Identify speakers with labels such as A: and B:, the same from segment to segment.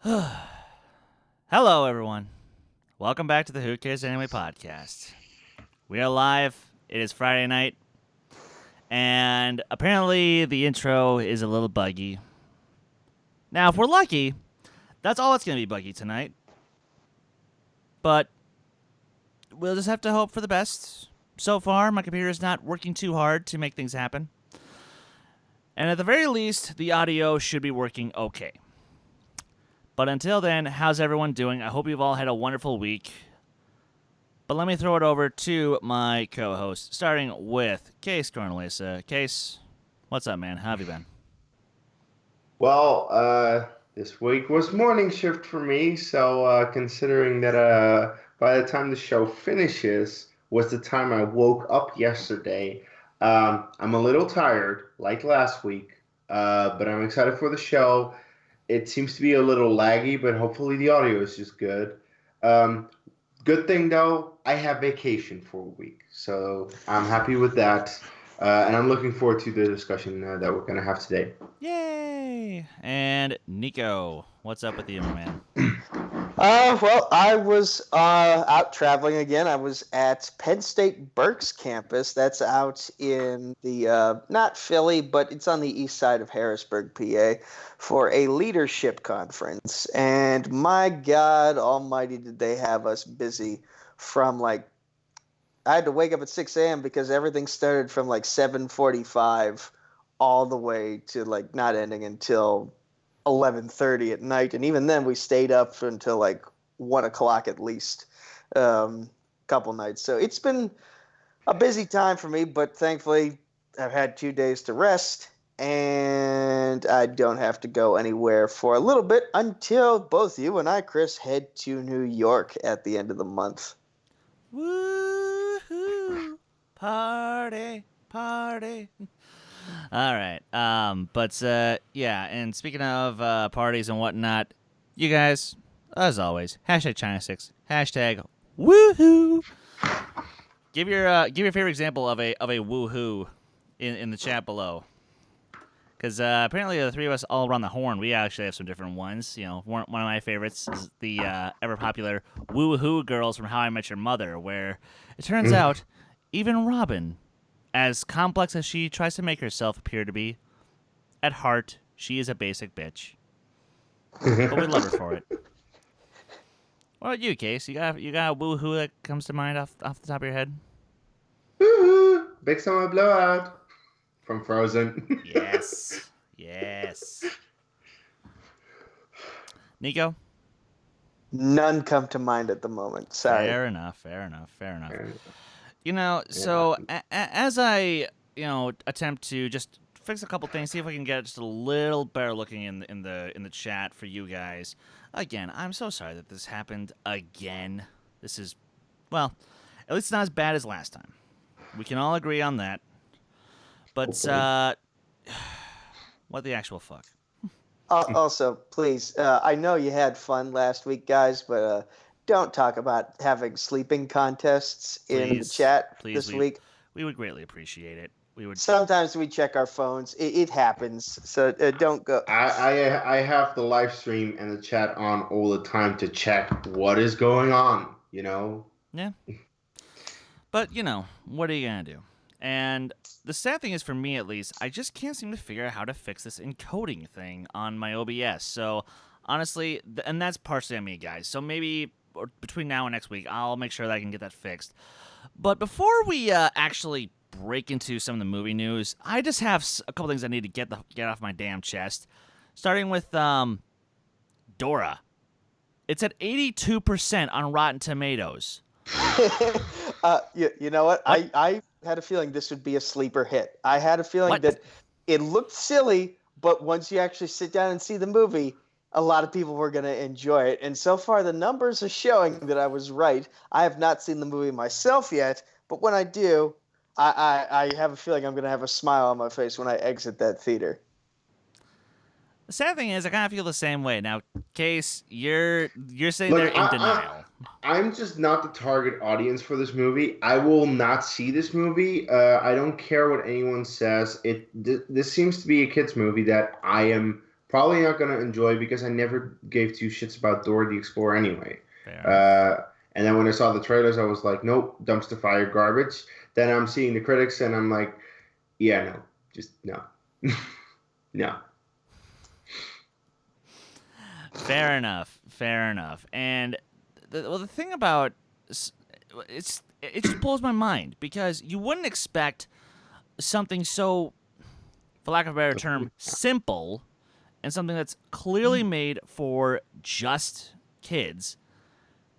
A: Hello, everyone. Welcome back to the Who Cares Anime podcast. We are live. It is Friday night, and apparently the intro is a little buggy. Now, if we're lucky, that's all it's going to be buggy tonight. But we'll just have to hope for the best. So far, my computer is not working too hard to make things happen. And at the very least, the audio should be working okay. But until then, how's everyone doing? I hope you've all had a wonderful week. But let me throw it over to my co-host, starting with Kees Cornelisse. Kees, what's up, man? How have you been?
B: Well, this week was morning shift for me, so considering that by the time the show finishes was the time I woke up yesterday, I'm a little tired, like last week, but I'm excited for the show. It seems to be a little laggy, but hopefully the audio is just good. Um, Good thing though, I have vacation for a week, so I'm happy with that, and I'm looking forward to the discussion that we're gonna have today.
A: Yay! And Nico, what's up with you, my man?
C: Well, I was out traveling again. I was at Penn State Berks campus. That's out in the not Philly, but it's on the east side of Harrisburg, PA, for a leadership conference. And my God Almighty, did they have us busy from I had to wake up at 6 a.m. because everything started from 7:45 all the way to not ending until 11:30 at night, and even then we stayed up until 1 o'clock at least, couple nights. So it's been a busy time for me, but thankfully I've had 2 days to rest, and I don't have to go anywhere for a little bit until both you and I, Chris, head to New York at the end of the month.
A: Woohoo! Party, party. All right. Yeah. And speaking of parties and whatnot, you guys, as always, hashtag China6, hashtag woohoo. Give your favorite example of a woohoo in the chat below. Because apparently the three of us all around the horn, we actually have some different ones. You know, one of my favorites is the ever popular woohoo girls from How I Met Your Mother, where it turns out even Robin, as complex as she tries to make herself appear to be, at heart, she is a basic bitch. But we love her for it. What about you, Case? You got a woohoo that comes to mind off the top of your head?
B: Woo-hoo! Big summer blowout from Frozen.
A: Yes. Yes. Nico?
C: None come to mind at the moment. Sorry.
A: Fair enough. You know, so as I, attempt to just fix a couple things, see if I can get just a little better looking in the chat for you guys. Again, I'm so sorry that this happened again. This is, well, at least it's not as bad as last time. We can all agree on that. But what the actual fuck?
C: Also, please, I know you had fun last week, guys, but don't talk about having sleeping contests in the chat this week.
A: We would greatly appreciate it.
C: Sometimes we check our phones. It happens, so don't go.
B: I have the live stream and the chat on all the time to check what is going on,
A: Yeah. But, what are you going to do? And the sad thing is, for me at least, I just can't seem to figure out how to fix this encoding thing on my OBS. So, honestly, and that's partially on me, guys. So maybe between now and next week, I'll make sure that I can get that fixed. But before we actually break into some of the movie news, I just have a couple things I need to get off my damn chest. Starting with Dora. It's at 82% on Rotten Tomatoes.
C: You know what? I had a feeling this would be a sleeper hit. I had a feeling that it looked silly, but once you actually sit down and see the movie, a lot of people were going to enjoy it. And so far, the numbers are showing that I was right. I have not seen the movie myself yet, but when I do, I have a feeling I'm going to have a smile on my face when I exit that theater.
A: The sad thing is, I kind of feel the same way. Now, Case, you're sitting there in denial.
B: I'm just not the target audience for this movie. I will not see this movie. I don't care what anyone says. This seems to be a kids movie that I am Probably not gonna enjoy because I never gave two shits about Dora the Explorer anyway.
A: Fair.
B: And then when I saw the trailers, I was like, nope, dumpster fire garbage. Then I'm seeing the critics, and I'm like, yeah, no, just no, no.
A: Fair enough. And the thing about it just blows my mind because you wouldn't expect something so, for lack of a better term, simple, and something that's clearly made for just kids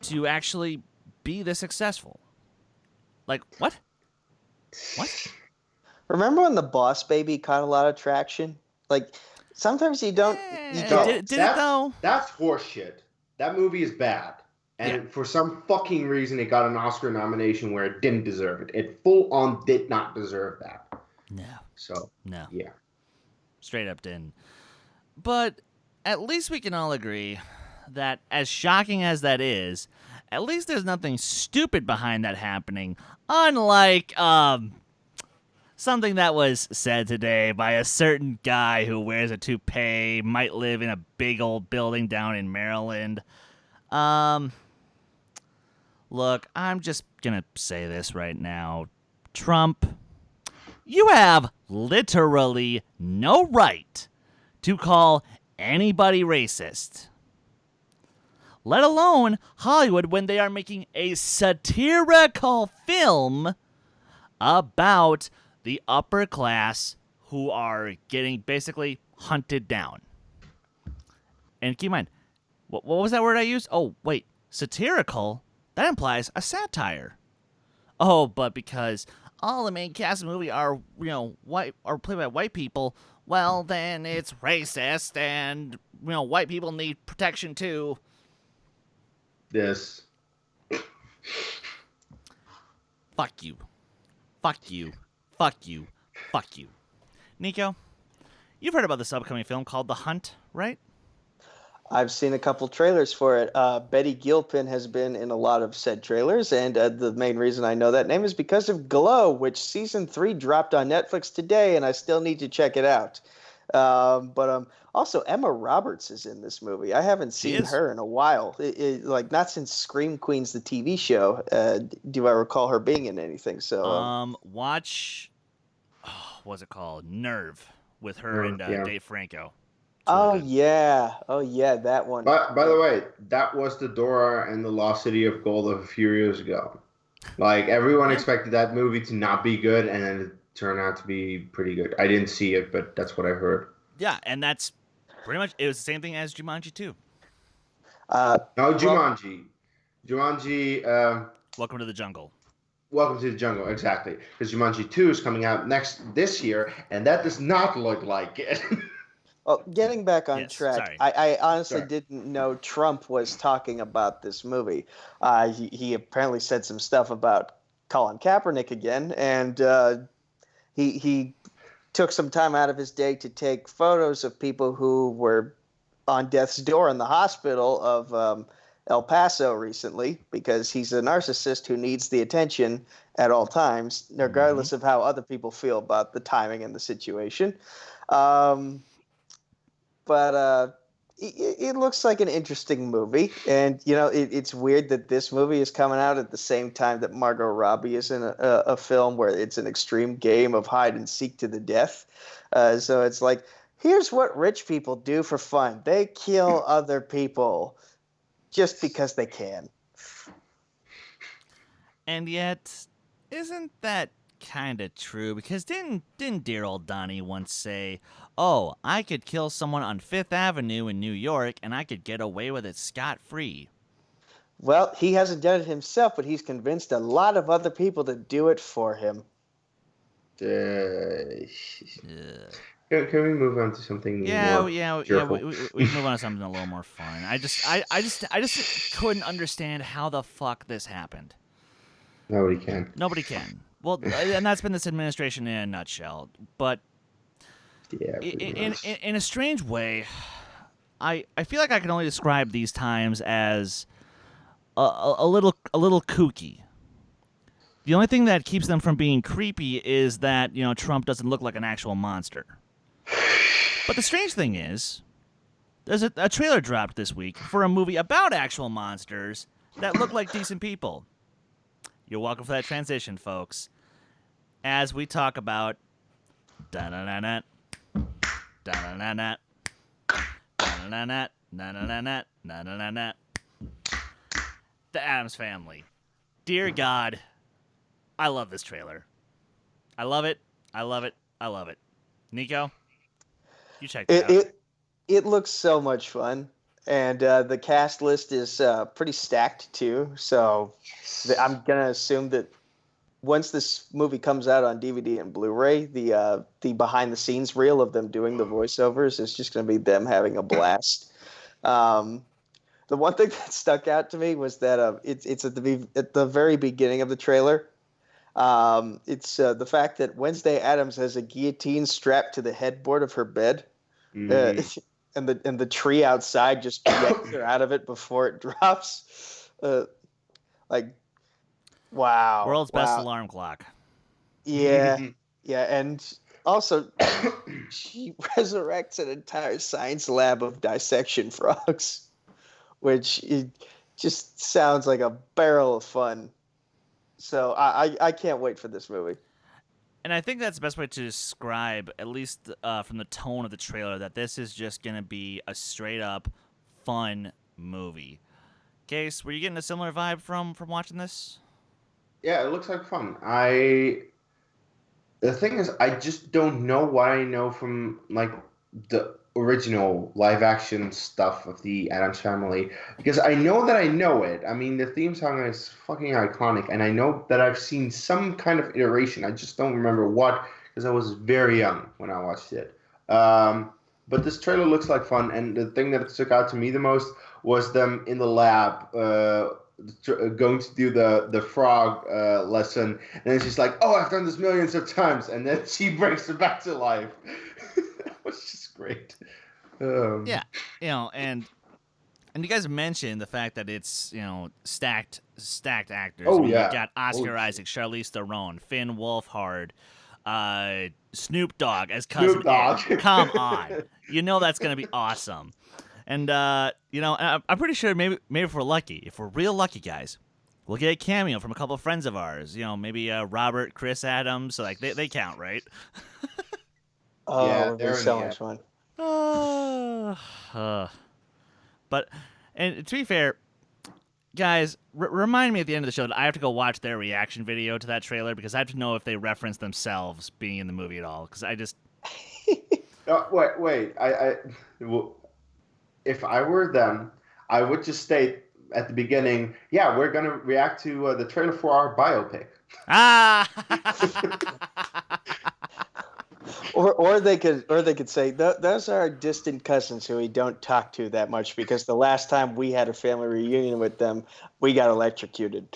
A: to actually be this successful. Like, what? What?
C: Remember when The Boss Baby caught a lot of traction? Like, sometimes you don't. You
B: No,
C: get,
A: Did it though?
B: That's horseshit. That movie is bad. And for some fucking reason, it got an Oscar nomination where it didn't deserve it. It full on did not deserve that.
A: No.
B: So,
A: No.
B: yeah.
A: Straight up didn't. But at least we can all agree that as shocking as that is, at least there's nothing stupid behind that happening, unlike something that was said today by a certain guy who wears a toupee, might live in a big old building down in Maryland. Look, I'm just gonna say this right now. Trump, you have literally no right to call anybody racist, let alone Hollywood when they are making a satirical film about the upper class who are getting basically hunted down. And keep in mind, what was that word I used? Oh, wait, satirical? That implies a satire. Oh, but because all the main cast of the movie are, white, or played by white people, well, then it's racist, and, white people need protection too.
B: This.
A: Fuck you. Fuck you. Fuck you. Fuck you. Nico, you've heard about this upcoming film called The Hunt, right?
C: I've seen a couple trailers for it. Betty Gilpin has been in a lot of said trailers, and the main reason I know that name is because of Glow, which season 3 dropped on Netflix today, and I still need to check it out. But also Emma Roberts is in this movie. I haven't seen her in a while. Like not since Scream Queens, the TV show. Do I recall her being in anything? So
A: watch. What's it called? Nerve with her and Dave Franco.
C: Oh yeah, that one.
B: By the way, that was the Dora and the Lost City of Gold of a few years ago. Like everyone expected that movie to not be good, and then it turned out to be pretty good. I didn't see it, but that's what I heard.
A: Yeah, and that's pretty much it was the same thing as Jumanji 2.
B: No, Jumanji. Jumanji.
A: Welcome to the Jungle.
B: Welcome to the Jungle, exactly. Because Jumanji 2 is coming out this year, and that does not look like it.
C: Oh, getting back on track, I honestly didn't know Trump was talking about this movie. He apparently said some stuff about Colin Kaepernick again, and he took some time out of his day to take photos of people who were on death's door in the hospital of El Paso recently, because he's a narcissist who needs the attention at all times, regardless of how other people feel about the timing and the situation. But it looks like an interesting movie, and it's weird that this movie is coming out at the same time that Margot Robbie is in a film where it's an extreme game of hide and seek to the death. So it's like, here's what rich people do for fun: they kill other people just because they can.
A: And yet, isn't that kind of true? Because didn't dear old Donnie once say, "Oh, I could kill someone on Fifth Avenue in New York, and I could get away with it scot-free"?
C: Well, he hasn't done it himself, but he's convinced a lot of other people to do it for him.
B: Can we move on to something more cheerful?
A: We can move on to something a little more fun. I just couldn't understand how the fuck this happened. Nobody can. Well, and that's been this administration in a nutshell. But in a strange way, I feel like I can only describe these times as a little kooky. The only thing that keeps them from being creepy is that Trump doesn't look like an actual monster. But the strange thing is, There's a trailer dropped this week for a movie about actual monsters that look like decent people. You're welcome for that transition, folks. As we talk about da-na-na-na, da-na-na-na, da-na-na-na, na-na-na-na, na-na-na-na, The Addams Family. Dear God, I love this trailer. I love it. I love it. I love it. Nico, you checked it out.
C: It looks so much fun, and the cast list is pretty stacked too. So I'm gonna assume that once this movie comes out on DVD and Blu-ray, the behind the scenes reel of them doing the voiceovers is just gonna be them having a blast. The one thing that stuck out to me was that it's at the very beginning of the trailer. It's the fact that Wednesday Addams has a guillotine strapped to the headboard of her bed. And the tree outside just yanks her out of it before it drops. Wow.
A: World's best alarm clock.
C: Yeah. Yeah. And also, she resurrects an entire science lab of dissection frogs, which it just sounds like a barrel of fun. So I can't wait for this movie.
A: And I think that's the best way to describe, at least from the tone of the trailer, that this is just going to be a straight-up fun movie. Kees, were you getting a similar vibe from watching this?
B: Yeah, it looks like fun. The thing is, I just don't know what I know from like the original live-action stuff of the Addams Family, because I know that I know it. I mean, the theme song is fucking iconic, and I know that I've seen some kind of iteration. I just don't remember what, because I was very young when I watched it. But this trailer looks like fun, and the thing that stuck out to me the most was them in the lab going to do the frog lesson, and then she's like, "Oh, I've done this millions of times," and then she brings it back to life. That was just great.
A: Yeah, and you guys mentioned the fact that it's stacked actors.
B: Oh,
A: You
B: yeah.
A: got Oscar Isaac, Charlize Theron, Finn Wolfhard, Snoop Dogg as cousin
B: Snoop Dogg.
A: Ed. Come on, that's gonna be awesome. And I'm pretty sure maybe if we're lucky, if we're real lucky, guys, we'll get a cameo from a couple of friends of ours. Maybe Robert, Chris Addams. So, like they count, right?
C: Oh,
B: Yeah,
C: it would be so much fun.
A: But, and to be fair, guys, remind me at the end of the show that I have to go watch their reaction video to that trailer, because I have to know if they reference themselves being in the movie at all. Because I just
B: wait. If I were them, I would just state at the beginning, yeah, we're gonna react to the trailer for our biopic.
C: Or they could say those are our distant cousins who we don't talk to that much, because the last time we had a family reunion with them, we got electrocuted.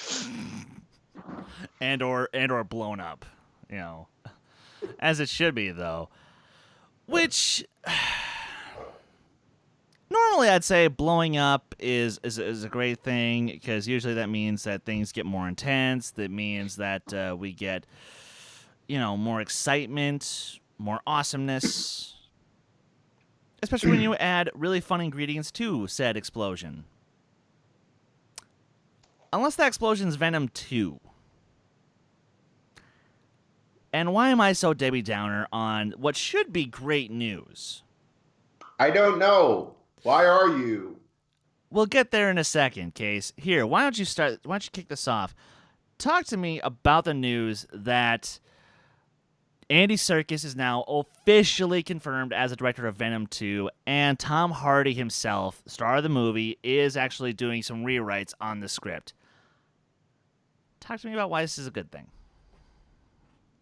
A: and or blown up, as it should be though. Which normally I'd say blowing up is a great thing, because usually that means that things get more intense. That means that we get more excitement, more awesomeness, especially when you add really fun ingredients to said explosion. Unless that explosion's Venom 2. And why am I so Debbie Downer on what should be great news?
B: I don't know. Why are you?
A: We'll get there in a second, Kees. Here, why don't you kick this off? Talk to me about the news that Andy Serkis is now officially confirmed as the director of Venom 2, and Tom Hardy himself, star of the movie, is actually doing some rewrites on the script. Talk to me about why this is a good thing.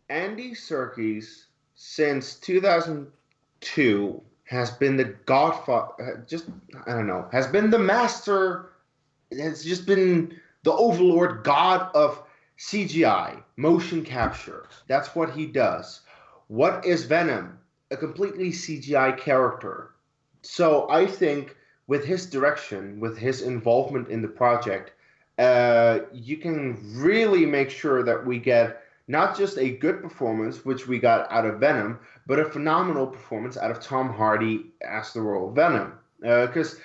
B: Andy Serkis, since 2002, has been the godfather, has been the master, has just been the overlord god of CGI, motion capture. That's what he does. What is Venom? A completely CGI character. So I think with his direction, with his involvement in the project, you can really make sure that we get not just a good performance, which we got out of Venom, but a phenomenal performance out of Tom Hardy as the role of Venom. Because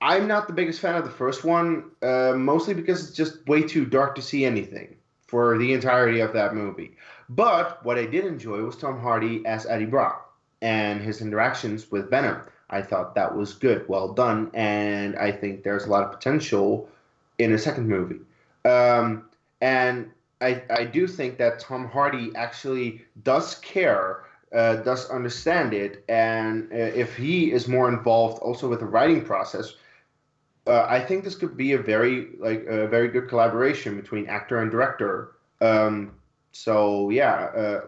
B: I'm not the biggest fan of the first one, mostly because it's just way too dark to see anything for the entirety of that movie. But what I did enjoy was Tom Hardy as Eddie Brock and his interactions with Venom. I thought that was good, well done, and I think there's a lot of potential in a second movie. And I do think that Tom Hardy actually does care, does understand it, and if he is more involved also with the writing process, I think this could be a very good collaboration between actor and director. So yeah,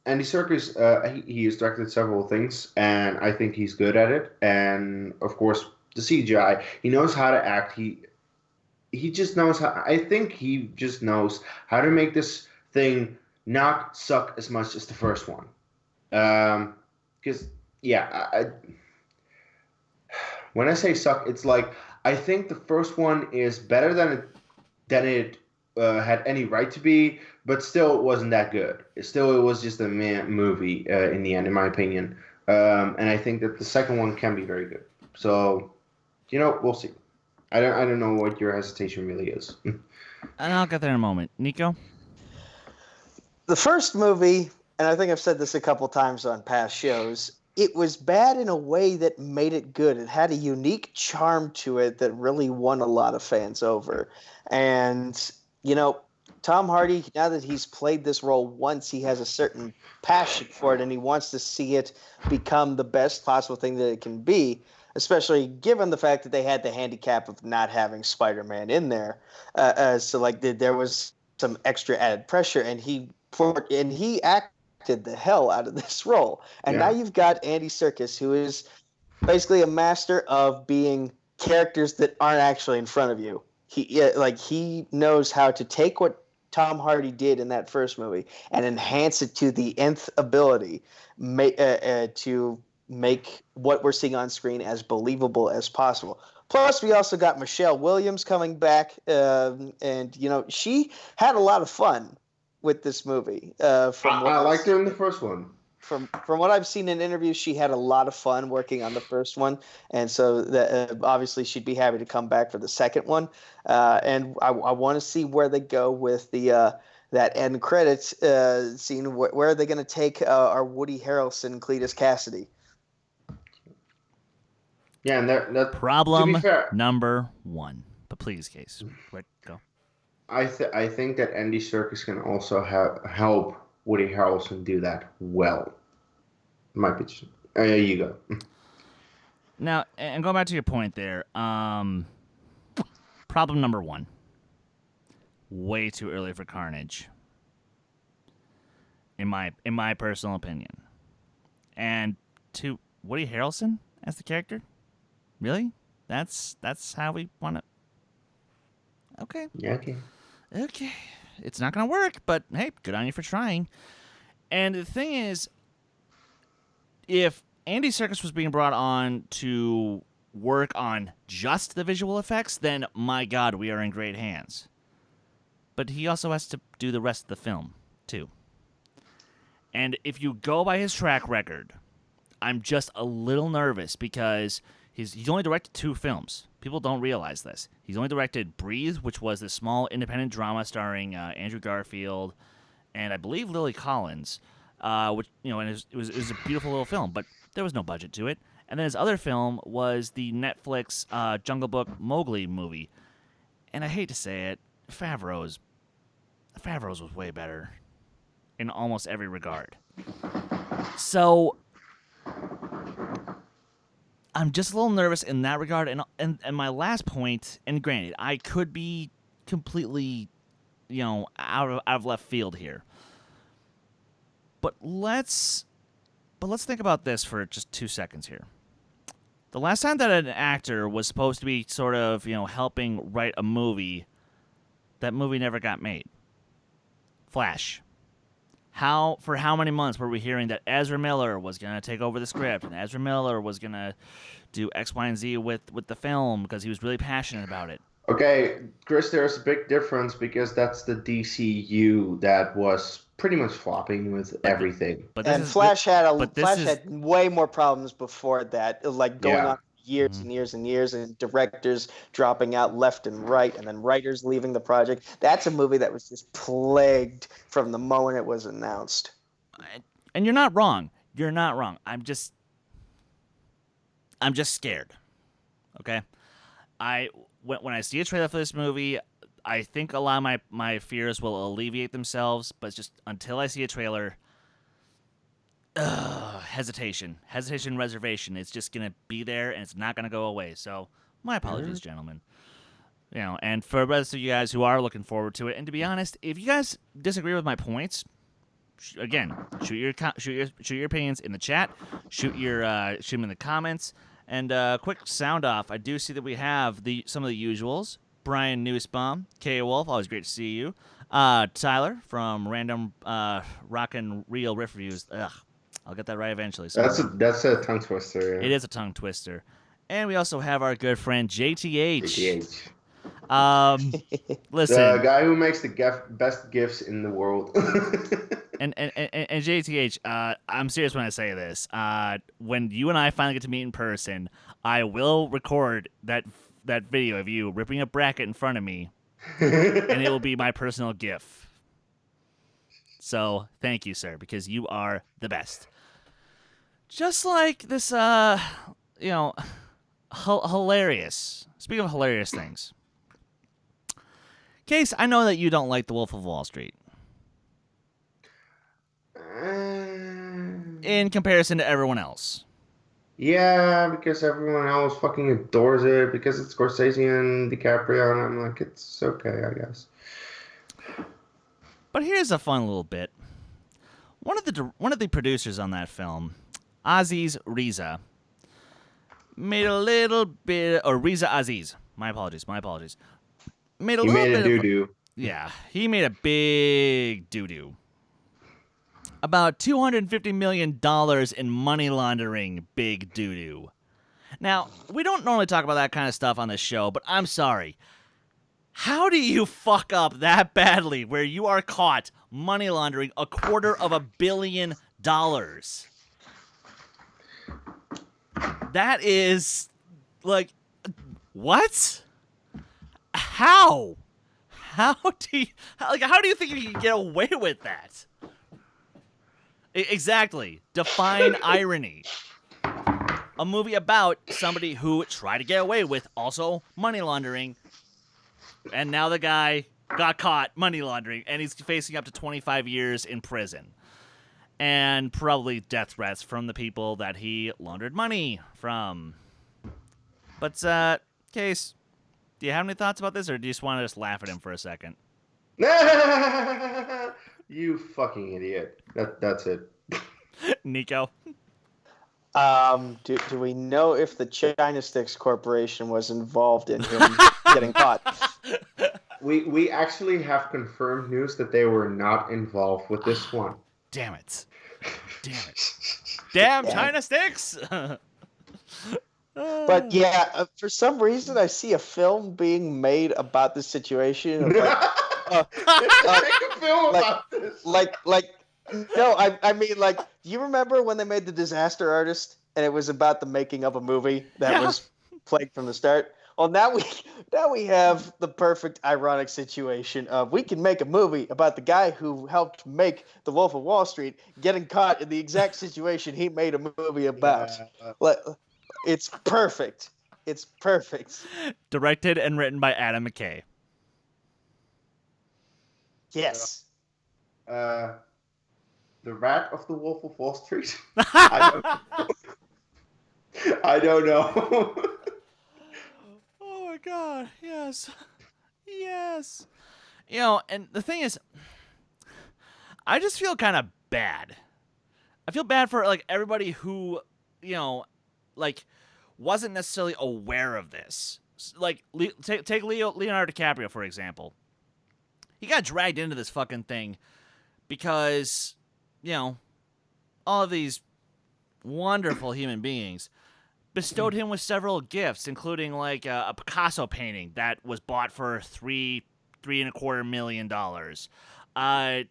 B: Andy Serkis, he has directed several things, and I think he's good at it. And of course, the CGI, he knows how to act. He just knows how. I think he just knows how to make this thing not suck as much as the first one. Because when I say suck, it's like I think the first one is better than it had any right to be, but still it wasn't that good. It was just a meh movie in the end, in my opinion. And I think that the second one can be very good. So, we'll see. I don't know what your hesitation really is.
A: And I'll get there in a moment. Nico?
C: The first movie, and I think I've said this a couple times on past shows, it was bad in a way that made it good. It had a unique charm to it that really won a lot of fans over. And, Tom Hardy, now that he's played this role once, he has a certain passion for it, and he wants to see it become the best possible thing that it can be, especially given the fact that they had the handicap of not having Spider-Man in there. There was some extra added pressure, and he acted the hell out of this role. And now you've got Andy Serkis, who is basically a master of being characters that aren't actually in front of you. He knows how to take what Tom Hardy did in that first movie and enhance it to the nth ability, to make what we're seeing on screen as believable as possible. Plus, we also got Michelle Williams coming back, and she had a lot of fun with this movie.
B: I liked her in the first one.
C: From what I've seen in interviews, she had a lot of fun working on the first one, and so obviously she'd be happy to come back for the second one. And I want to see where they go with that end credits scene. Where are they going to take our Woody Harrelson, Cletus Cassidy?
B: Yeah, and that
A: problem number one. But please, Kees, go.
B: I think that Andy Serkis can also help Woody Harrelson do that well. My pitch. There you go.
A: Now, and going back to your point there, problem number one. Way too early for Carnage. In my personal opinion. And to Woody Harrelson as the character? Really? That's how we want to. Okay.
B: Yeah,
A: Okay. It's not going to work, but hey, good on you for trying. And the thing is, if Andy Serkis was being brought on to work on just the visual effects, then my God, we are in great hands. But he also has to do the rest of the film, too. And if you go by his track record, I'm just a little nervous because he's only directed 2 films. People don't realize this. He's only directed Breathe, which was this small independent drama starring Andrew Garfield and I believe Lily Collins, which and it was a beautiful little film, but there was no budget to it. And then his other film was the Netflix Jungle Book Mowgli movie, and I hate to say it, Favreau's was way better in almost every regard. So I'm just a little nervous in that regard. And my last point, and granted, I could be completely, out of left field here. But let's think about this for just 2 seconds here. The last time that an actor was supposed to be sort of, helping write a movie, that movie never got made. Flash. For how many months were we hearing that Ezra Miller was going to take over the script and Ezra Miller was going to do X, Y, and Z with the film because he was really passionate about it?
B: Okay, Chris, there's a big difference because that's the DCU that was pretty much flopping with everything.
C: Flash had way more problems before that, like going on years and years and years, and directors dropping out left and right, and then writers leaving the project. That's a movie that was just plagued from the moment it was announced.
A: And you're not wrong. You're not wrong. I'm just scared. Okay? When I see a trailer for this movie, I think a lot of my fears will alleviate themselves, but just until I see a trailer, hesitation, reservation. It's just gonna be there, and it's not gonna go away. So my apologies, gentlemen. And for the rest of you guys who are looking forward to it, and to be honest, if you guys disagree with my points, again, shoot your opinions in the chat, shoot them in the comments, and quick sound off. I do see that we have some of the usuals. Brian Nussbaum, K. Wolf, always great to see you. Tyler from Random Rock and Real Riff Reviews. Ugh, I'll get that right eventually. So
B: That's a tongue twister. Yeah.
A: It is a tongue twister. And we also have our good friend JTH. Listen,
B: the guy who makes the best gifts in the world.
A: and JTH, I'm serious when I say this. When you and I finally get to meet in person, I will record that video of you ripping a bracket in front of me, and it will be my personal gift. So thank you, sir, because you are the best. Just like this, hilarious. Speaking of hilarious things, Kees, I know that you don't like The Wolf of Wall Street. In comparison to everyone else.
B: Yeah, because everyone else fucking adores it, because it's Scorsese and DiCaprio, and I'm like, it's okay, I guess.
A: But here's a fun little bit. One of the producers on that film, Aziz Riza, made a little bit, or Riza Aziz. My apologies. Made a little bit of
B: doo-doo.
A: Yeah, he made a big doo-doo. About $250 million in money laundering, big doo-doo. Now, we don't normally talk about that kind of stuff on this show, but I'm sorry. How do you fuck up that badly where you are caught money laundering $250 million? That is, like, what? How? How do you think you can get away with that? Exactly. Define irony. A movie about somebody who tried to get away with also money laundering, and now the guy got caught money laundering, and he's facing up to 25 years in prison. And probably death threats from the people that he laundered money from. But, Kees, do you have any thoughts about this, or do you just want to just laugh at him for a second?
B: You fucking idiot. That's it.
A: Nico?
C: Do we know if the China Sticks Corporation was involved in him getting caught?
B: We actually have confirmed news that they were not involved with this one.
A: Damn it. Damn China Sticks!
C: But yeah, for some reason I see a film being made about this situation. Of
B: Make a film about this.
C: No, I mean, like, do you remember when they made The Disaster Artist and it was about the making of a movie that was plagued from the start? Well, now we have the perfect ironic situation of we can make a movie about the guy who helped make The Wolf of Wall Street getting caught in the exact situation he made a movie about. Yeah. It's perfect. It's perfect.
A: Directed and written by Adam McKay.
C: Yes.
B: The Rat of the Wolf of Wall Street? I don't know.
A: Oh my god, yes. Yes. And the thing is, I just feel kind of bad. I feel bad for, like, everybody who, wasn't necessarily aware of this. Like, take Leonardo DiCaprio, for example. He got dragged into this fucking thing because, all of these wonderful human beings bestowed him with several gifts, including, like, a Picasso painting that was bought for $3.25 million. And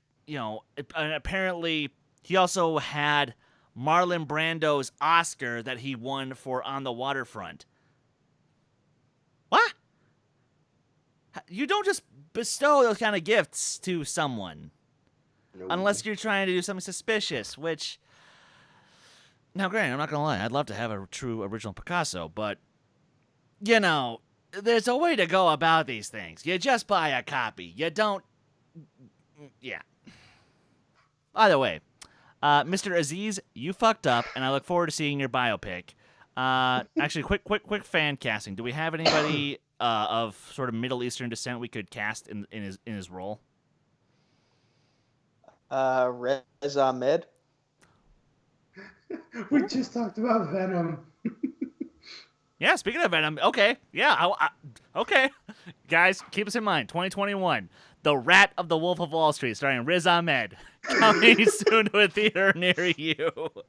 A: apparently he also had Marlon Brando's Oscar that he won for On the Waterfront. What? You don't just bestow those kind of gifts to someone.
B: No.
A: Unless you're trying to do something suspicious, which... Now, granted, I'm not going to lie. I'd love to have a true original Picasso, but, you know, there's a way to go about these things. You just buy a copy. You don't... Yeah. Either way, Mr. Aziz, you fucked up, and I look forward to seeing your biopic. Actually, quick fan casting. Do we have anybody of sort of Middle Eastern descent we could cast in his role?
C: Rez Ahmed.
B: We just talked about Venom.
A: Yeah, speaking of Venom, okay. Yeah, okay. Guys, keep us in mind. 2021, The Rat of the Wolf of Wall Street, starring Riz Ahmed. Coming soon to a theater near you.
B: Oh,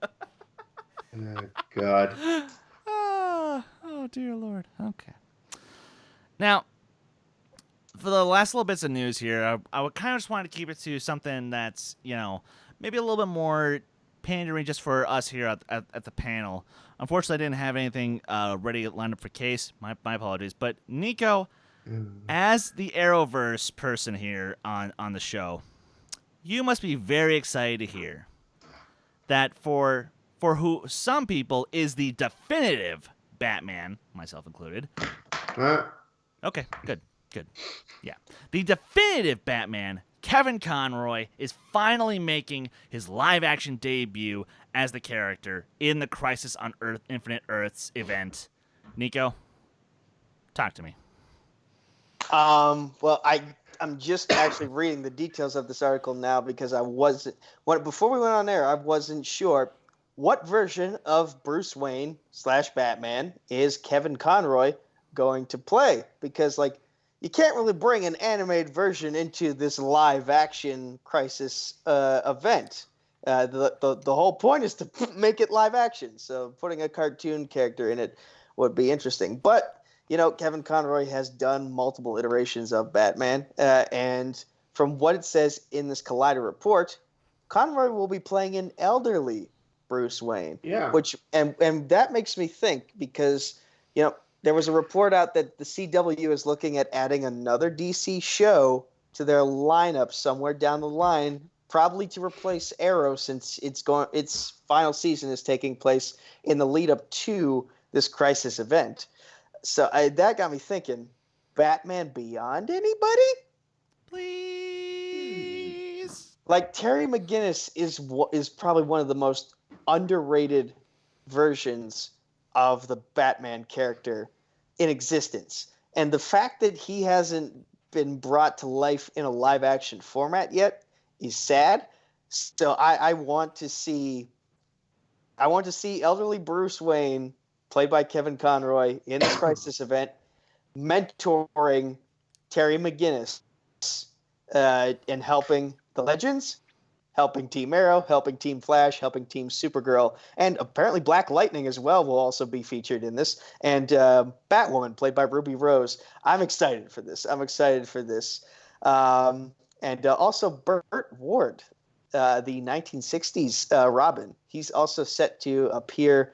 B: God.
A: Oh, dear Lord. Okay. Now, for the last little bits of news here, I would kind of just want to keep it to something that's, you know, maybe a little bit more pandering just for us here at the panel. Unfortunately, I didn't have anything ready lined up for Case. My apologies. But Nico, as the Arrowverse person here on the show, you must be very excited to hear that for who some people is the definitive Batman, myself included. Okay, good. Yeah. The definitive Batman, Kevin Conroy, is finally making his live-action debut as the character in the Crisis on Infinite Earths event. Nico, talk to me.
C: Well, I'm just actually reading the details of this article now because before we went on air, I wasn't sure what version of Bruce Wayne / Batman is Kevin Conroy going to play, because you can't really bring an animated version into this live action Crisis event. The whole point is to make it live action, so putting a cartoon character in it would be interesting. But Kevin Conroy has done multiple iterations of Batman, and from what it says in this Collider report, Conroy will be playing an elderly Bruce Wayne.
B: Yeah.
C: Which and that makes me think, because there was a report out that the CW is looking at adding another DC show to their lineup somewhere down the line, probably to replace Arrow, since its final season is taking place in the lead up to this Crisis event. So that got me thinking, Batman Beyond anybody?
A: Please.
C: Terry McGinnis is probably one of the most underrated versions of the Batman character in existence. And the fact that he hasn't been brought to life in a live action format yet is sad. So I want to see elderly Bruce Wayne, played by Kevin Conroy, in this Crisis event, mentoring Terry McGinnis and helping the Legends, helping Team Arrow, helping Team Flash, helping Team Supergirl, and apparently Black Lightning as well will also be featured in this, and Batwoman, played by Ruby Rose. I'm excited for this. And also Burt Ward, the 1960s Robin. He's also set to appear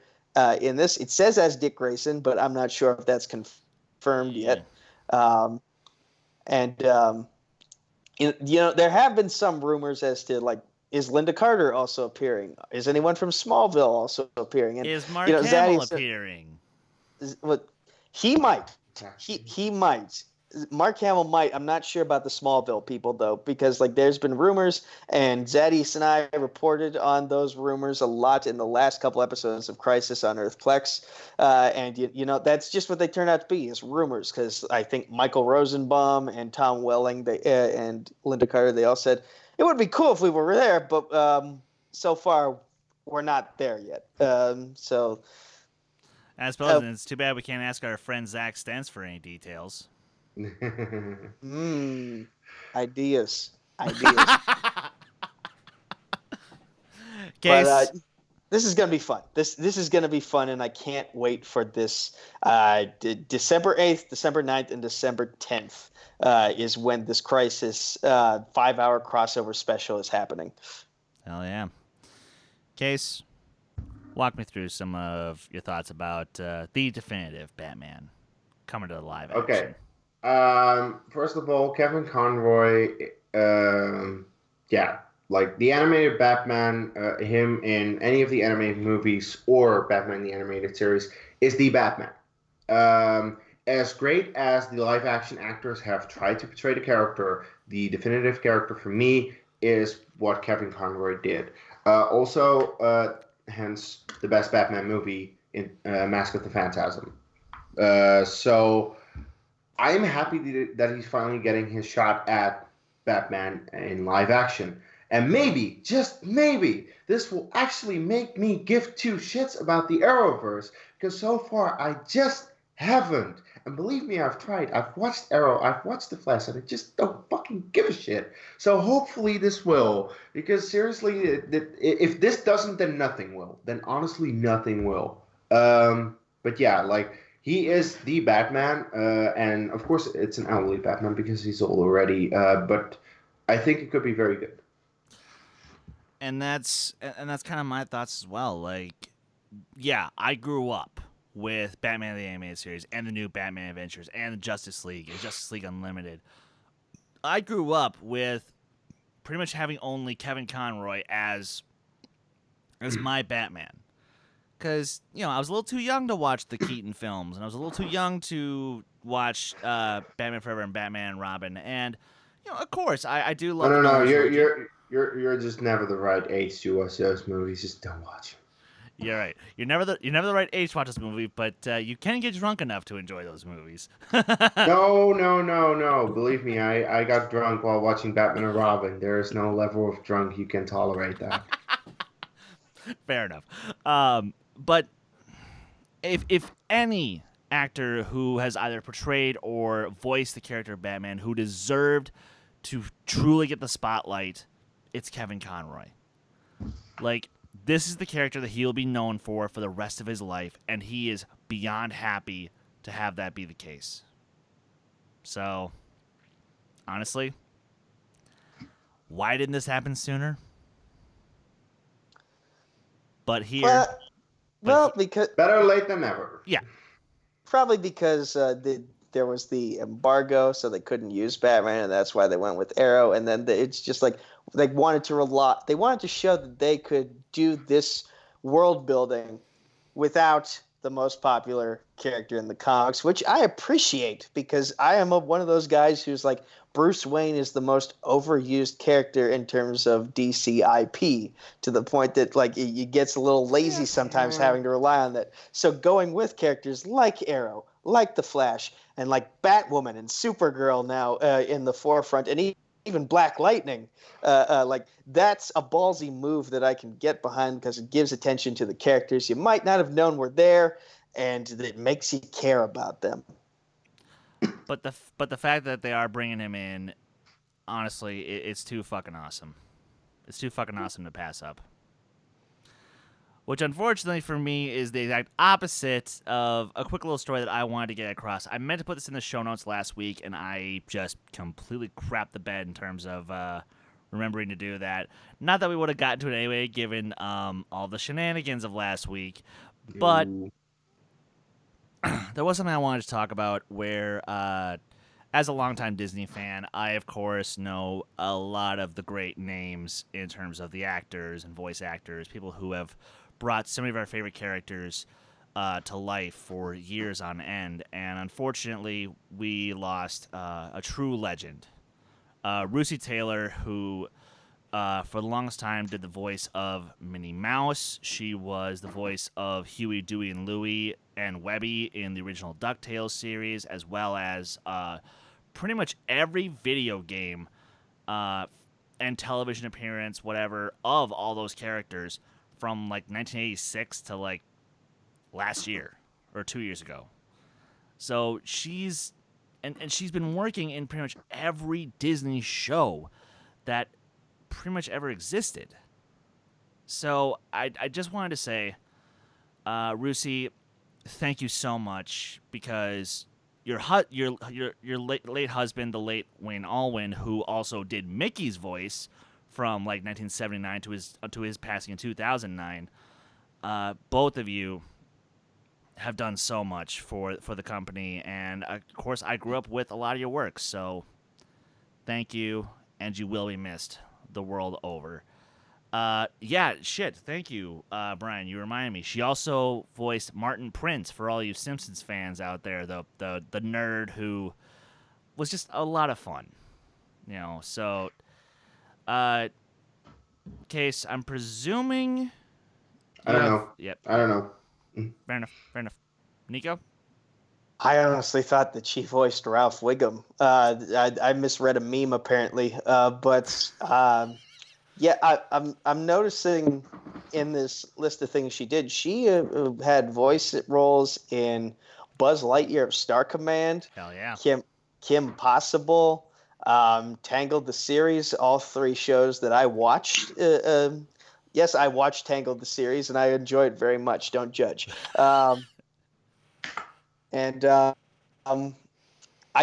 C: in this. It says as Dick Grayson, but I'm not sure if that's confirmed yet. There have been some rumors as to is Linda Carter also appearing? Is anyone from Smallville also appearing? And,
A: is Mark Hamill appearing?
C: He might. He might. Mark Hamill might. I'm not sure about the Smallville people, though, because there's been rumors, and Zadis and I reported on those rumors a lot in the last couple episodes of Crisis on Earthplex. And that's just what they turn out to be, is rumors, because I think Michael Rosenbaum and Tom Welling and Linda Carter, they all said it would be cool if we were there, but so far we're not there yet. So
A: I suppose it's too bad we can't ask our friend Zach Stentz for any details.
C: Ideas.
A: Case.
C: But this is gonna be fun. This is gonna be fun, and I can't wait for this. December 8th, December 9th, and December 10th is when this Crisis 5-hour crossover special is happening.
A: Hell yeah. Case, walk me through some of your thoughts about the definitive Batman coming to the live
B: Okay.
A: action.
B: First of all, Kevin Conroy, yeah, like the animated Batman, him in any of the animated movies or Batman the animated series is the Batman. As great as the live action actors have tried to portray the character, the definitive character for me is what Kevin Conroy did. Hence the best Batman movie in Mask of the Phantasm. So I'm happy that he's finally getting his shot at Batman in live action. And maybe, just maybe, this will actually make me give two shits about the Arrowverse, because so far I just haven't. And believe me, I've tried. I've watched Arrow, I've watched The Flash, and I just don't fucking give a shit. So hopefully this will, because seriously, if this doesn't, then nothing will. Then honestly, nothing will. But yeah, like, he is the Batman, and of course it's an elderly Batman because he's old already. But I think it could be very good.
A: And that's kind of my thoughts as well. Like, yeah, I grew up with Batman the Animated Series and the new Batman Adventures and the Justice League and Justice League Unlimited. I grew up with pretty much having only Kevin Conroy as my Batman. Because, I was a little too young to watch the Keaton films, and I was a little too young to watch Batman Forever and Batman and Robin. And, of course, I do love the
B: No.
A: Nolan trilogy.
B: You're just never the right age to watch those movies. Just don't watch them.
A: You're right. You're never the right age to watch this movie, but you can get drunk enough to enjoy those movies.
B: No. Believe me, I got drunk while watching Batman and Robin. There is no level of drunk you can tolerate that.
A: Fair enough. But if any actor who has either portrayed or voiced the character of Batman who deserved to truly get the spotlight, it's Kevin Conroy. Like, this is the character that he'll be known for the rest of his life, and he is beyond happy to have that be the case. So, honestly, why didn't this happen sooner? But here...
C: because
B: better late than never.
A: Yeah.
C: Probably because there was the embargo, so they couldn't use Batman, and that's why they went with Arrow. And then it's just like they wanted to show that they could do this world building without the most popular character in the comics, which I appreciate because I am one of those guys who's like, Bruce Wayne is the most overused character in terms of DC IP, to the point that like it gets a little lazy sometimes having to rely on that. So going with characters like Arrow, like the Flash, and like Batwoman and Supergirl now in the forefront, and even Black Lightning, like that's a ballsy move that I can get behind because it gives attention to the characters you might not have known were there, and it makes you care about them.
A: But the fact that they are bringing him in, honestly, it's too fucking awesome. It's too fucking awesome to pass up. Which, unfortunately for me, is the exact opposite of a quick little story that I wanted to get across. I meant to put this in the show notes last week, and I just completely crapped the bed in terms of remembering to do that. Not that we would have gotten to it anyway, given all the shenanigans of last week. But there was something I wanted to talk about where, as a longtime Disney fan, I, of course, know a lot of the great names in terms of the actors and voice actors, people who have brought some of our favorite characters to life for years on end. And unfortunately, we lost a true legend. Russi Taylor, who for the longest time did the voice of Minnie Mouse. She was the voice of Huey, Dewey, and Louie and Webby in the original DuckTales series, as well as pretty much every video game and television appearance, whatever, of all those characters from like 1986 to like last year or 2 years ago. So she's been working in pretty much every Disney show that pretty much ever existed. So I just wanted to say, Russi, thank you so much, because your late husband, the late Wayne Allwyn, who also did Mickey's voice from like 1979 to his passing in 2009, both of you have done so much for the company, and of course, I grew up with a lot of your work. So, thank you, and you will be missed the world over. Yeah, shit. Thank you, Brian. You reminded me. She also voiced Martin Prince for all you Simpsons fans out there. The nerd who was just a lot of fun. So, uh, Case, I'm presuming
B: I
A: you
B: don't
A: have.
B: know.
A: Yep.
B: I don't know.
A: Fair enough. Fair enough. Nico.
C: I honestly thought that she voiced Ralph Wiggum. I misread a meme apparently, but yeah, I'm noticing in this list of things she did, she had voice roles in Buzz Lightyear of Star Command,
A: Hell yeah.
C: Kim Possible, Tangled the series, all three shows that I watched. Yes, I watched Tangled the series and I enjoyed it very much. Don't judge. And I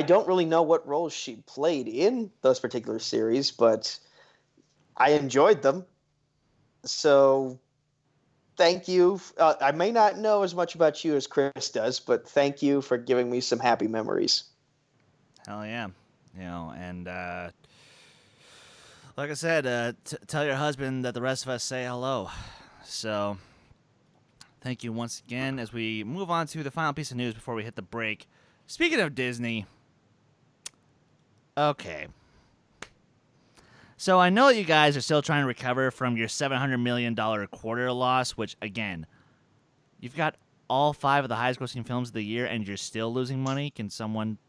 C: don't really know what roles she played in those particular series, but I enjoyed them. So thank you. I may not know as much about you as Chris does, but thank you for giving me some happy memories.
A: Hell yeah. And like I said, tell your husband that the rest of us say hello. So, thank you once again as we move on to the final piece of news before we hit the break. Speaking of Disney, okay. So I know that you guys are still trying to recover from your $700 million quarter loss, which, again, you've got all 5 of the highest grossing films of the year and you're still losing money. Can someone...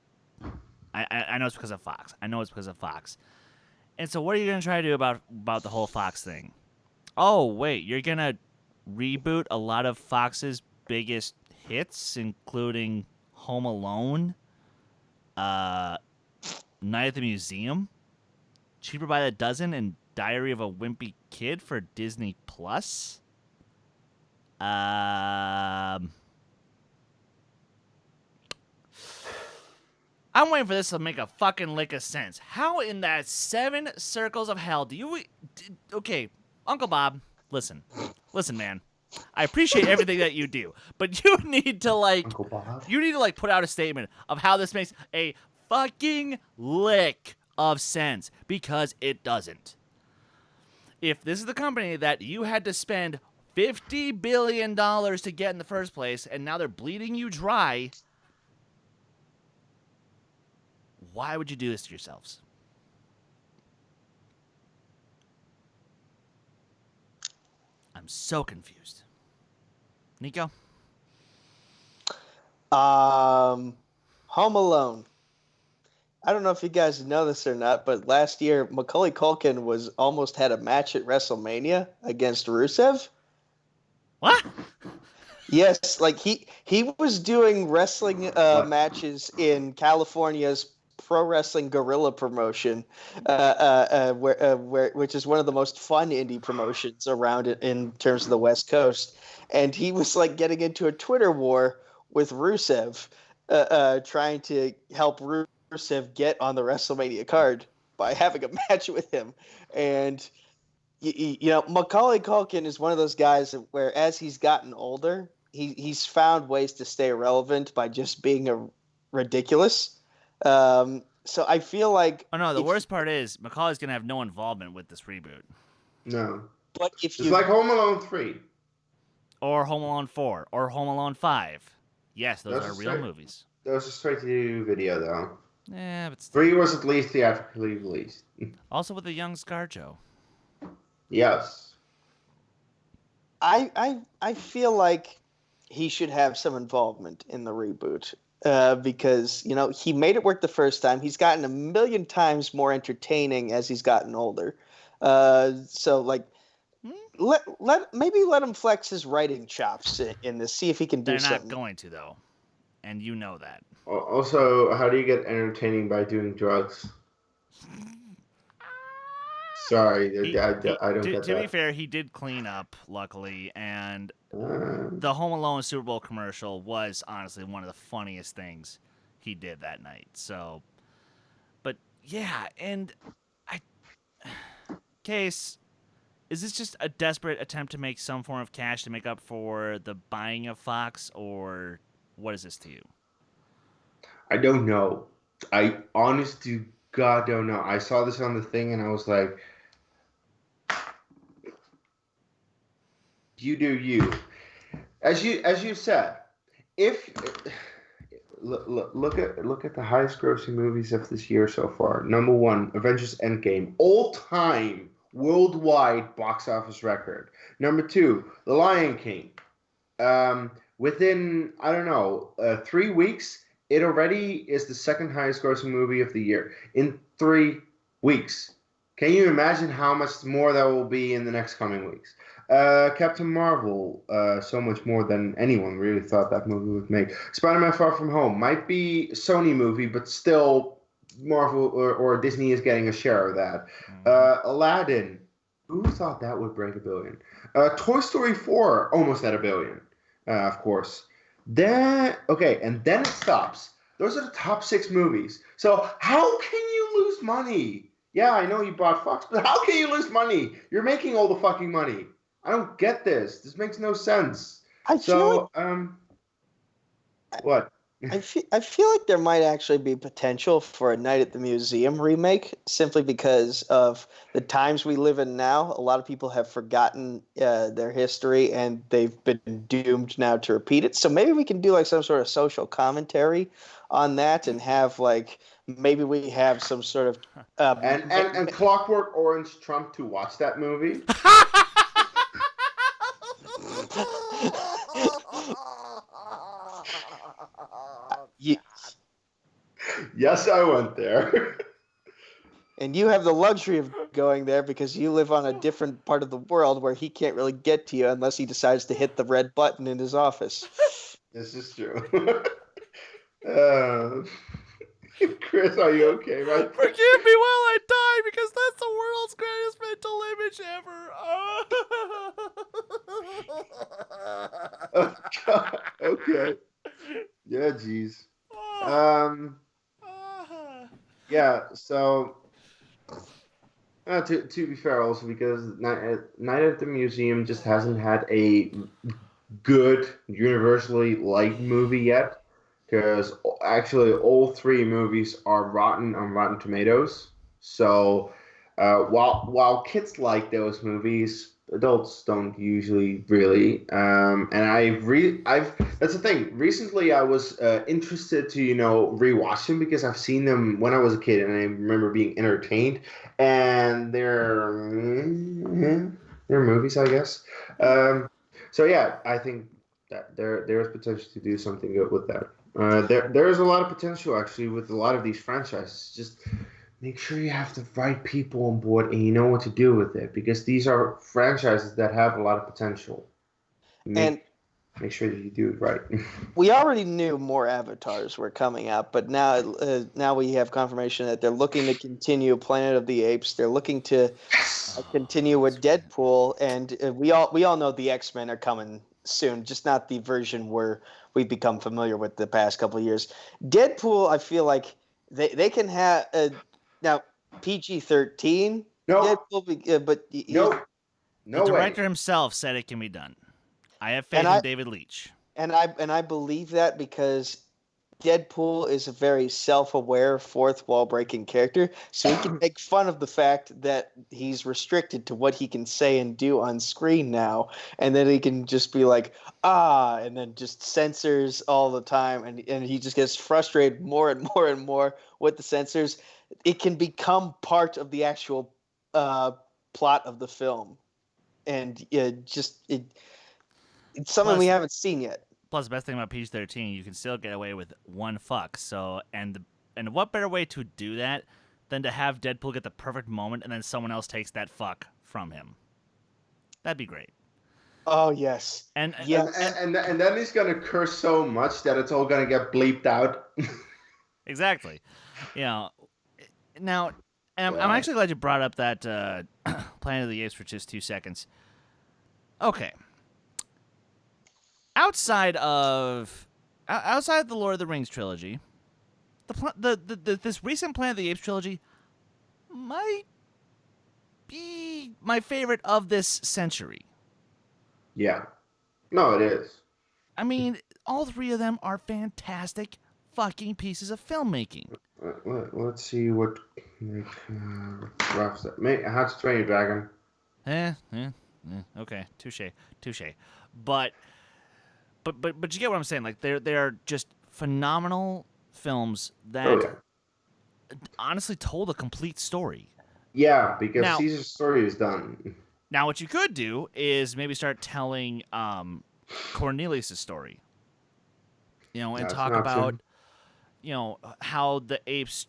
A: I know it's because of Fox. And so what are you going to try to do about the whole Fox thing? Oh, wait, you're going to reboot a lot of Fox's biggest hits, including Home Alone, Night at the Museum, Cheaper by the Dozen, and Diary of a Wimpy Kid for Disney Plus. I'm waiting for this to make a fucking lick of sense. How in that 7 circles of hell do you... Okay, Uncle Bob, listen, man. I appreciate everything that you do, but you need to
B: Uncle Bob?
A: put out a statement of how this makes a fucking lick of sense, because it doesn't. If this is the company that you had to spend $50 billion to get in the first place, and now they're bleeding you dry, why would you do this to yourselves? I'm so confused. Nico?
C: Home Alone. I don't know if you guys know this or not, but last year Macaulay Culkin almost had a match at WrestleMania against Rusev.
A: What?
C: Yes, like he was doing wrestling matches in California's Pro Wrestling Guerrilla promotion, which is one of the most fun indie promotions around it in terms of the West Coast. And he was like getting into a Twitter war with Rusev, trying to help Rusev get on the WrestleMania card by having a match with him. And Macaulay Culkin is one of those guys where, as he's gotten older, he's found ways to stay relevant by just being ridiculous. So I feel like...
A: Oh, no, the worst part is Macaulay's going to have no involvement with this reboot.
B: No.
C: But if
B: It's like Home Alone 3.
A: Or Home Alone 4. Or Home Alone 5. Yes, those are real movies.
B: That was a straight-to video, though.
A: Yeah, but still.
B: 3 was at least theatrically released.
A: Also with a young ScarJo.
B: Yes.
C: I feel like he should have some involvement in the reboot. Because, he made it work the first time. He's gotten a million times more entertaining as he's gotten older. So, like, maybe let him flex his writing chops in this. See if he can do something.
A: They're not going to, though. And you know that.
B: Also, how do you get entertaining by doing drugs? Sorry, I don't get that.
A: To be fair, he did clean up, luckily, and the Home Alone Super Bowl commercial was honestly one of the funniest things he did that night. So, but yeah, and Case, is this just a desperate attempt to make some form of cash to make up for the buying of Fox, or what is this to you?
B: I don't know. I honest to God don't know. I saw this on the thing and I was like, you do you. As you said, if look at the highest grossing movies of this year so far. Number one, Avengers Endgame, all time worldwide box office record. Number two, The Lion King. Within I don't know 3 weeks, it already is the second highest grossing movie of the year in 3 weeks. Can you imagine how much more that will be in the next coming weeks? Captain Marvel, so much more than anyone really thought that movie would make. Spider-Man Far From Home might be a Sony movie, but still Marvel or Disney is getting a share of that. Aladdin, who thought that would break $1 billion? Toy Story 4 almost at $1 billion, of course. Then and then it stops. Those are the top 6 movies. So how can you lose money? Yeah, I know you bought Fox, but how can you lose money? You're making all the fucking money. I don't get this. This makes no sense. What?
C: I feel like there might actually be potential for a Night at the Museum remake, simply because of the times we live in now. A lot of people have forgotten their history, and they've been doomed now to repeat it. So maybe we can do like some sort of social commentary on that, and have like maybe we have some sort of
B: and Clockwork Orange Trump to watch that movie. Yes, I went there.
C: And you have the luxury of going there because you live on a different part of the world where he can't really get to you unless he decides to hit the red button in his office.
B: This is true. Chris, are you okay, right?
A: Forgive me while I die, because that's the world's greatest mental image ever.
B: Oh, God. Okay. Yeah, jeez. Yeah, so to be fair, also because Night at the Museum just hasn't had a good, universally liked movie yet. Because actually, all 3 movies are rotten on Rotten Tomatoes. So while kids like those movies, adults don't usually really. And that's the thing. Recently, I was interested to rewatch them because I've seen them when I was a kid, and I remember being entertained. And they're movies, I guess. So yeah, I think that there is potential to do something good with that. There is a lot of potential actually with a lot of these franchises. Just make sure you have the right people on board and you know what to do with it, because these are franchises that have a lot of potential. Make sure that you do it right.
C: We already knew more Avatars were coming out, but now we have confirmation that they're looking to continue Planet of the Apes. They're looking to continue with Deadpool, and we all know the X-Men are coming soon, just not the version where we've become familiar with the past couple of years. Deadpool, I feel like they can have now PG-13.
B: No,
C: Deadpool, but
B: no
A: The director
B: way.
A: himself said it can be done. I have faith in David Leitch.
C: And I believe that because Deadpool is a very self-aware, fourth wall breaking character, so he can make fun of the fact that he's restricted to what he can say and do on screen now, and then he can just be like, and then just censors all the time, and he just gets frustrated more and more and more with the censors. It can become part of the actual plot of the film, and it's something we haven't seen yet.
A: Plus, the best thing about PG-13, you can still get away with one fuck. So, and what better way to do that than to have Deadpool get the perfect moment and then someone else takes that fuck from him? That'd be great.
C: Oh yes,
B: and then he's gonna curse so much that it's all gonna get bleeped out.
A: Exactly. Now, and I'm actually glad you brought up that Planet of the Apes for just 2 seconds. Okay. Outside of the Lord of the Rings trilogy, this recent Planet of the Apes trilogy might be my favorite of this century.
B: Yeah. No, it is.
A: I mean, all three of them are fantastic fucking pieces of filmmaking.
B: Let's see what Ralph's How to Train Your Dragon.
A: Okay, touche. But you get what I'm saying. Like they are just phenomenal films that honestly told a complete story.
B: Yeah, because
A: Now-
B: Caesar's story is done.
A: Now, what you could do is maybe start telling Cornelius' story. And
B: That's
A: talk
B: an
A: about,
B: option.
A: how the apes,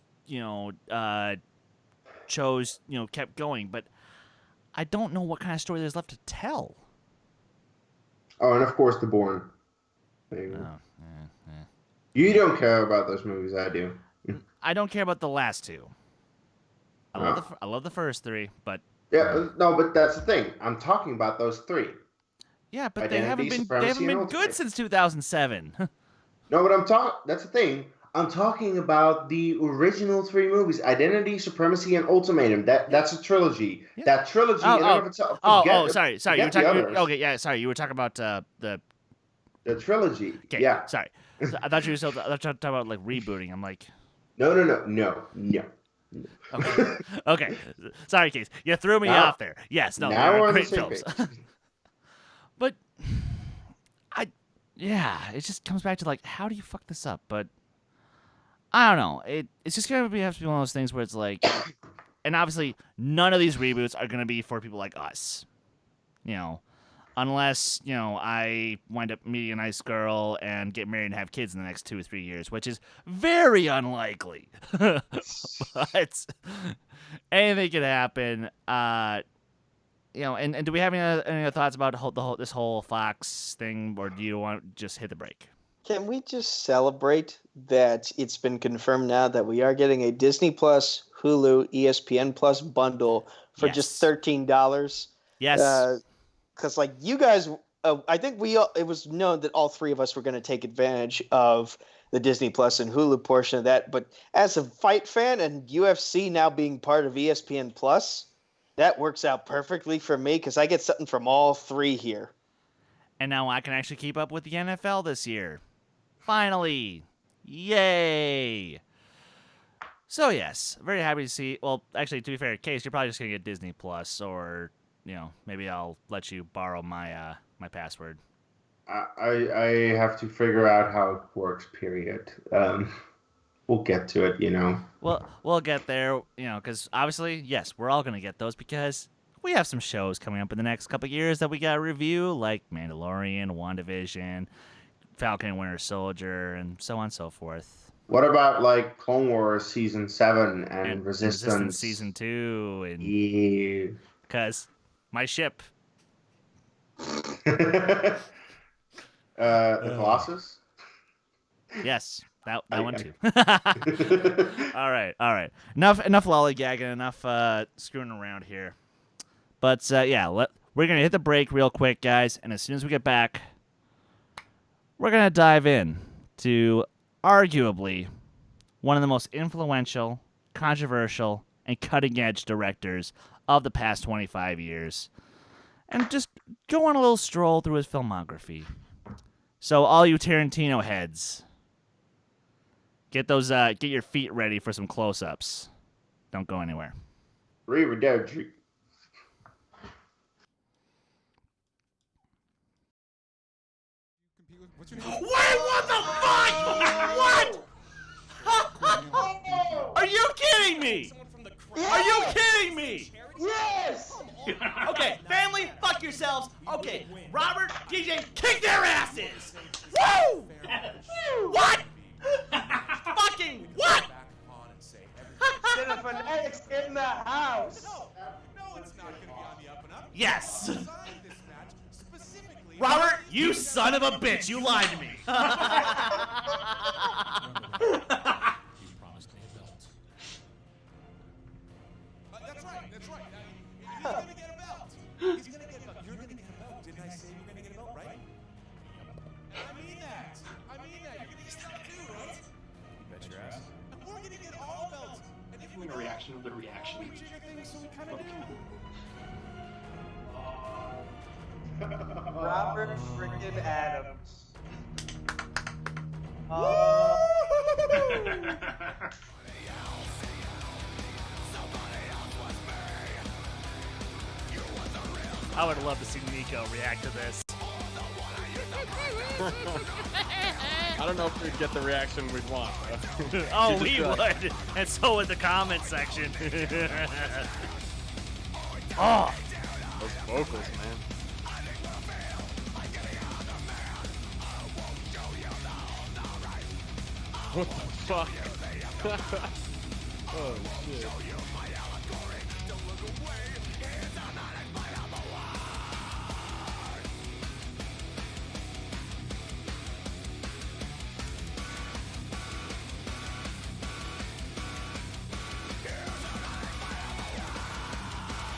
A: chose, kept going. But I don't know what kind of story there's left to tell.
B: Oh, and of course, The Bourne. There you go. You don't care about those movies, I do.
A: I don't care about the last two. I love the first three, but
B: Yeah, no, but that's the thing. I'm talking about those three.
A: yeah, but
B: Identity,
A: they haven't been
B: Supremacy, and
A: good
B: Ultimate.
A: since 2007.
B: No, but that's the thing. I'm talking about the original three movies: Identity, Supremacy, and Ultimatum. That's a trilogy.
A: Yeah.
B: That trilogy in and of itself.
A: Sorry. You were
B: forget the
A: talking.
B: others.
A: Okay, yeah, sorry. You were talking about the.
B: The trilogy.
A: Okay,
B: Yeah.
A: sorry. So I thought you were still talking about like rebooting. I'm like,
B: No.
A: okay, okay. Sorry, Kees. You threw me
B: Now-
A: off there. Yes, no,
B: now
A: they
B: we're
A: are
B: on the
A: great
B: same
A: films.
B: page.
A: But yeah, it just comes back to like, how do you fuck this up? But I don't know. It's just gonna have to be one of those things where it's like, and obviously none of these reboots are gonna be for people like us, unless I wind up meeting a nice girl and get married and have kids in the next 2 or 3 years, which is very unlikely. But anything could happen. And do we have any other thoughts about this whole Fox thing, or do you want to just hit the break?
C: Can we just celebrate that it's been confirmed now that we are getting a Disney Plus, Hulu, ESPN Plus bundle for just $13?
A: Yes.
C: Because like you guys, I think it was known that all three of us were going to take advantage of the Disney Plus and Hulu portion of that. But as a fight fan and UFC now being part of ESPN Plus, that works out perfectly for me because I get something from all three here.
A: And now I can actually keep up with the NFL this year. Finally. Yay. So, yes, very happy to see. Well, actually, to be fair, Case, you're probably just going to get Disney Plus, or, maybe I'll let you borrow my my password.
B: I have to figure out how it works, period. We'll get to it,
A: Well, we'll get there, because obviously, yes, we're all going to get those because we have some shows coming up in the next couple of years that we got to review, like Mandalorian, WandaVision, Falcon and Winter Soldier, and so on and so forth.
B: What about, like, Clone Wars Season 7 and Resistance
A: Season 2, and
B: Yeah.
A: because my ship.
B: The Colossus?
A: Yes, that one too. All right. Enough lollygagging, enough screwing around here. But we're gonna hit the break real quick, guys, and as soon as we get back, we're gonna dive in to arguably one of the most influential, controversial, and cutting-edge directors of the past 25 years, and just go on a little stroll through his filmography. So all you Tarantino heads, get your feet ready for some close-ups. Don't go anywhere.
B: Arrivederci.
A: Wait, what the fuck? What? Are you kidding me? Are you kidding me?
C: Yes!
A: Okay, family, fuck yourselves. Okay, Robert, DJ, kick their asses. Woo! What? Fucking what?
C: Cinefanatics in the house!
D: No, it's not going to be on the up and up.
A: Yes.
D: Designed this match specifically.
A: Robert, you son of a bitch, you lied to me.
D: He promised me a belt. That's right. He's going to get a belt. He's going to get a belt. You're going to get a belt. Didn't I say you're going to get a belt, right? I mean that. You're going to get a belt too, right?
E: You bet your ass.
D: We're going to get all belts. And if we
E: Doing a reaction of the reaction.
D: we trigger things, so we kind of do.
C: Robert frickin' Addams.
A: I would love to see Nico react to this.
E: I don't know if we'd get the reaction we'd want.
A: Oh, we would. And so would the comment section. Oh.
E: Those vocals, man. What the fuck? Oh, shit.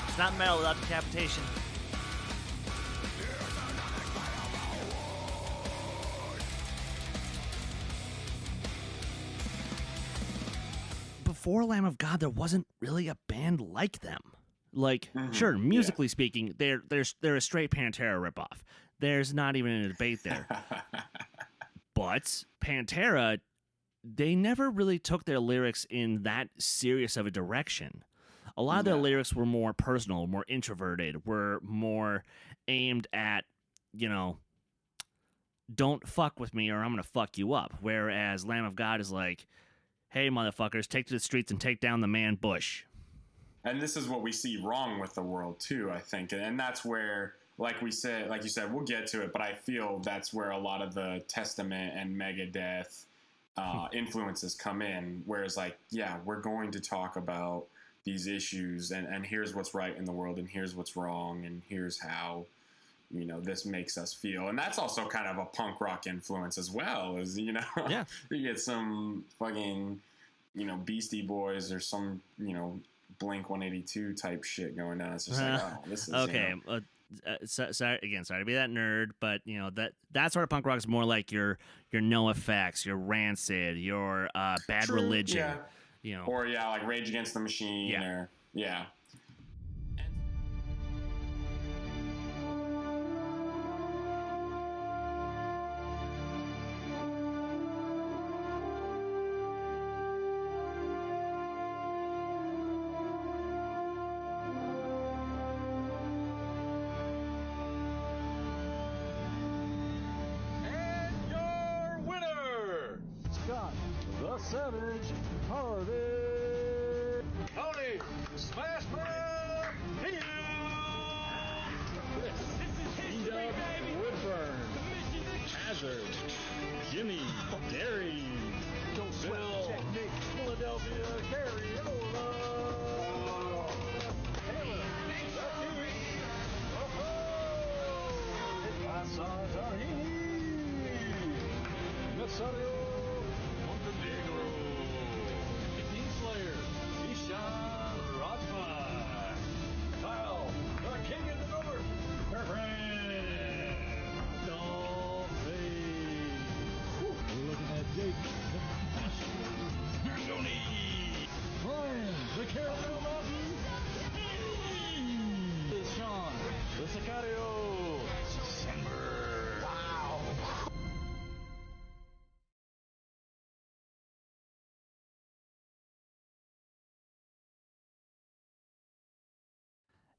A: It's not metal without decapitation. Before Lamb of God, there wasn't really a band like them. Like, sure, musically speaking, they're a straight Pantera ripoff. There's not even a debate there. But Pantera, they never really took their lyrics in that serious of a direction. A lot of their lyrics were more personal, more introverted, were more aimed at, don't fuck with me or I'm going to fuck you up. Whereas Lamb of God is like, hey, motherfuckers, take to the streets and take down the man Bush.
F: And this is what we see wrong with the world, too, I think. And that's where, like you said, we'll get to it, but I feel that's where a lot of the Testament and Megadeth influences come in. Whereas, we're going to talk about these issues, and here's what's right in the world, and here's what's wrong, and here's how, this makes us feel. And that's also kind of a punk rock influence as well, as, you get some fucking, Beastie Boys or some, Blink 182 type shit going on. It's just this is
A: okay. Sorry to be that nerd, but that sort of punk rock is more like your NoFX, your Rancid, your Bad Religion.
F: Yeah. Or like Rage Against the Machine. Yeah.
G: Savage Hardy. Tony Smash Man Hill. Speed-Up Woodburn. Hazard. Jimmy Derry. Bill Philadelphia Carriola. Taylor Ducky. Asa Tahini. Nazario Montenegro. Slayer, Ishan Rajma, Kyle, the King in the North, Girlfriend, Dolphy, looking at Jake, the Master, Tony, Brian, the Caramel Mountain, Sean, the Sicario, December, wow.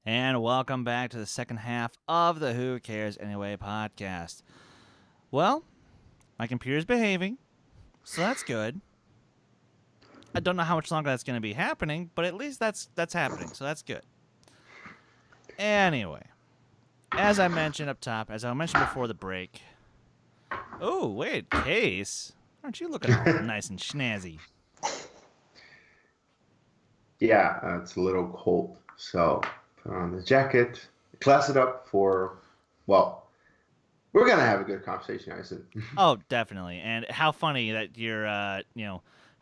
A: And welcome back to the second half of the Who Cares Anyway podcast. Well, my computer's behaving, so that's good. I don't know how much longer that's going to be happening, but at least that's happening, so that's good. Anyway, as I mentioned up top, as I mentioned before the break. Oh, wait, Kees. Aren't you looking all nice and schnazzy?
B: Yeah, it's a little cold, so put on the jacket, class it up for, well, we're going to have a good conversation, I said.
A: Oh, definitely. And how funny that you're, how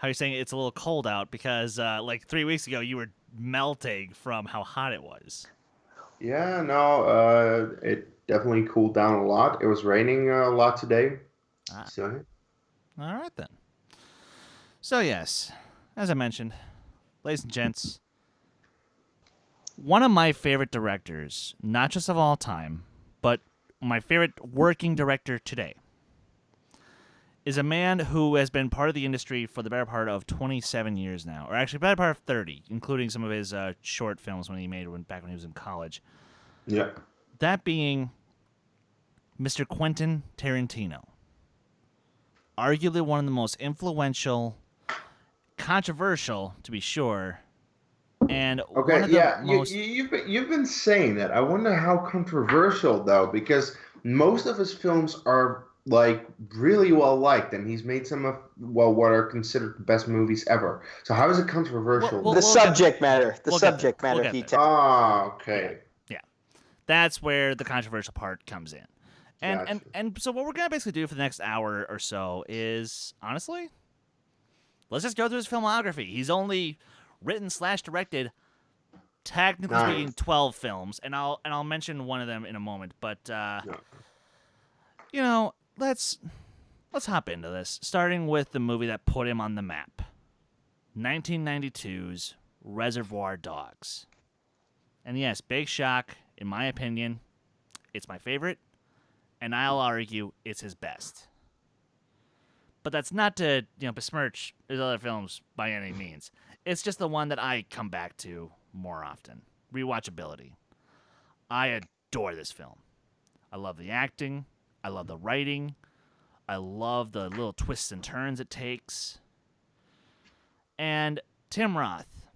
A: you're saying it's a little cold out because, 3 weeks ago, you were melting from how hot it was.
B: Yeah, no, it definitely cooled down a lot. It was raining a lot today. So,
A: all right, then. So, yes, as I mentioned, ladies and gents, one of my favorite directors, not just of all time, but my favorite working director today is a man who has been part of the industry for the better part of 27 years now, or actually better part of 30, including some of his short films when he made back when he was in college.
B: Yeah.
A: That being Mr. Quentin Tarantino. Arguably one of the most influential, controversial, to be sure, and one
B: Okay,
A: of the
B: yeah,
A: most...
B: you've been saying that. I wonder how controversial though, because most of his films are like really well liked, and he's made some of what are considered the best movies ever. So how is it controversial?
A: Well,
C: The
A: we'll
C: subject matter. The
A: we'll get
C: subject
A: there. We'll
C: matter
A: get
C: he
A: there.
C: takes.
B: Ah, okay.
A: Yeah. That's where the controversial part comes in. And,
B: Gotcha.
A: and so what we're going to basically do for the next hour or so is, honestly, let's just go through his filmography. He's only written/directed, technically
B: Nice.
A: speaking, 12 films, and I'll mention one of them in a moment. But you know, let's hop into this, starting with the movie that put him on the map, 1992's Reservoir Dogs. And yes, big shock, in my opinion, it's my favorite, and I'll argue it's his best. But that's not to, besmirch his other films by any means. It's just the one that I come back to more often. Rewatchability. I adore this film. I love the acting. I love the writing. I love the little twists and turns it takes. And Tim Roth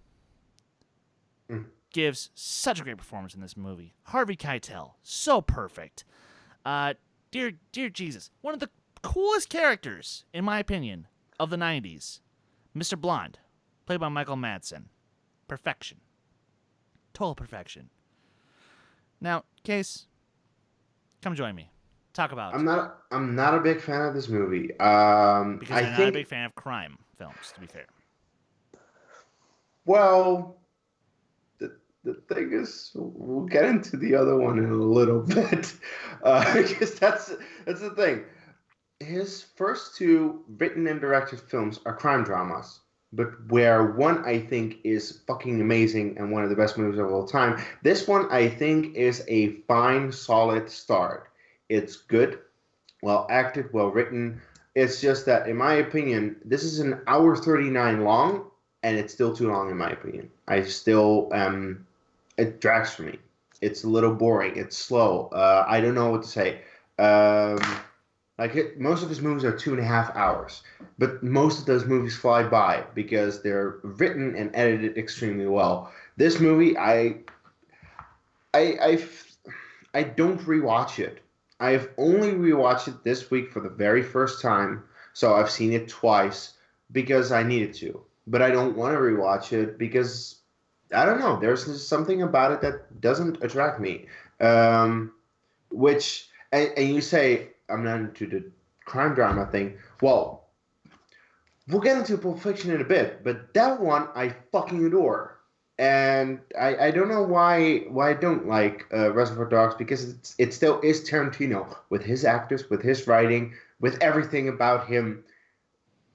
A: gives such a great performance in this movie. Harvey Keitel, so perfect. Dear Jesus, one of the coolest characters, in my opinion, of the 90s. Mr. Blonde, played by Michael Madsen. Perfection. Total perfection. Now, Kees, come join me. Talk about
B: I'm not a big fan of this movie.
A: because
B: I
A: I'm not a big fan of crime films, to be fair.
B: Well, the thing is, we'll get into the other one in a little bit, because that's the thing. His first two written and directed films are crime dramas, but where one I think is fucking amazing and one of the best movies of all time. This one I think is a fine, solid start. It's good, well acted, well written. It's just that, in my opinion, this is an hour 39 long, and it's still too long in my opinion. I still it drags for me. It's a little boring. It's slow. I don't know what to say. Most of his movies are 2.5 hours, but most of those movies fly by because they're written and edited extremely well. This movie, I don't rewatch it. I've only rewatched it this week for the very first time, so I've seen it twice because I needed to. But I don't want to rewatch it because, I don't know, there's something about it that doesn't attract me. And you say, I'm not into the crime drama thing. Well, we'll get into Pulp Fiction in a bit, but that one I fucking adore. And I don't know why I don't like Reservoir Dogs, because it still is Tarantino, with his actors, with his writing, with everything about him.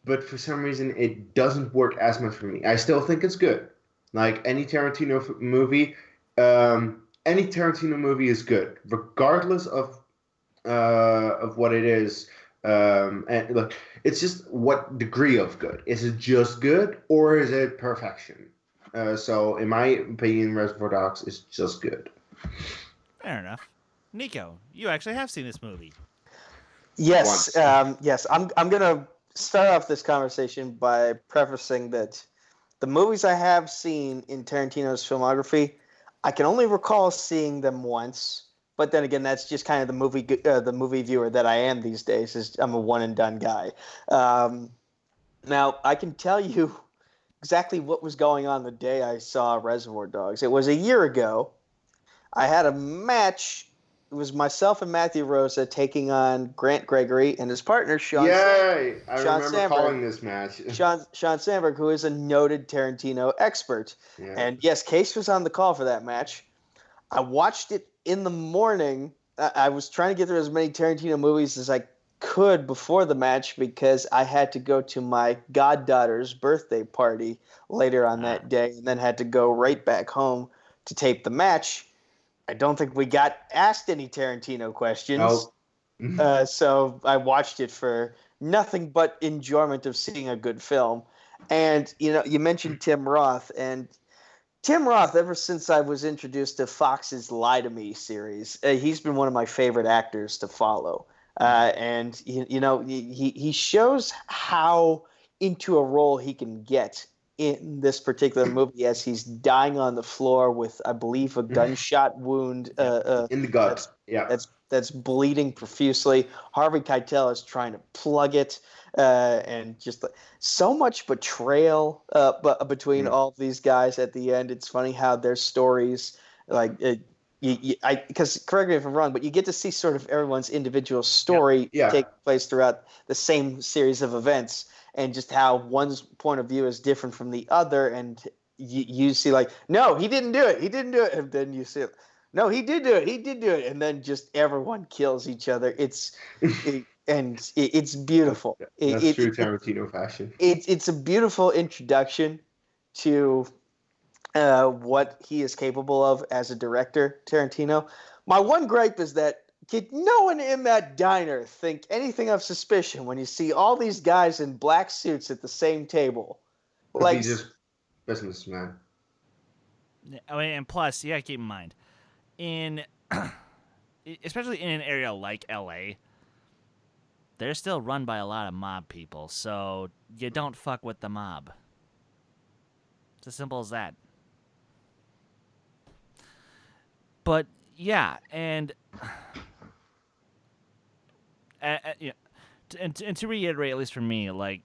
B: But for some reason, it doesn't work as much for me. I still think it's good. Like any Tarantino movie is good, regardless of what it is. And look, it's just what degree of good. Is it just good, or is it perfection? So, in my opinion, Reservoir Dogs is just good.
A: Fair enough. Nico, you actually have seen this movie.
C: Yes, yes. I'm gonna start off this conversation by prefacing that the movies I have seen in Tarantino's filmography, I can only recall seeing them once. But then again, that's just kind of the movie viewer that I am these days. I'm a one and done guy. Now I can tell you exactly what was going on the day I saw Reservoir Dogs. It was a year ago. I had a match. It was myself and Matthew Rosa taking on Grant Gregory and his partner, Sean.
B: Yay! I
C: Sean
B: remember
C: Sandberg.
B: calling this match.
C: Sean Sandberg, who is a noted Tarantino expert.
B: Yeah.
C: And yes, Kees was on the call for that match. I watched it in the morning. I was trying to get through as many Tarantino movies as I could before the match because I had to go to my goddaughter's birthday party later on that day, and then had to go right back home to tape the match. I don't think we got asked any Tarantino questions.
B: Oh.
C: So I watched it for nothing but enjoyment of seeing a good film. And, you mentioned Tim Roth. And Tim Roth, ever since I was introduced to Fox's Lie to Me series, he's been one of my favorite actors to follow. And, he shows how into a role he can get in this particular movie as he's dying on the floor with, I believe, a gunshot wound
B: In the gut.
C: that's bleeding profusely. Harvey Keitel is trying to plug it, and just so much betrayal between all of these guys at the end. It's funny how their stories, because correct me if I'm wrong, but you get to see sort of everyone's individual story take place throughout the same series of events, and just how one's point of view is different from the other, and you see like, no, he didn't do it, and then you see, no, he did do it, and then just everyone kills each other. It's beautiful.
B: That's true Tarantino fashion.
C: It's a beautiful introduction to what he is capable of as a director, Tarantino. My one gripe is that no one in that diner think anything of suspicion when you see all these guys in black suits at the same table.
B: Like, he's just businessman.
A: I mean, and plus, you gotta keep in mind, especially in an area like LA, they're still run by a lot of mob people, so you don't fuck with the mob. It's as simple as that. But yeah, and and to reiterate, at least for me, like,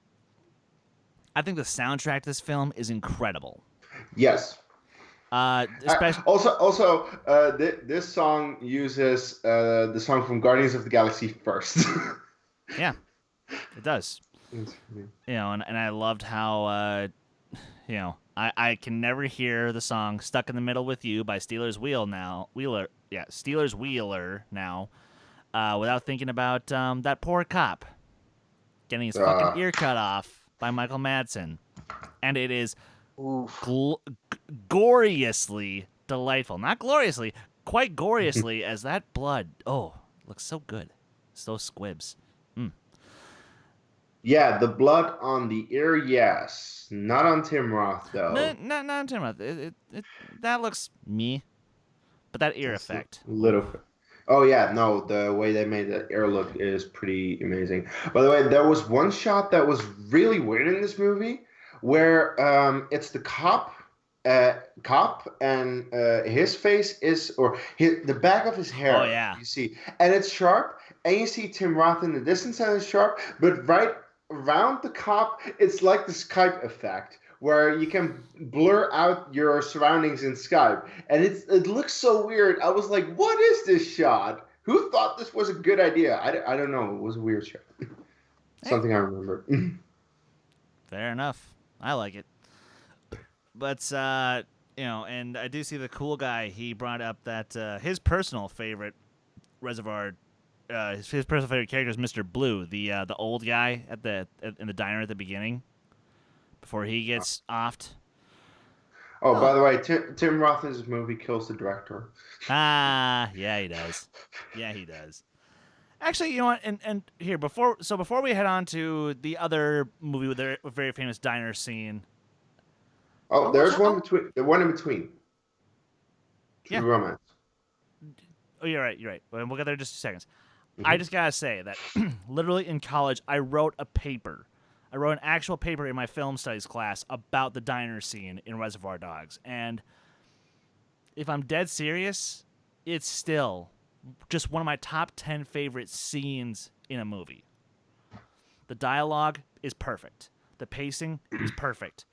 A: I think the soundtrack to this film is incredible.
B: Yes.
A: Especially
B: this song uses the song from Guardians of the Galaxy first.
A: Yeah, it does. And I loved how I can never hear the song "Stuck in the Middle with You" by Steelers Wheeler now, without thinking about that poor cop getting his fucking ear cut off by Michael Madsen, and it is gloriously delightful. Not gloriously, quite gloriously, as that blood. Oh, looks so good, so squibs.
B: Yeah, the blood on the ear, yes. Not on Tim Roth, though.
A: Not on Tim Roth. That looks me, but that ear effect.
B: Little. Oh yeah, no, the way they made that ear look is pretty amazing. By the way, there was one shot that was really weird in this movie, where it's the cop, and his face is, the back of his hair.
A: Oh yeah.
B: You see, and it's sharp, and you see Tim Roth in the distance, and it's sharp, but right around the cop, it's like the Skype effect, where you can blur out your surroundings in Skype, and it looks so weird. I was like, what is this shot? Who thought this was a good idea? I don't know. It was a weird shot. Something I remember.
A: Fair enough. I like it. But, and I do see the cool guy. He brought up that his personal favorite Reservoir, his personal favorite character is Mr. Blue, the old guy in the diner at the beginning, before he gets offed.
B: Oh, by the way, Tim Roth in his movie kills the director.
A: Yeah, he does. Yeah, he does. Actually, you know what? And here, before we head on to the other movie with a very famous diner scene.
B: Oh, there's one in between. True Romance.
A: Oh, you're right. We'll get there in just 2 seconds. Mm-hmm. I just gotta say that literally in college, I wrote an actual paper in my film studies class about the diner scene in Reservoir Dogs. And if I'm dead serious, it's still just one of my top 10 favorite scenes in a movie. The dialogue is perfect. The pacing is perfect.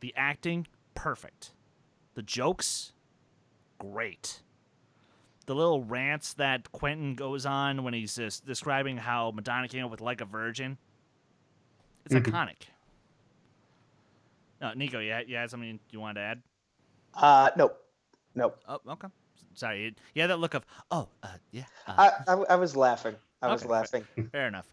A: The acting, perfect. The jokes, great. The little rants that Quentin goes on when he's just describing how Madonna came up with Like a Virgin, it's iconic. Nico, you had something you wanted to add?
C: Nope.
A: Oh, okay. Sorry, you had that look of, yeah.
C: I was laughing. I was laughing.
A: Fair enough.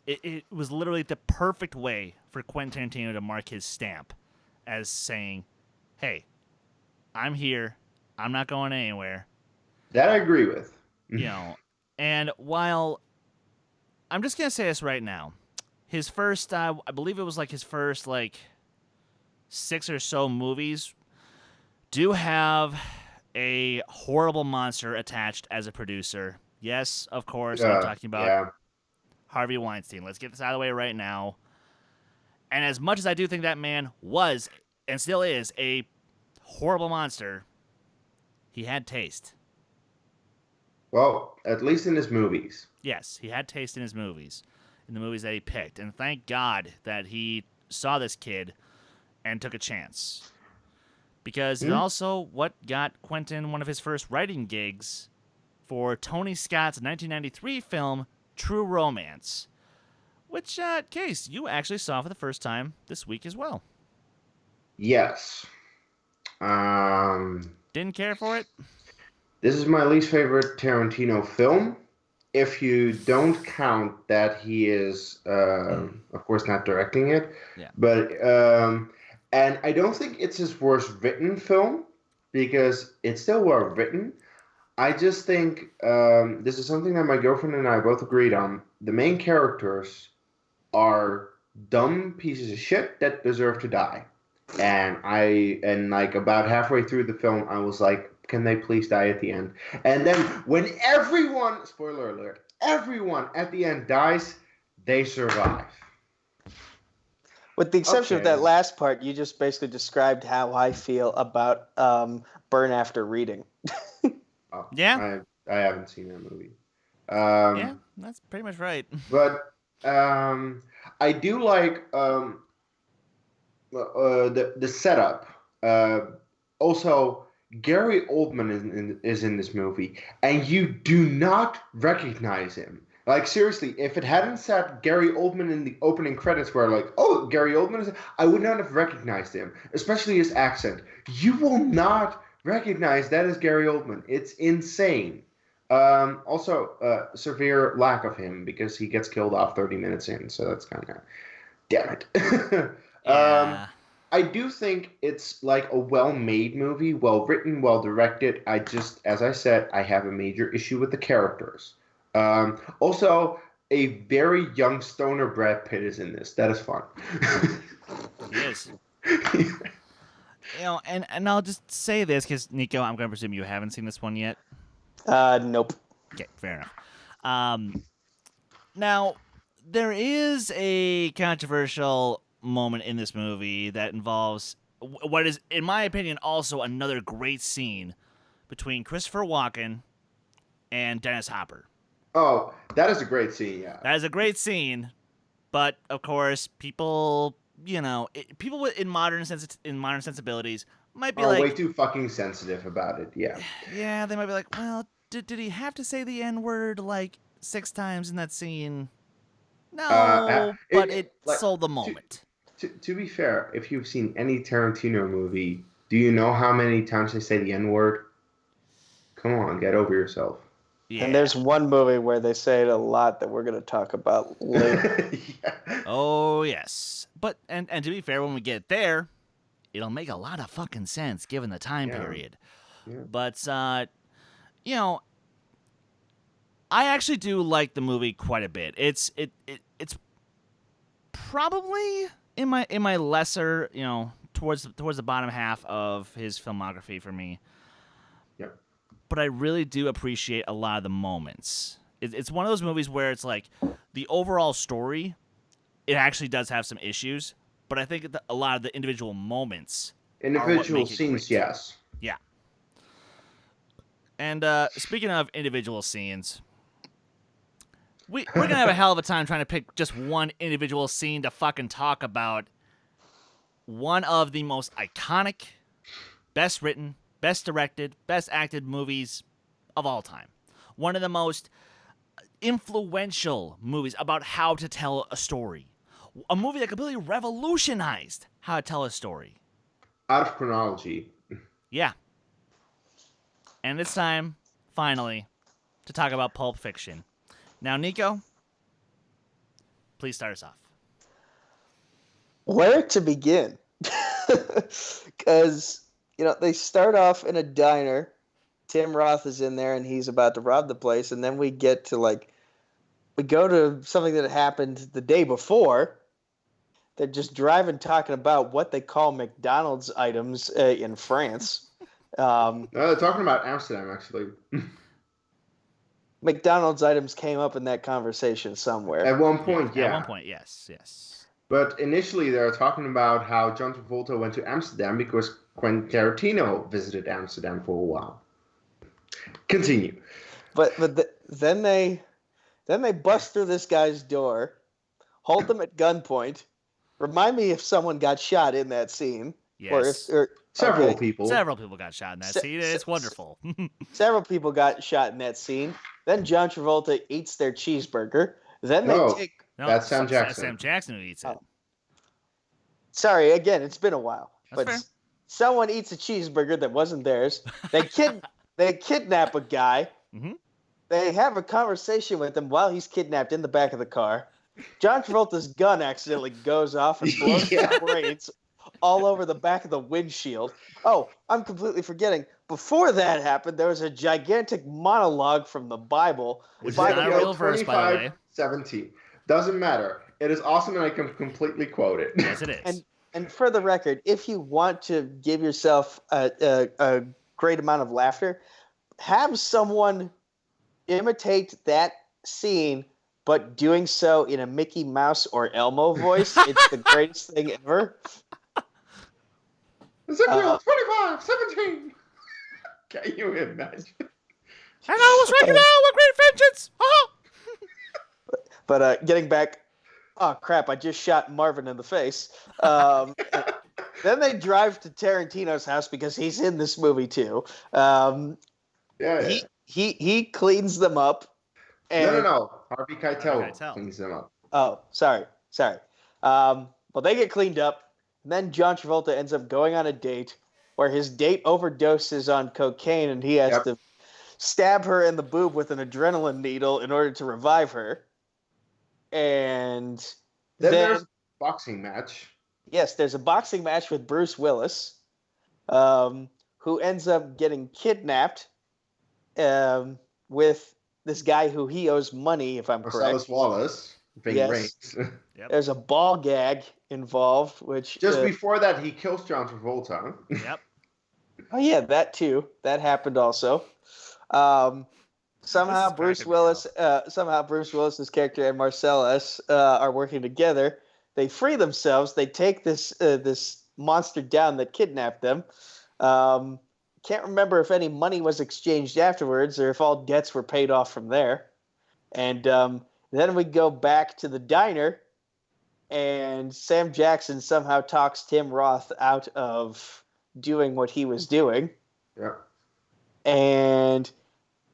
A: It was literally the perfect way for Quentin Tarantino to mark his stamp as saying, hey, I'm here. I'm not going anywhere.
B: That I agree with.
A: You know, and while I'm just gonna say this right now, his first, I believe it was like his first like 6 or so movies do have a horrible monster attached as a producer. Yes, of course, I'm talking about Harvey Weinstein. Let's get this out of the way right now. And as much as I do think that man was and still is a horrible monster, he had taste.
B: Well, at least in his movies.
A: Yes, he had taste in his movies, in the movies that he picked. And thank God that he saw this kid and took a chance. Because it's also what got Quentin one of his first writing gigs for Tony Scott's 1993 film, True Romance. Which, Kees, you actually saw for the first time this week as well.
B: Yes.
A: Didn't care for it?
B: This is my least favorite Tarantino film. If you don't count that he is, of course, not directing it.
A: Yeah.
B: But, and I don't think it's his worst written film, because it's still well written. I just think this is something that my girlfriend and I both agreed on. The main characters are dumb pieces of shit that deserve to die. And like about halfway through the film, I was like, can they please die at the end? And then when everyone, spoiler alert, everyone at the end dies, they survive.
C: With the exception of that last part, you just basically described how I feel about Burn After Reading.
A: Yeah.
B: I haven't seen that movie.
A: Yeah, that's pretty much right.
B: But I do like the setup. Also, Gary Oldman is in this movie, and you do not recognize him. Like, seriously, if it hadn't said Gary Oldman in the opening credits where, like, oh, Gary Oldman I would not have recognized him, especially his accent. You will not recognize that as Gary Oldman. It's insane. Also, severe lack of him because he gets killed off 30 minutes in, so that's kind of... Damn it.
A: Yeah.
B: I do think it's like a well-made movie, well-written, well-directed. I just, as I said, I have a major issue with the characters. Also, a very young stoner Brad Pitt is in this. That is fun.
A: He is. You know, and I'll just say this, because, Nico, I'm going to presume you haven't seen this one yet.
C: Nope.
A: Okay, fair enough. Now, there is a controversial moment in this movie that involves what is, in my opinion, also another great scene between Christopher Walken and Dennis Hopper.
B: Oh, that is a great scene, yeah.
A: That is a great scene, but, of course, people, you know, people in modern sensibilities might be like...
B: way too fucking sensitive about it, yeah.
A: Yeah, they might be like, well, did he have to say the N-word, like, 6 times in that scene? No, but it sold the moment.
B: To be fair, if you've seen any Tarantino movie, do you know how many times they say the N-word? Come on, get over yourself.
A: Yeah.
C: And there's one movie where they say it a lot that we're going to talk about later.
B: Yeah.
A: Oh, yes. But, and to be fair, when we get there, it'll make a lot of fucking sense given the time period.
B: Yeah.
A: But, you know, I actually do like the movie quite a bit. It's probably in my lesser, you know, towards the bottom half of his filmography for me.
B: Yeah.
A: But I really do appreciate a lot of the moments. It's one of those movies where it's like the overall story, it actually does have some issues, but I think a lot of the individual moments,
B: Individual scenes, yes.
A: Yeah. And speaking of individual scenes, we're going to have a hell of a time trying to pick just one individual scene to fucking talk about. One of the most iconic, best written, best directed, best acted movies of all time. One of the most influential movies about how to tell a story. A movie that completely revolutionized how to tell a story.
B: Out of chronology.
A: Yeah. And it's time, finally, to talk about Pulp Fiction. Now, Nico, please start us off.
C: Where to begin? Because they start off in a diner. Tim Roth is in there, and he's about to rob the place, and then we get to we go to something that happened the day before. They're just driving, talking about what they call McDonald's items in France.
B: No, they're talking about Amsterdam, actually.
C: McDonald's items came up in that conversation somewhere.
B: At one point, yeah.
A: At one point, yes.
B: But initially, they're talking about how John Travolta went to Amsterdam because Quentin Tarantino visited Amsterdam for a while. Continue.
C: But then they bust through this guy's door, hold them at gunpoint. Remind me if someone got shot in that scene.
A: Yes.
B: Several people.
A: Several people got shot in that scene. It's wonderful.
C: Several people got shot in that scene. Then John Travolta eats their cheeseburger. Then they take...
A: No,
B: that's Sam Jackson.
A: Sam Jackson who eats it.
C: Oh. Sorry, again, it's been a while.
A: That's
C: but
A: fair.
C: Someone eats a cheeseburger that wasn't theirs. They kidnap a guy.
A: Mm-hmm.
C: They have a conversation with him while he's kidnapped in the back of the car. John Travolta's gun accidentally goes off and blows his brains all over the back of the windshield. Oh, I'm completely forgetting. Before that happened, there was a gigantic monologue from the Bible.
A: Which is not a real verse, by the way.
B: 17. Doesn't matter. It is awesome, and I can completely quote it.
A: Yes, it is.
C: And for the record, if you want to give yourself a great amount of laughter, have someone imitate that scene, but doing so in a Mickey Mouse or Elmo voice. It's the greatest thing ever.
B: Ezekiel 25, 17. Can you imagine?
A: And I was working out with great vengeance.
C: But getting back, oh crap! I just shot Marvin in the face. Then they drive to Tarantino's house because he's in this movie too. He cleans them up. And,
B: No. Harvey Keitel cleans them up.
C: Oh, sorry. Well, they get cleaned up, and then John Travolta ends up going on a date where his date overdoses on cocaine, and he has to stab her in the boob with an adrenaline needle in order to revive her. And
B: then there's a boxing match.
C: Yes, there's a boxing match with Bruce Willis, who ends up getting kidnapped with this guy who he owes money, if I'm correct.
B: Marcellus Wallace. Yes.
C: Yep. There's a ball gag involved, which...
B: Just before that, he kills John Travolta.
A: Yep.
C: Oh, yeah, that too. That happened also. Somehow Bruce Willis's character and Marcellus are working together. They free themselves. They take this monster down that kidnapped them. Can't remember if any money was exchanged afterwards or if all debts were paid off from there. And then we go back to the diner, and Sam Jackson somehow talks Tim Roth out of doing what he was doing.
B: Yeah.
C: And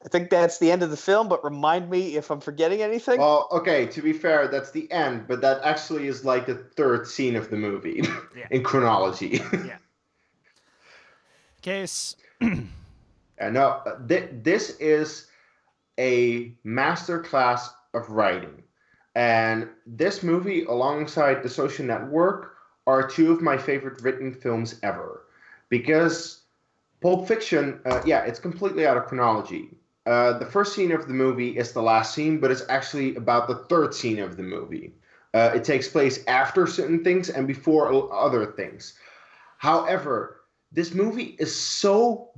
C: I think that's the end of the film, but remind me if I'm forgetting anything.
B: Well, okay, to be fair, that's the end, but that actually is like the third scene of the movie in chronology.
A: Yeah. Case.
B: No, this is a masterclass of writing. And this movie, alongside The Social Network, are two of my favorite written films ever. Because Pulp Fiction, it's completely out of chronology. The first scene of the movie is the last scene, but it's actually about the third scene of the movie. It takes place after certain things and before other things. However, this movie is so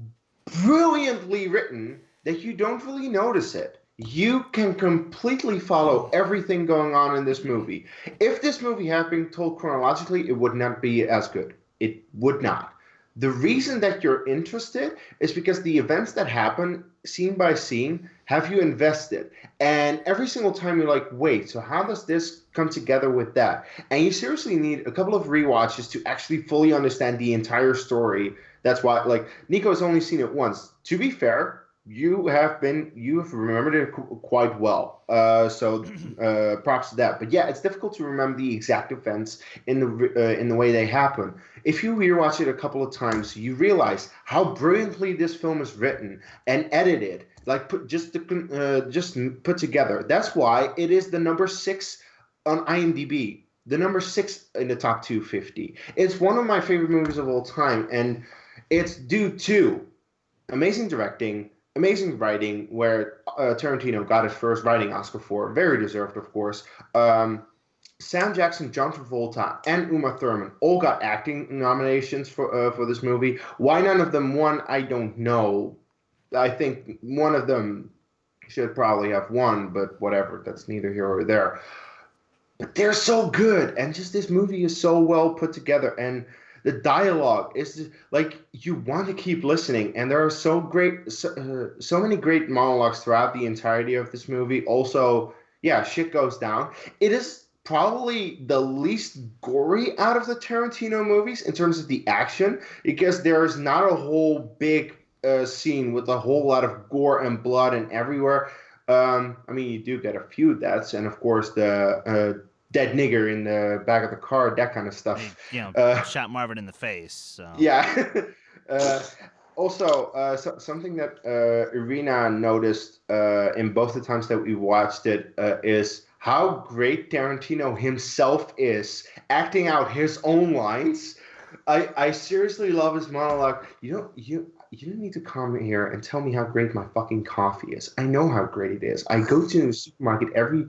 B: brilliantly written that you don't really notice it. You can completely follow everything going on in this movie. If this movie had been told chronologically, it would not be as good. It would not. The reason that you're interested is because the events that happen, scene by scene, have you invested. And every single time you're like, wait, so how does this come together with that? And you seriously need a couple of rewatches to actually fully understand the entire story. That's why, like, Nico's only seen it once. To be fair, you have remembered it quite well. So props to that. But yeah, it's difficult to remember the exact events in the way they happen. If you rewatch it a couple of times, you realize how brilliantly this film is written and edited, like just put together. That's why it is the number 6 on IMDb, the number 6 in the top 250. It's one of my favorite movies of all time, and It's due to amazing directing, amazing writing, where Tarantino got his first writing Oscar for, very deserved, of course. Sam Jackson, John Travolta, and Uma Thurman all got acting nominations for this movie. Why none of them won, I don't know. I think one of them should probably have won, but whatever. That's neither here or there. But they're so good, and just this movie is so well put together, and the dialogue is like you want to keep listening. And there are so many great monologues throughout the entirety of this movie. Also, yeah, shit goes down. It is probably the least gory out of the Tarantino movies in terms of the action, because there's not a whole big scene with a whole lot of gore and blood and everywhere. I mean, you do get a few deaths, and of course the dead nigger in the back of the car, that kind of stuff.
A: Shot Marvin in the face. So.
B: Yeah. Also, something that Irina noticed in both the times that we watched it is how great Tarantino himself is acting out his own lines. I seriously love his monologue. You don't need to come here and tell me how great my fucking coffee is. I know how great it is. I go to the supermarket every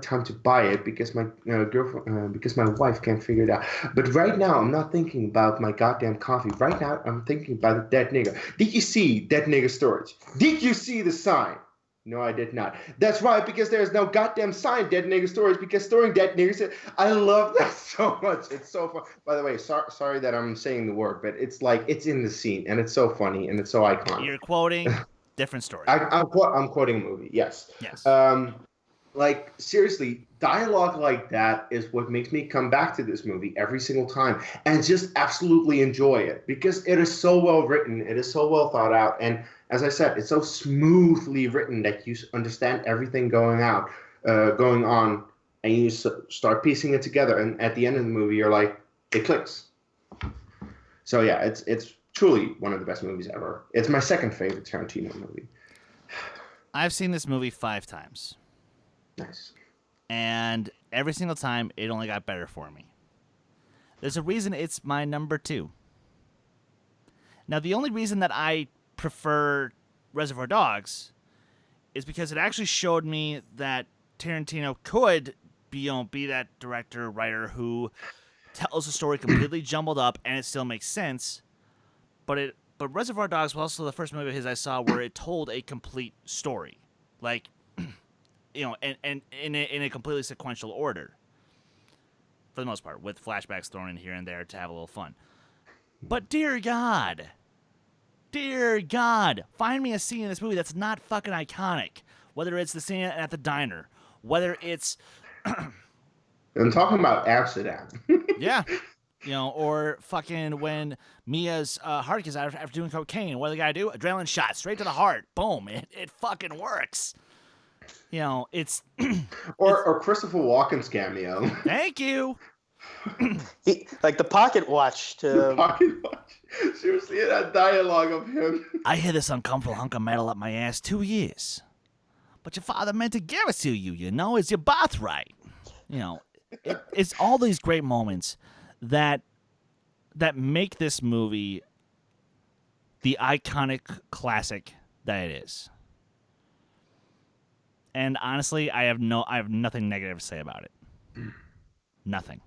B: time to buy it because my girlfriend, because my wife can't figure it out. But right now, I'm not thinking about my goddamn coffee. Right now, I'm thinking about the dead nigger. Did you see Dead Nigger Storage? Did you see the sign? No, I did not. That's right, because there's no goddamn sign, Dead Nigger Storage, because storing dead niggers. I love that so much. It's so fun. By the way, sorry that I'm saying the word, but it's like it's in the scene, and it's so funny, and it's so iconic.
A: You're quoting different story.
B: I'm quoting a movie. Yes.
A: Yes.
B: Like seriously, dialogue like that is what makes me come back to this movie every single time and just absolutely enjoy it, because it is so well written, it is so well thought out, and as I said, it's so smoothly written that you understand everything going on, and you start piecing it together. And at the end of the movie, you're like, it clicks. So yeah, it's truly one of the best movies ever. It's my second favorite Tarantino movie.
A: I've seen this movie 5 times.
B: Nice.
A: And every single time, it only got better for me. There's a reason it's my number 2. Now, the only reason that I prefer Reservoir Dogs is because it actually showed me that Tarantino could be that director, writer who tells a story completely jumbled up and it still makes sense. But Reservoir Dogs was also the first movie of his I saw where it told a complete story, like and in a completely sequential order. For the most part, with flashbacks thrown in here and there to have a little fun. But dear God, find me a scene in this movie that's not fucking iconic. Whether it's the scene at the diner, whether it's...
B: I'm talking about Amsterdam.
A: Yeah. Or fucking when Mia's heart gets out after doing cocaine. What do they gotta do? Adrenaline shot straight to the heart. Boom. It fucking works. It's...
B: or Christopher Walken's cameo.
A: Thank you.
C: Like the pocket watch to...
B: The pocket watch. Seriously, that dialogue of him.
A: I had this uncomfortable hunk of metal up my ass 2 years. But your father meant to give it to you, it's your birthright. It's all these great moments that make this movie the iconic classic that it is. And honestly, I have nothing negative to say about it. Nothing.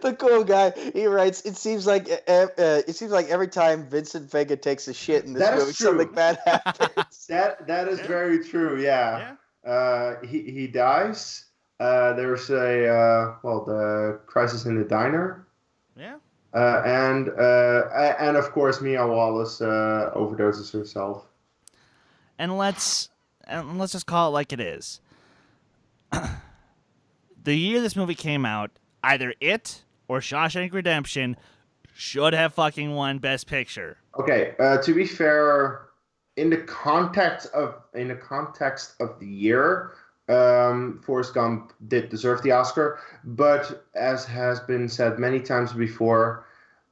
C: The cool guy, he writes, it seems like every time Vincent Vega takes a shit in this movie, something bad happens.
B: That is very true. Yeah. He dies. There's the crisis in the diner.
A: Yeah.
B: And of course Mia Wallace overdoses herself.
A: And let's just call it like it is. The year this movie came out, either it or Shawshank Redemption should have fucking won Best Picture.
B: Okay, to be fair, in the context of the year, Forrest Gump did deserve the Oscar, but as has been said many times before,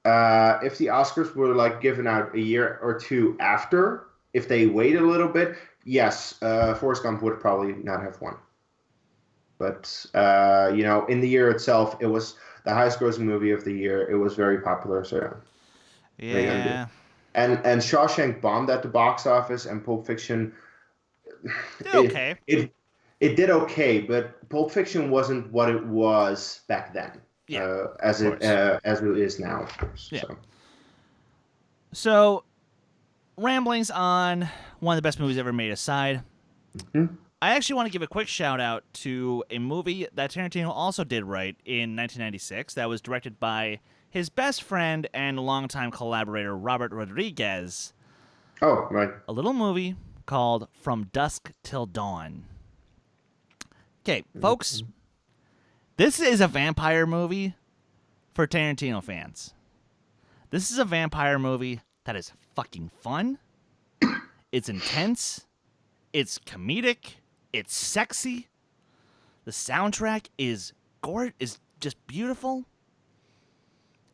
B: if the Oscars were given out a year or two after, if they waited a little bit, yes, Forrest Gump would probably not have won. But in the year itself, the the highest grossing movie of the year. It was very popular, so yeah. What are you gonna do?
A: Yeah.
B: And Shawshank bombed at the box office, and Pulp Fiction
A: Did okay.
B: it did okay, but Pulp Fiction wasn't what it was back then.
A: Yeah,
B: as
A: of
B: it
A: course.
B: as it is now, of course.
A: Yeah.
B: So.
A: So, ramblings on one of the best movies ever made aside, I actually want to give a quick shout out to a movie that Tarantino also did right in 1996 that was directed by his best friend and longtime collaborator Robert Rodriguez.
B: Oh, right.
A: A little movie called From Dusk Till Dawn. Okay, folks, this is a vampire movie for Tarantino fans. This is a vampire movie that is fucking fun. It's intense. It's comedic. It's sexy. The soundtrack is just beautiful.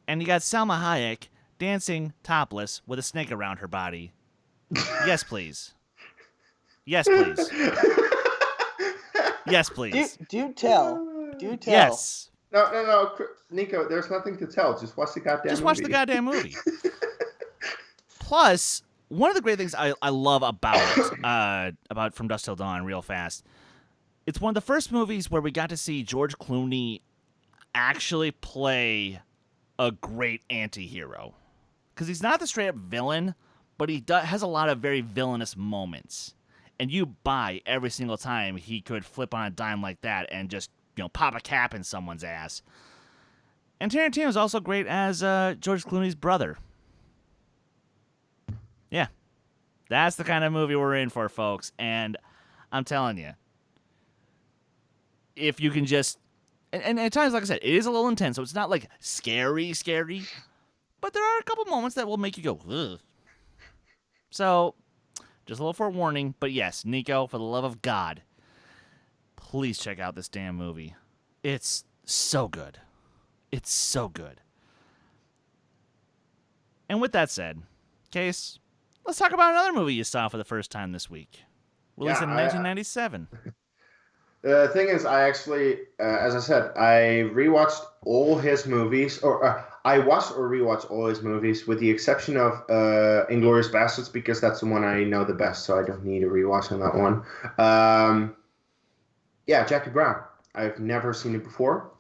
A: And you got Salma Hayek dancing topless with a snake around her body. Yes, please. Yes, please. Yes, please.
C: Do tell.
A: Yes.
B: No, Nico. There's nothing to tell. Just watch the goddamn.
A: Just
B: movie.
A: watch the goddamn movie. Plus, one of the great things I love about From Dusk Till Dawn, real fast, it's one of the first movies where we got to see George Clooney actually play a great anti-hero. Because he's not the straight-up villain, but he has a lot of very villainous moments. And you buy every single time he could flip on a dime like that and just, pop a cap in someone's ass. And Tarantino's also great as George Clooney's brother. Yeah. That's the kind of movie we're in for, folks. And I'm telling you, if you can just... And at times, like I said, it is a little intense, so it's not, like, scary, but there are a couple moments that will make you go, ugh. So, just a little forewarning. But yes, Nico, for the love of God, please check out this damn movie. It's so good. It's so good. And with that said, Kees, let's talk about another movie you saw for the first time this week. Released in 1997.
B: The thing is, I actually, as I said, I rewatched all his movies, or I watched or rewatched all his movies, with the exception of Inglourious Basterds, because that's the one I know the best, so I don't need a rewatch on that one. Yeah, Jackie Brown. I've never seen it before.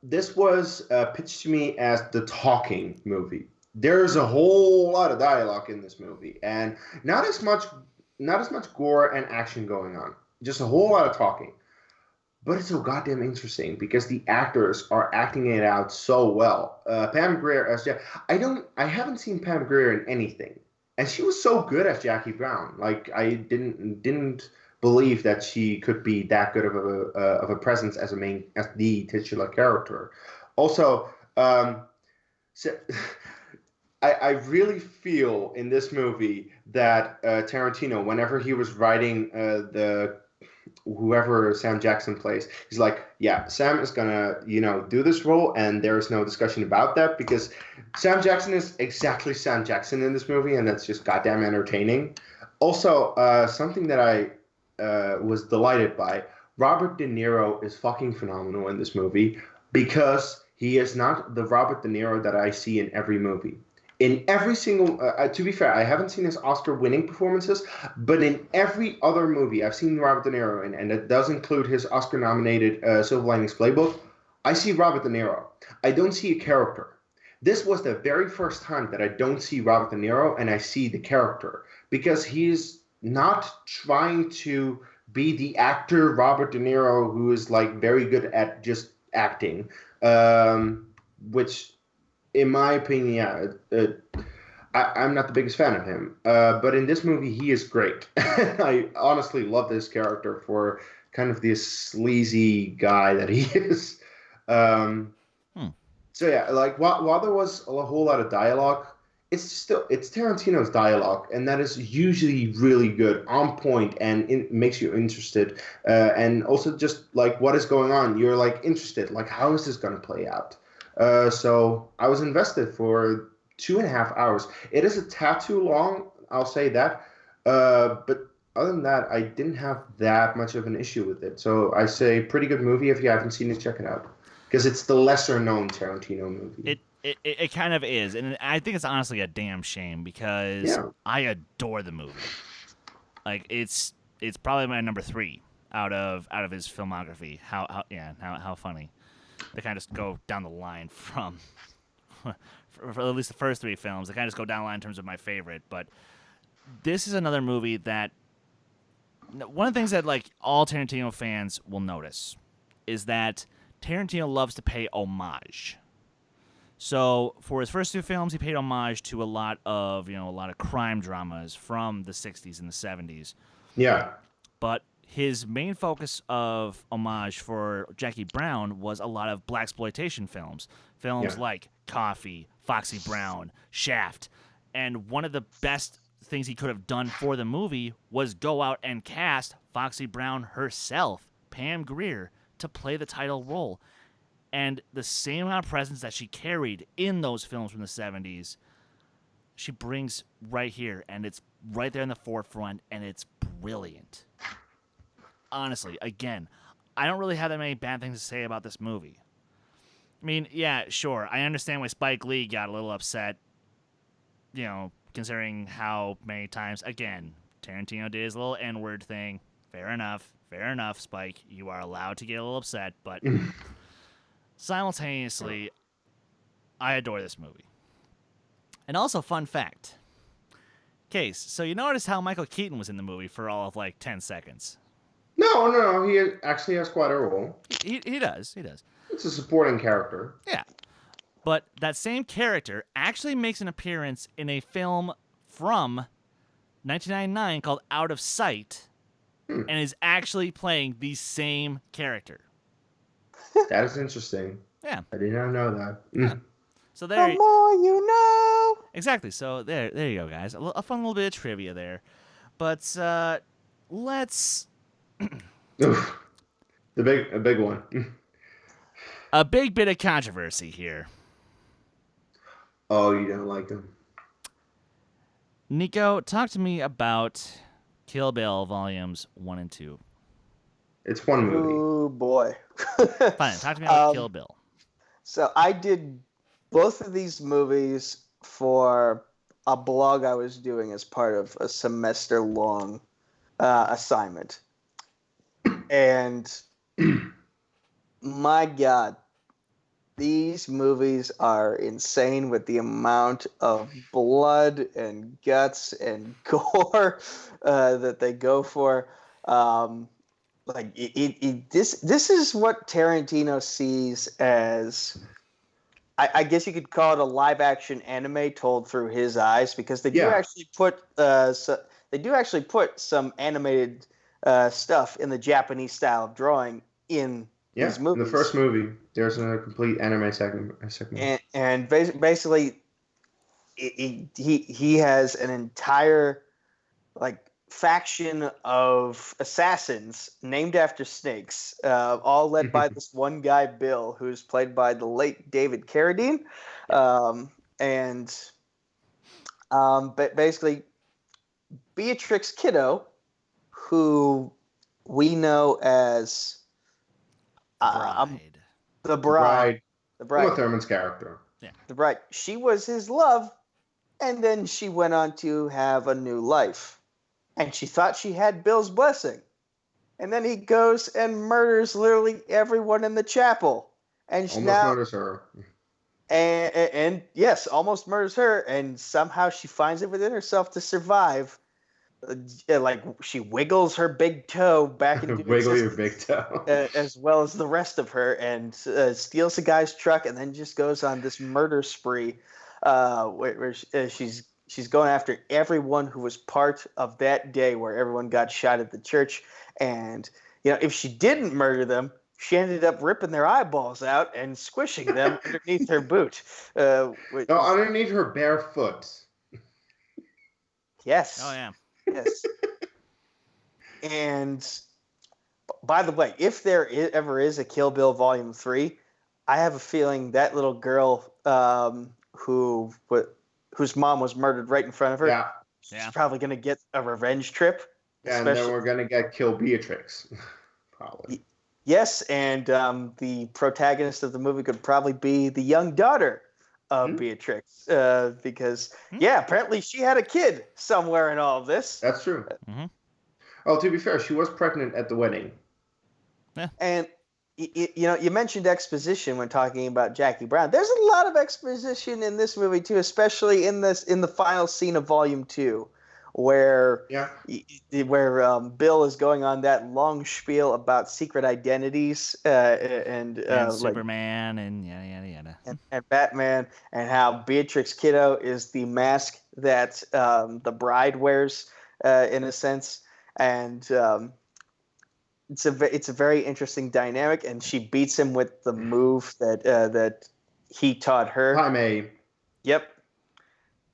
B: This was pitched to me as the talking movie. There's a whole lot of dialogue in this movie, and not as much gore and action going on. Just a whole lot of talking. But it's so goddamn interesting because the actors are acting it out so well. Pam Grier as I haven't seen Pam Grier in anything, and she was so good as Jackie Brown. Like, I didn't believe that she could be that good of a presence as the titular character. Also, I really feel in this movie that Tarantino, whenever he was writing whoever Sam Jackson plays, he's like, yeah, Sam is gonna, do this role, and there is no discussion about that, because Sam Jackson is exactly Sam Jackson in this movie, and that's just goddamn entertaining. Also, something that I was delighted by, Robert De Niro is fucking phenomenal in this movie, because he is not the Robert De Niro that I see in every movie. In every single, to be fair, I haven't seen his Oscar-winning performances, but in every other movie I've seen Robert De Niro in, and that does include his Oscar-nominated Silver Linings Playbook, I see Robert De Niro. I don't see a character. This was the very first time that I don't see Robert De Niro and I see the character, because he's not trying to be the actor Robert De Niro who is like very good at just acting, which... in my opinion, I'm not the biggest fan of him. But in this movie, he is great. I honestly love this character for kind of this sleazy guy that he is. So yeah, like while there was a whole lot of dialogue, it's Tarantino's dialogue, and that is usually really good, on point, and it makes you interested. And also just like what is going on, you're like interested. Like, how is this going to play out? So I was invested for 2.5 hours. It is a tad too long, I'll say that. But other than that, I didn't have that much of an issue with it. So I say pretty good movie. If you haven't seen it, check it out. because it's the lesser known Tarantino movie.
A: It kind of is, and I think it's honestly a damn shame because
B: Yeah.
A: I adore the movie. Like it's probably my number 3 out of his filmography. How funny. They kind of just go down the line from for at least the first 3 films. They kind of just go down the line in terms of my favorite. But this is another movie that one of the things that like all Tarantino fans will notice is that Tarantino loves to pay homage. So for his first 2 films, he paid homage to a lot of crime dramas from the 60s and the 70s.
B: Yeah.
A: But his main focus of homage for Jackie Brown was a lot of blaxploitation films. Films like Coffee, Foxy Brown, Shaft. And one of the best things he could have done for the movie was go out and cast Foxy Brown herself, Pam Grier, to play the title role. And the same amount of presence that she carried in those films from the 70s, she brings right here, and it's right there in the forefront, and it's brilliant. Honestly, again, I don't really have that many bad things to say about this movie. I mean, yeah, sure, I understand why Spike Lee got a little upset, considering how many times, again, Tarantino did his little N-word thing. Fair enough, Spike. You are allowed to get a little upset, but... simultaneously, I adore this movie. And also, fun fact. Kees, so you notice how Michael Keaton was in the movie for all of, 10 seconds.
B: No, he actually has quite a role.
A: He does.
B: It's a supporting character.
A: Yeah. But that same character actually makes an appearance in a film from 1999 called Out of Sight, and is actually playing the same character.
B: That is interesting.
A: Yeah.
B: I did not know that.
A: Yeah. So there.
C: The more you know.
A: Exactly. So there you go, guys. A fun little bit of trivia there. But let's.
B: Oof. A big one.
A: A big bit of controversy here.
B: Oh, you don't like him?
A: Nico, talk to me about Kill Bill Volumes 1 and 2.
B: It's one movie.
C: Oh boy.
A: Fine. Talk to me about Kill Bill.
C: So I did both of these movies for a blog I was doing as part of a semester-long assignment. And my God, these movies are insane with the amount of blood and guts and gore that they go for. This is what Tarantino sees as, I guess you could call it a live action anime told through his eyes, because they do actually put some animated stuff in the Japanese style of drawing in these movies.
B: In the first movie, there's a complete anime segment.
C: And basically, he has an entire faction of assassins named after snakes, all led by this one guy, Bill, who's played by the late David Carradine. But basically, Beatrix Kiddo, who we know as the bride.
B: Uma Thurman's character.
A: Yeah.
C: The bride. She was his love, and then she went on to have a new life. And she thought she had Bill's blessing. And then he goes and murders literally everyone in the chapel. And she
B: murders her.
C: And yes, almost murders her. And somehow she finds it within herself to survive. She wiggles her big toe back into
B: Wiggle your big toe.
C: as well as the rest of her, and steals a guy's truck, and then just goes on this murder spree where she's going after everyone who was part of that day where everyone got shot at the church. And, if she didn't murder them, she ended up ripping their eyeballs out and squishing them underneath her boot.
B: Underneath her bare foot.
C: Yes.
A: Oh, yeah.
C: Yes. And by the way, if there ever is a Kill Bill Volume 3, I have a feeling that little girl whose mom was murdered right in front of her, she's probably going to get a revenge trip.
B: And then we're going to get Kill Beatrix, probably.
C: Yes, and the protagonist of the movie could probably be the young daughter of Beatrix, because apparently she had a kid somewhere in all of this.
B: That's true.
A: Mm-hmm.
B: Oh, to be fair, she was pregnant at the wedding.
C: And you mentioned exposition when talking about Jackie Brown. There's a lot of exposition in this movie too, especially in the final scene of Volume 2, where Bill is going on that long spiel about secret identities and
A: Superman and yada yada yada.
C: and Batman, and how Beatrix Kiddo is the mask that the bride wears in a sense, and it's a very interesting dynamic, and she beats him with the move that he taught her.
B: Jaime.
C: Yep.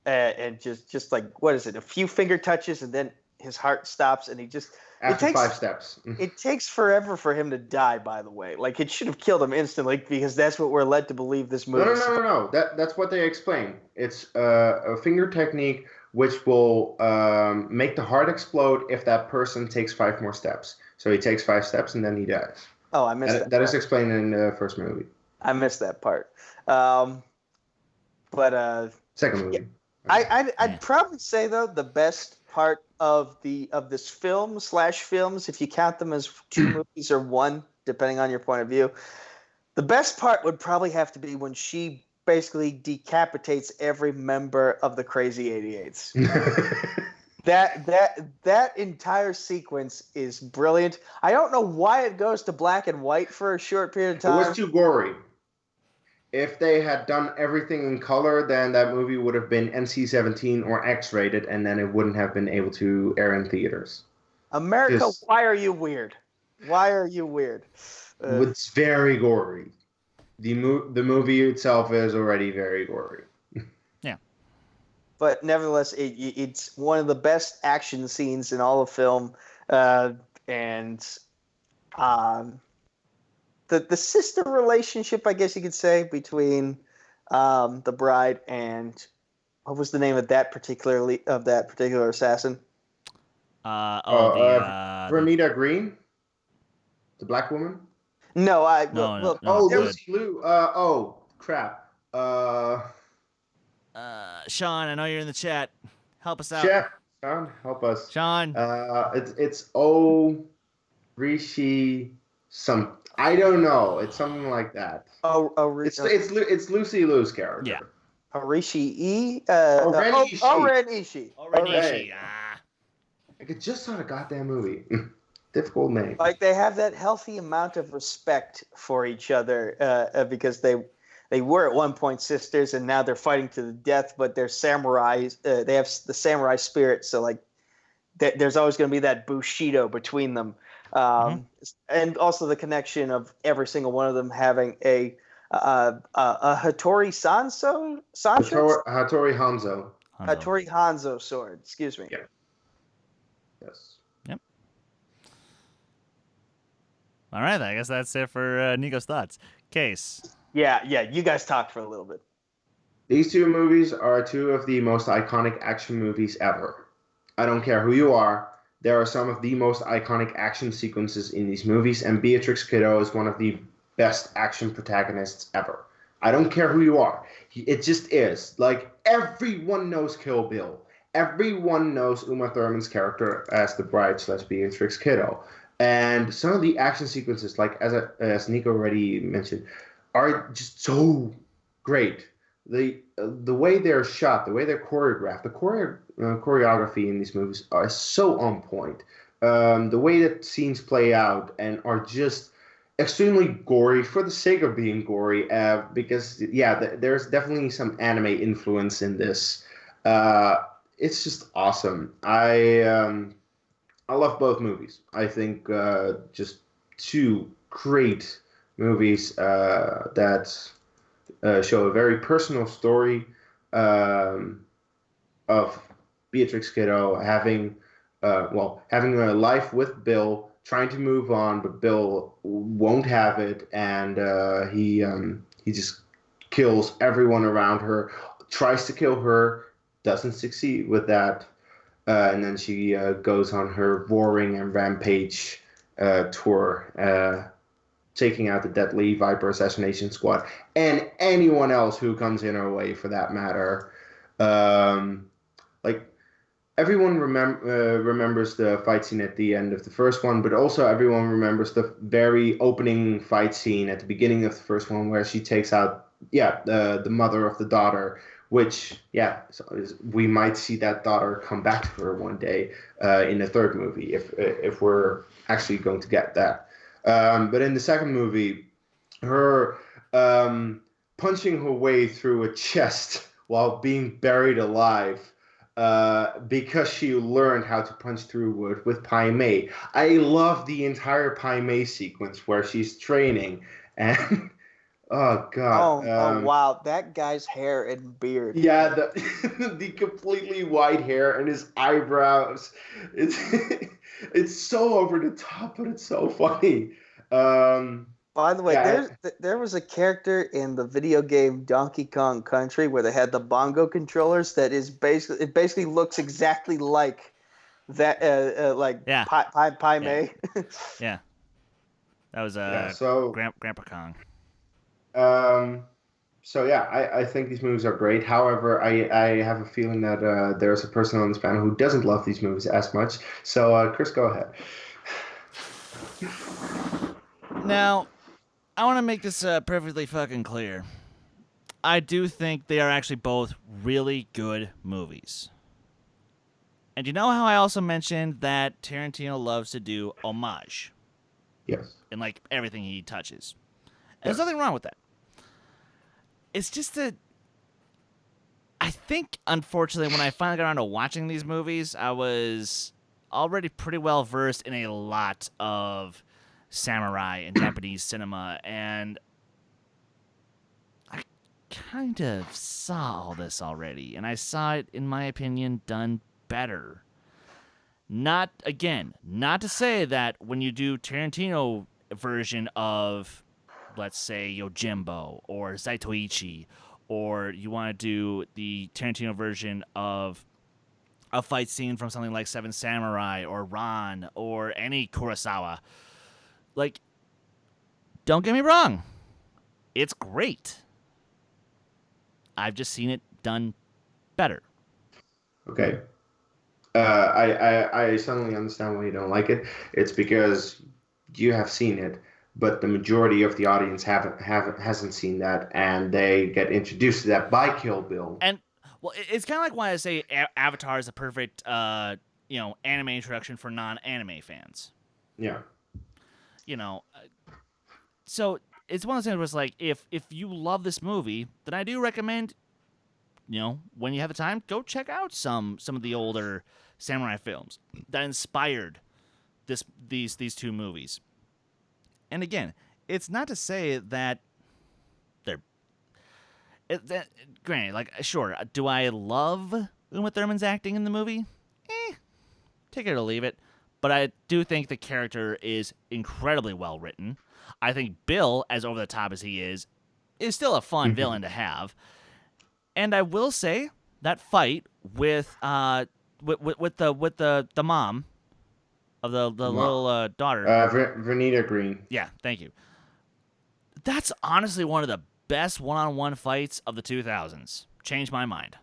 C: And just like, what is it? A few finger touches, and then his heart stops, and he just
B: After 5 steps.
C: It takes forever for him to die. By the way, like it should have killed him instantly, because that's what we're led to believe this movie.
B: No. That's what they explain. It's a finger technique which will make the heart explode if that person takes 5 more steps. So he takes 5 steps and then he dies.
C: Oh, I missed that.
B: That is explained in the first movie.
C: I missed that part.
B: Second movie.
C: Yeah. I'd probably say though the best part of this films, if you count them as 2 movies or 1, depending on your point of view, the best part would probably have to be when she basically decapitates every member of the Crazy 88s. That entire sequence is brilliant. I don't know why it goes to black and white for a short period of time.
B: It was too gory. If they had done everything in color, then that movie would have been NC-17 or X-rated, and then it wouldn't have been able to air in theaters.
C: America, why are you weird? Why are you weird?
B: It's very gory. The movie itself is already very gory.
C: Yeah. But nevertheless, it's one of the best action scenes in all of film, and the sister relationship, I guess you could say, between the bride and what was the name of that particular assassin?
B: Ramita Green, the black woman.
C: No,
B: Lucy Liu. Crap.
A: Sean, I know you're in the chat. Help us out.
B: Sean, help us.
A: Sean.
B: It's Rishi some. I don't know. It's something like that. It's Lucy Liu's character.
A: Yeah.
C: Rishi
B: Ren
C: Ishii.
B: I just saw the goddamn movie. Difficult name.
C: Like they have that healthy amount of respect for each other because they were at one point sisters, and now they're fighting to the death. But they're samurais. They have the samurai spirit, so like there's always going to be that bushido between them. And also the connection of every single one of them having a Hattori Hanzo Hattori Hanzo sword. Excuse me.
B: Yeah. Yes.
A: Yep. All right, I guess that's it for Nico's thoughts. Kees.
C: Yeah. You guys talked for a little bit.
B: These 2 movies are 2 of the most iconic action movies ever. I don't care who you are. There are some of the most iconic action sequences in these movies, and Beatrix Kiddo is one of the best action protagonists ever. I don't care who you are. It just is. Like, everyone knows Kill Bill. Everyone knows Uma Thurman's character as the bride / Beatrix Kiddo. And some of the action sequences, like as Nico already mentioned, are just so great. The way they're shot, the way they're choreographed, the choreography in these movies are so on point. The way that scenes play out and are just extremely gory for the sake of being gory, because there's definitely some anime influence in this. It's just awesome. I love both movies. I think just 2 great movies that show a very personal story of Beatrix Kiddo having a life with Bill, trying to move on, but Bill won't have it, and he just kills everyone around her, tries to kill her, doesn't succeed with that, and then she goes on her roaring and rampage tour. taking out the deadly Viper assassination squad and anyone else who comes in her way, for that matter. Like everyone remembers the fight scene at the end of the first one, but also everyone remembers the very opening fight scene at the beginning of the first one where she takes out the mother of the daughter, which we might see that daughter come back to her one day in the third movie if we're actually going to get that. But in the second movie, her punching her way through a chest while being buried alive because she learned how to punch through wood with Pai Mei. I love the entire Pai Mei sequence where she's training and oh god.
C: Oh wow, that guy's hair and beard.
B: Yeah, the completely white hair and his eyebrows. It's so over the top, but it's so funny.
C: By the way, there was a character in the video game Donkey Kong Country where they had the bongo controllers that is basically looks exactly like that, Pai Mei.
A: Yeah, that was Grandpa Kong.
B: I think these movies are great. However, I have a feeling that there's a person on this panel who doesn't love these movies as much. So, Chris, go ahead.
A: Now, I want to make this perfectly fucking clear. I do think they are actually both really good movies. And you know how I also mentioned that Tarantino loves to do homage?
B: Yes.
A: In, like, everything he touches. And there's nothing wrong with that. It's just that I think, unfortunately, when I finally got around to watching these movies, I was already pretty well versed in a lot of samurai and Japanese cinema, and I kind of saw all this already, and I saw it, in my opinion, done better. Not to say that when you do Tarantino version of, let's say, Yojimbo or Zaitoichi, or you want to do the Tarantino version of a fight scene from something like Seven Samurai or Ran or any Kurosawa, like, don't get me wrong, it's great. I've just seen it done better.
B: Okay. I suddenly understand why you don't like it. It's because you have seen it, but the majority of the audience hasn't seen that, and they get introduced to that by Kill Bill.
A: And well, it's kind of like why I say Avatar is a perfect anime introduction for non-anime fans.
B: Yeah.
A: So it's one of those things where it's like, if you love this movie, then I do recommend, when you have the time, go check out some of the older samurai films that inspired these two movies. And again, it's not to say that they're... granted, like, sure, do I love Uma Thurman's acting in the movie? Take it or leave it. But I do think the character is incredibly well written. I think Bill, as over the top as he is still a fun villain to have. And I will say that fight with the mom of the little daughter,
B: Vernita Green.
A: Yeah, thank you. That's honestly one of the best one-on-one fights of the 2000s. Changed my mind.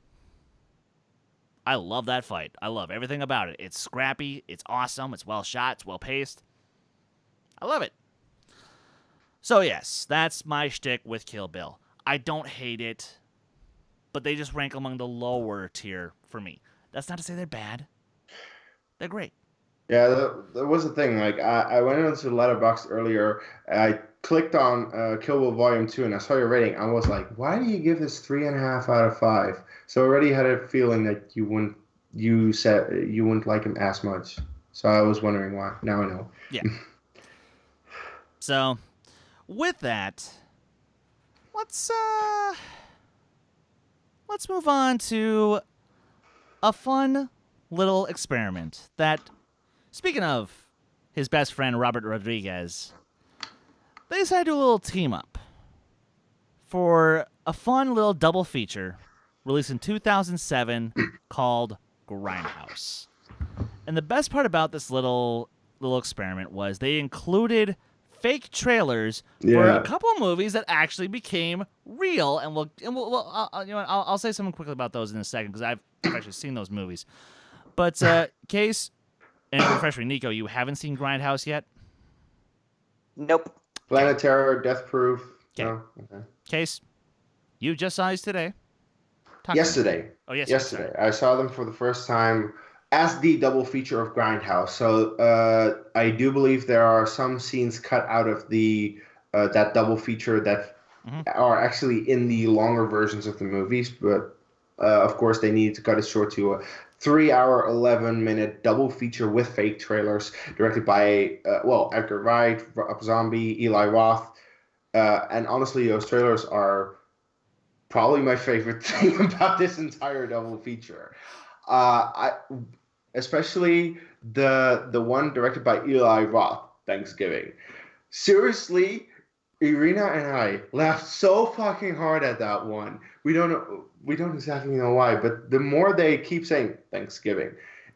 A: I love that fight. I love everything about it. It's scrappy. It's awesome. It's well shot. It's well paced. I love it. So yes, that's my shtick with Kill Bill. I don't hate it, but they just rank among the lower tier for me. That's not to say they're bad. They're great.
B: Yeah, that was the thing. Like, I went into Letterboxd earlier. I clicked on Kill Bill Volume 2, and I saw your rating. I was like, why do you give this 3.5 out of 5? So I already had a feeling that you said you wouldn't like him as much. So I was wondering why. Now I know.
A: Yeah. So, with that, let's move on to a fun little experiment that, speaking of his best friend Robert Rodriguez, they decided to do a little team up for a fun little double feature released in 2007 called Grindhouse. And the best part about this little experiment was they included fake trailers for
B: Yeah.
A: a couple of movies that actually became real, and I'll say something quickly about those in a second because I've actually seen those movies. But Case, and refresh me, Nico, you haven't seen Grindhouse yet?
C: Nope.
B: Planet Terror, Death Proof.
A: Okay.
B: No? Okay.
A: Case, you just saw these today. Talk to me.
B: Yesterday.
A: Oh, yes.
B: Yesterday. I saw them for the first time as the double feature of Grindhouse. So I do believe there are some scenes cut out of the that double feature that are actually in the longer versions of the movies, but of course they needed to cut it short to a 3-hour, 11-minute double feature with fake trailers directed by Edgar Wright, Rob Zombie, Eli Roth, and honestly those trailers are probably my favorite thing about this entire double feature. Especially the one directed by Eli Roth, Thanksgiving. Seriously, Irina and I laughed so fucking hard at that one. We don't exactly know why, but the more they keep saying Thanksgiving,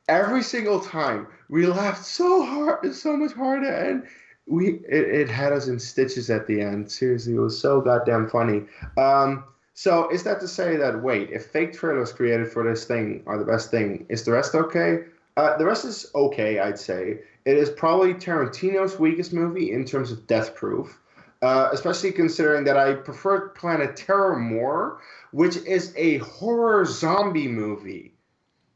B: every single time we laughed so much harder, and it had us in stitches at the end. Seriously, it was so goddamn funny. So is that to say that, wait, if fake trailers created for this thing are the best thing, is the rest okay? The rest is okay, I'd say. It is probably Tarantino's weakest movie in terms of Death Proof, especially considering that I prefer Planet Terror more, which is a horror zombie movie.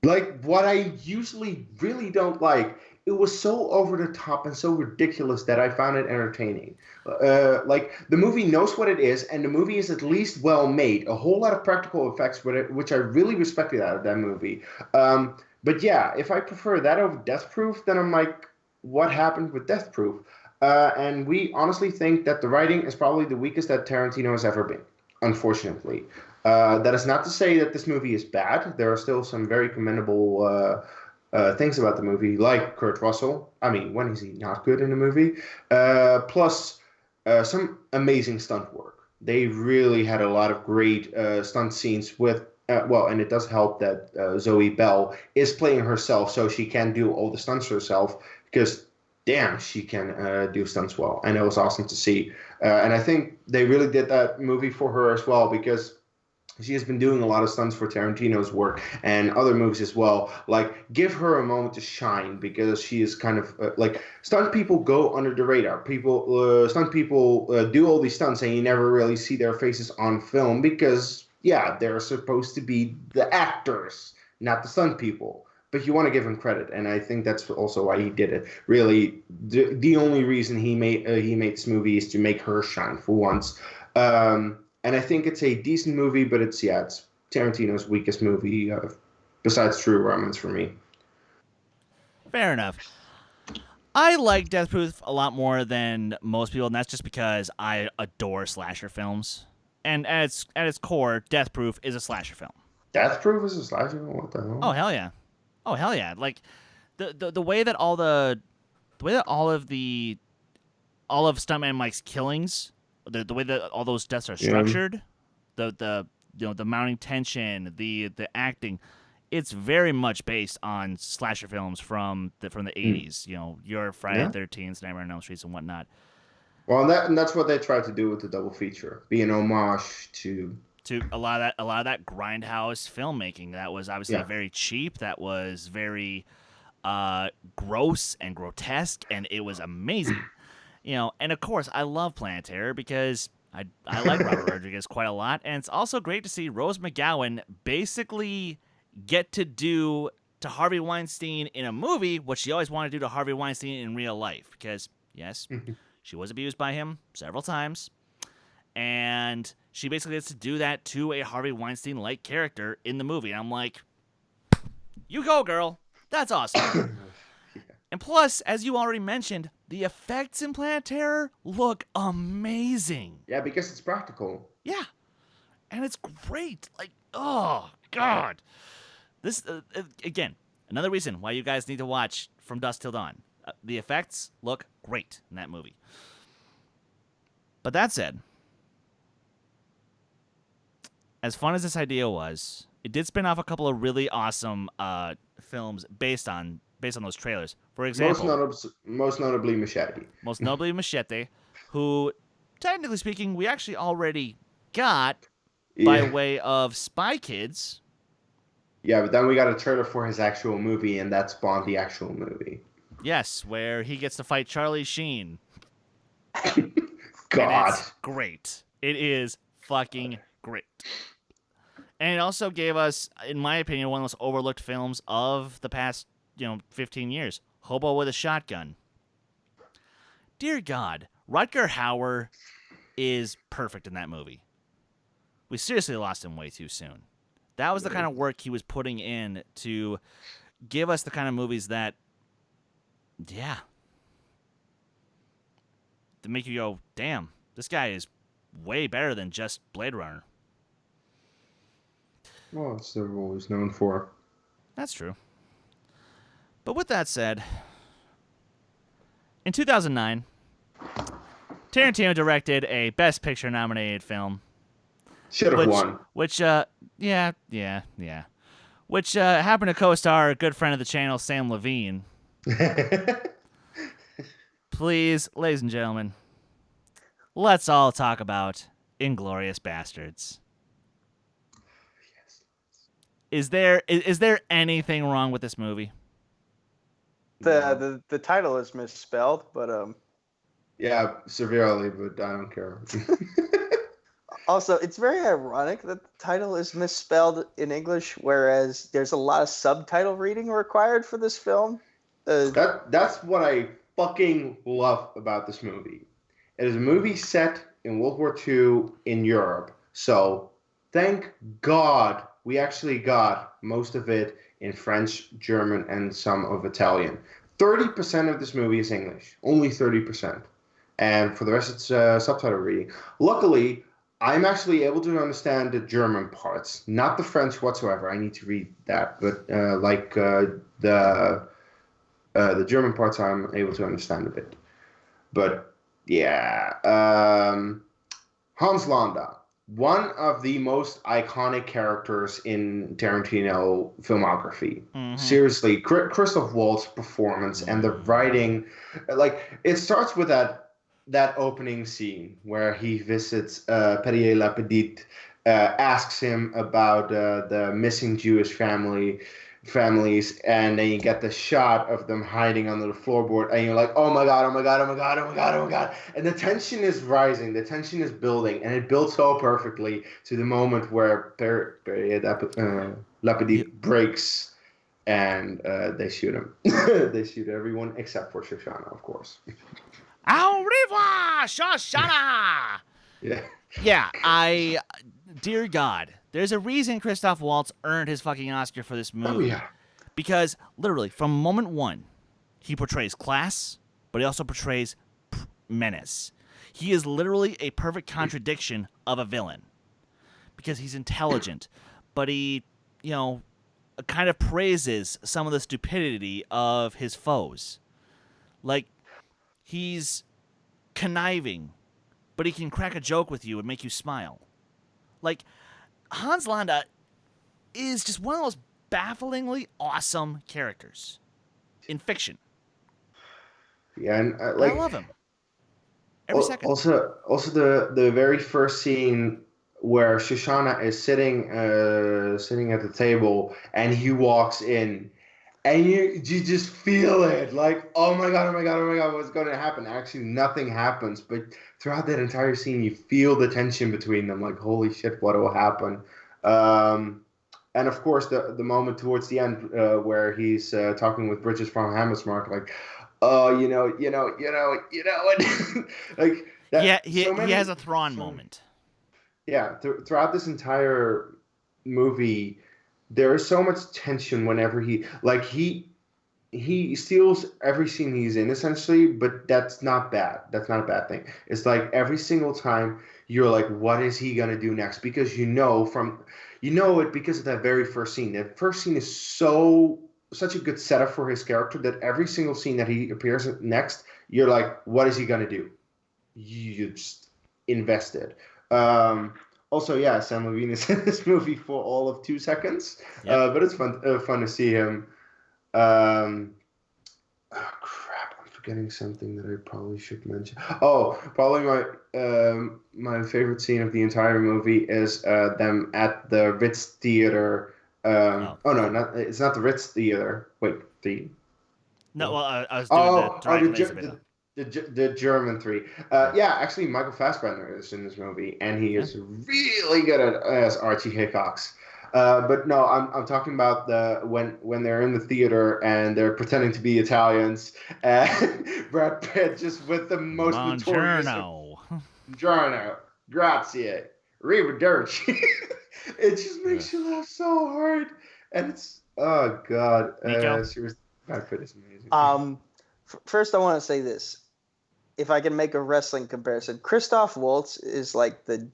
B: Like, what I usually really don't like. It was so over the top and so ridiculous that I found it entertaining. Like, the movie knows what it is, and the movie is at least well made. A whole lot of practical effects with it, which I really respected out of that movie. But yeah, if I prefer that over Death Proof, then I'm like, what happened with Death Proof? And we honestly think that the writing is probably the weakest that Tarantino has ever been, unfortunately. That is not to say that this movie is bad. There are still some very commendable things about the movie, like Kurt Russell. I mean, when is he not good in a movie? Plus some amazing stunt work. They really had a lot of great stunt scenes with, and it does help that Zoe Bell is playing herself, so she can do all the stunts herself, because damn, she can do stunts well. And it was awesome to see. And I think they really did that movie for her as well, because she has been doing a lot of stunts for Tarantino's work and other movies as well. Like, give her a moment to shine, because she is kind of like, stunt people go under the radar. Stunt people do all these stunts, and you never really see their faces on film because, yeah, they're supposed to be the actors, not the stunt people. But you want to give him credit, and I think that's also why he did it. Really, the only reason he made this movie is to make her shine for once. And I think it's a decent movie, but it's Tarantino's weakest movie besides True Romance for me.
A: Fair enough. I like Death Proof a lot more than most people, and that's just because I adore slasher films. And at its core, Death Proof is a slasher film.
B: Death Proof is a slasher film? What the hell?
A: Oh hell yeah! Oh hell yeah! Like the way that all of Stuntman Mike's killings, the way that all those deaths are structured, the mounting tension, the acting, it's very much based on slasher films from the 80s. You know, your Friday the 13th, Nightmare on Elm Street, and whatnot.
B: Well, and that's what they tried to do with the double feature, be an homage to
A: a lot of that grindhouse filmmaking that was obviously very cheap, that was very gross and grotesque, and it was amazing. You know, and of course, I love Planet Terror because I like Robert Rodriguez quite a lot, and it's also great to see Rose McGowan basically get to do to Harvey Weinstein in a movie what she always wanted to do to Harvey Weinstein in real life, because, yes, she was abused by him several times, and she basically gets to do that to a Harvey Weinstein-like character in the movie, and I'm like, you go, girl. That's awesome. And plus, as you already mentioned, the effects in Planet Terror look amazing.
B: Yeah, because it's practical.
A: Yeah. And it's great. Like, oh, God. This, again, another reason why you guys need to watch From Dusk Till Dawn. The effects look great in that movie. But that said, as fun as this idea was, it did spin off a couple of really awesome films based on those trailers. For example,
B: most notably Machete.
A: Most notably Machete. who, technically speaking, we actually already got by way of Spy Kids.
B: Yeah, but then we got a trailer for his actual movie, and that spawned the actual movie.
A: Yes, where he gets to fight Charlie Sheen.
B: God.
A: And it's great. It is fucking great. And it also gave us, in my opinion, one of the most overlooked films of the past, 15 years. Hobo with a Shotgun. Dear God, Rutger Hauer is perfect in that movie. We seriously lost him way too soon. That was the kind of work he was putting in to give us the kind of movies that, to make you go, damn, this guy is way better than just Blade Runner.
B: Well, that's what they're always known for.
A: That's true. But with that said, in 2009, Tarantino directed a Best Picture nominated film.
B: Should have won.
A: Which happened to co-star a good friend of the channel, Sam Levine. Please, ladies and gentlemen, let's all talk about Inglourious Bastards. Is there anything wrong with this movie?
C: The title is misspelled, but
B: Yeah, severely, but I don't care.
C: Also, it's very ironic that the title is misspelled in English, whereas there's a lot of subtitle reading required for this film.
B: That's what I fucking love about this movie. It is a movie set in World War II in Europe. So, thank God we actually got most of it in French, German, and some of Italian. 30% of this movie is English. Only 30%. And for the rest, it's subtitle reading. Luckily, I'm actually able to understand the German parts, not the French whatsoever. I need to read that, but the German parts I'm able to understand a bit. But yeah, Hans Landa, one of the most iconic characters in Tarantino filmography.
A: Mm-hmm.
B: Seriously, Christoph Waltz's performance and the writing, it starts with that opening scene where he visits Périer Lapidite, asks him about the missing Jewish families, and then you get the shot of them hiding under the floorboard, and you're like, oh my god, oh my god, oh my god, oh my god, oh my god. And the tension is rising, the tension is building, and it builds so perfectly to the moment where Périer Lapidite breaks, and they shoot him. They shoot everyone except for Shoshana, of course.
A: Au revoir, Shoshana! Yeah, dear God, there's a reason Christoph Waltz earned his fucking Oscar for this movie.
B: Oh, yeah.
A: Because, literally, from moment one, he portrays class, but he also portrays menace. He is literally a perfect contradiction of a villain. Because he's intelligent, but he, kind of praises some of the stupidity of his foes. Like, he's conniving, but he can crack a joke with you and make you smile. Like, Hans Landa is just one of those bafflingly awesome characters in fiction.
B: Yeah, and
A: I love him. Every second.
B: Also, the very first scene where Shoshana is sitting at the table, and he walks in, and you just feel it, like, oh my god, what's going to happen? Actually, nothing happens, but throughout that entire scene, you feel the tension between them, like, holy shit, what will happen? And of course, the moment towards the end where he's talking with Bridges from Hammersmark, like, oh, you know, like that.
A: Yeah, he has a Thrawn moment.
B: Yeah, throughout this entire movie, there is so much tension whenever he steals every scene he's in, essentially, but that's not bad. That's not a bad thing. It's like every single time you're like, what is he gonna do next? Because you know it because of that very first scene. That first scene is such a good setup for his character that every single scene that he appears in next, you're like, what is he gonna do? You just invested. Also, yeah, Sam Levine is in this movie for all of 2 seconds, but it's fun to see him. Oh crap, I'm forgetting something that I probably should mention. Oh, probably my favorite scene of the entire movie is them at the Ritz Theater. No, it's not the Ritz Theater. Wait,
A: No, well, I was doing the Dragon Laser bit.
B: The German three. Yeah, actually, Michael Fassbender is in this movie, and he is really good as Archie Hickox. But no, I'm talking about when they're in the theater and they're pretending to be Italians, and Brad Pitt just with the most notorious Buongiorno, grazie, arrivederci. It just makes you laugh so hard, and it's oh god, seriously, Brad Pitt is amazing.
C: First, I want to say this: if I can make a wrestling comparison, Christoph Waltz is like the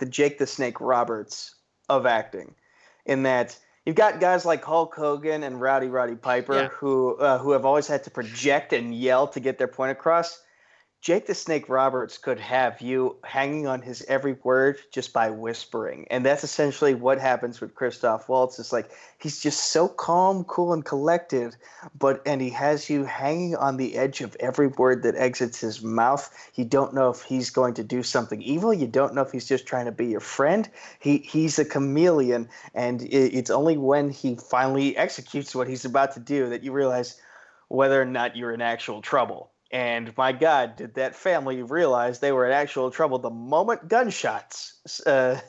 C: Jake the Snake Roberts of acting, in that you've got guys like Hulk Hogan and Roddy Piper who have always had to project and yell to get their point across. Jake the Snake Roberts could have you hanging on his every word just by whispering. And that's essentially what happens with Christoph Waltz. It's like he's just so calm, cool, and collected, and he has you hanging on the edge of every word that exits his mouth. You don't know if he's going to do something evil. You don't know if he's just trying to be your friend. He's a chameleon, and it's only when he finally executes what he's about to do that you realize whether or not you're in actual trouble. And my God, did that family realize they were in actual trouble the moment gunshots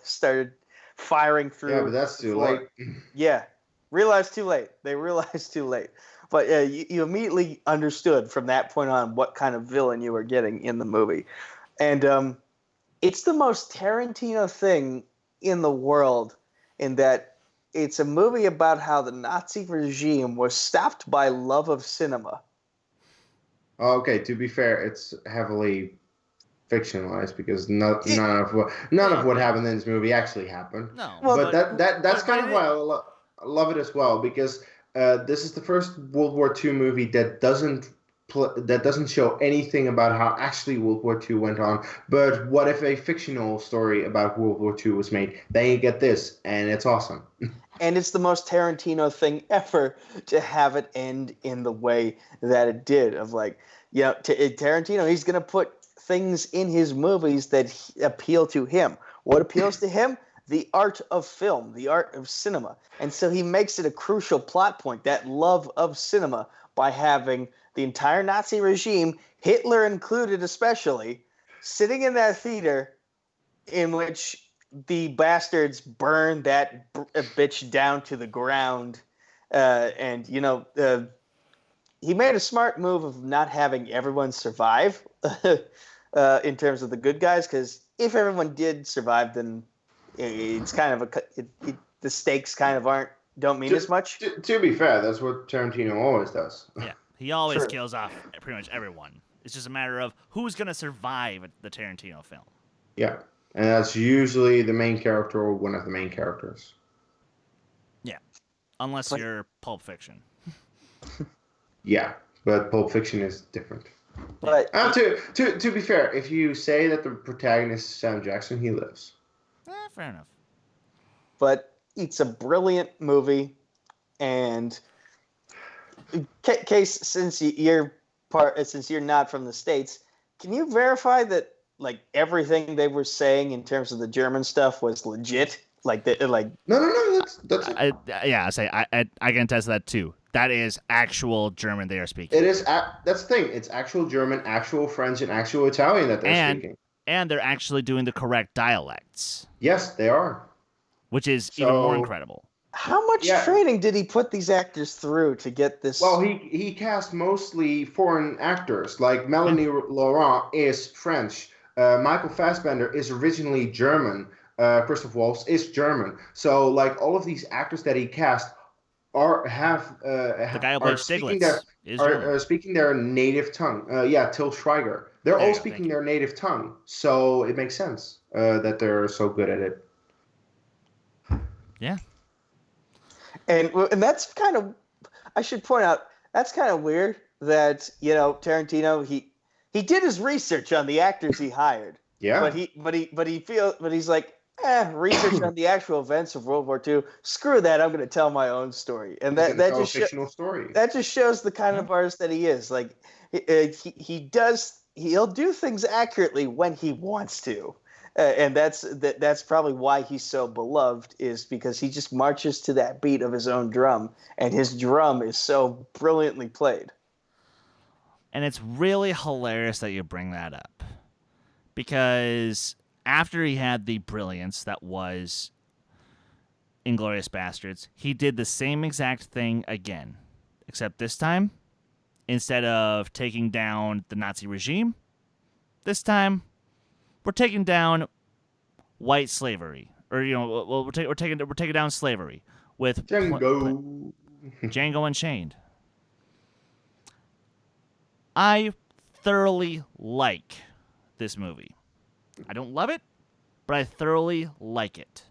C: started firing through.
B: Yeah, but that's too late.
C: Yeah, realized too late. They realized too late. But you immediately understood from that point on what kind of villain you were getting in the movie. And it's the most Tarantino thing in the world, in that it's a movie about how the Nazi regime was stopped by love of cinema.
B: Okay, to be fair, it's heavily fictionalized because none of what happened in this movie actually happened.
A: No,
B: but that's kind of why I love it as well, because this is the first World War II movie that doesn't show anything about how actually World War II went on. But what if a fictional story about World War II was made? Then you get this, and it's awesome.
C: And it's the most Tarantino thing ever to have it end in the way that it did. Of like, Tarantino, he's going to put things in his movies that appeal to him. What appeals to him? The art of film, the art of cinema. And so he makes it a crucial plot point, that love of cinema, by having the entire Nazi regime, Hitler included especially, sitting in that theater in which the bastards burned that bitch down to the ground. He made a smart move of not having everyone survive in terms of the good guys, because if everyone did survive, then it's kind of the stakes kind of don't mean as much.
B: To be fair, that's what Tarantino always does.
A: Yeah, he always kills off pretty much everyone. It's just a matter of who's going to survive the Tarantino film.
B: Yeah, and that's usually the main character or one of the main characters.
A: Yeah, unless you're Pulp Fiction.
B: Yeah, but Pulp Fiction is different.
C: But
B: to be fair, if you say that the protagonist is Sam Jackson, he lives.
A: Fair enough.
C: But it's a brilliant movie, and Kees, since you're not from the States, can you verify that like everything they were saying in terms of the German stuff was legit? No. That's
A: I can attest to that too. That is actual German they are speaking.
B: It is. That's the thing. It's actual German, actual French, and actual Italian that they're speaking.
A: And they're actually doing the correct dialects.
B: Yes, they are.
A: Which is even more incredible.
C: How much training did he put these actors through to get this?
B: Well, he cast mostly foreign actors. Like Melanie Laurent is French. Michael Fassbender is originally German. Christoph Waltz is German. So like all of these actors that he cast are
A: the guy who played Stiglitz
B: speaking their native tongue. Till Schweiger. They're all speaking their native tongue. So it makes sense that they're so good at it.
A: Yeah.
C: And that's kind of, I should point out, that's kind of weird that, Tarantino, he did his research on the actors he hired.
B: Yeah.
C: But he's like, research on the actual events of World War II. Screw that. I'm going to tell my own story. And
B: He's
C: that,
B: gonna
C: that
B: tell a
C: just
B: fictional story.
C: that just shows the kind of artist that he is. Like he'll do things accurately when he wants to. And that's probably why he's so beloved, is because he just marches to that beat of his own drum, and his drum is so brilliantly played.
A: And it's really hilarious that you bring that up, because after he had the brilliance that was Inglourious Bastards, he did the same exact thing again, except this time, instead of taking down the Nazi regime, this time we're taking down white slavery, or we're taking down slavery with
B: Django.
A: Django Unchained. I thoroughly like this movie. I don't love it, but I thoroughly like it.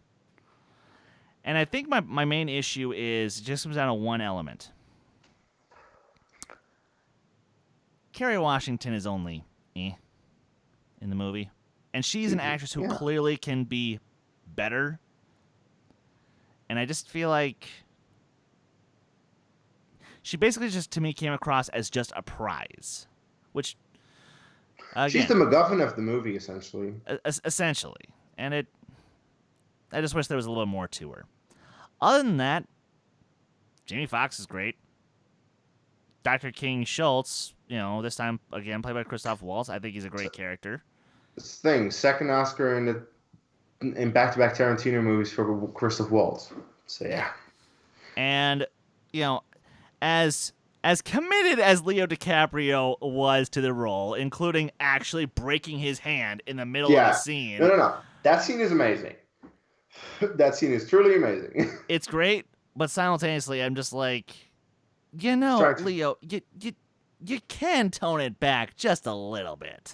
A: And I think my main issue is it just comes down to one element. Kerry Washington is only in the movie. And she's an actress who clearly can be better. And I just feel like she basically just, to me, came across as just a prize. Which, again,
B: She's the MacGuffin of the movie, essentially.
A: Essentially. And I just wish there was a little more to her. Other than that, Jamie Foxx is great. Dr. King Schultz, this time, again, played by Christoph Waltz. I think he's a great character.
B: This thing, second Oscar in back-to-back Tarantino movies for Christoph Waltz. So, yeah.
A: And, as committed as Leo DiCaprio was to the role, including actually breaking his hand in the middle of a scene.
B: No. That scene is amazing. That scene is truly amazing.
A: It's great, but simultaneously, I'm just like, Leo, you can tone it back just a little bit.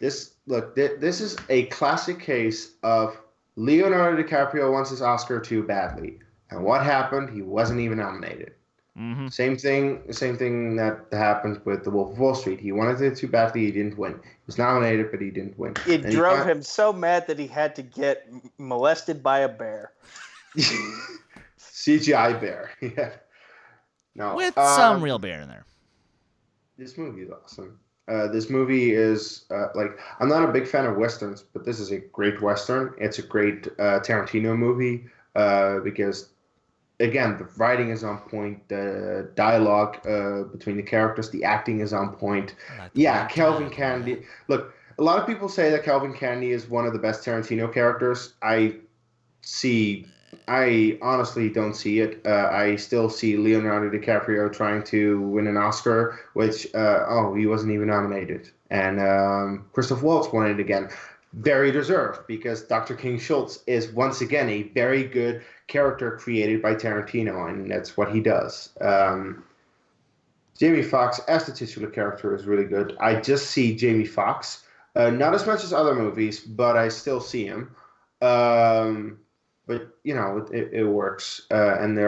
B: This is a classic case of Leonardo DiCaprio wants his Oscar too badly. And what happened? He wasn't even nominated.
A: Mm-hmm.
B: Same thing that happened with The Wolf of Wall Street. He wanted it too badly, he didn't win. He was nominated, but he didn't win.
C: It drove him so mad that he had to get molested by a bear.
B: CGI bear. Yeah. No.
A: With some real bear in there.
B: This movie is awesome. This movie is I'm not a big fan of westerns, but this is a great western. It's a great Tarantino movie because, again, the writing is on point, the dialogue between the characters, the acting is on point. Calvin Candy. Look, a lot of people say that Calvin Candy is one of the best Tarantino characters. I honestly don't see it. I still see Leonardo DiCaprio trying to win an Oscar, which, he wasn't even nominated. And Christoph Waltz won it again. Very deserved, because Dr. King Schultz is, once again, a very good character created by Tarantino, and that's what he does. Jamie Foxx as the titular character is really good. I just see Jamie Foxx, not as much as other movies, but I still see him. But, it works. And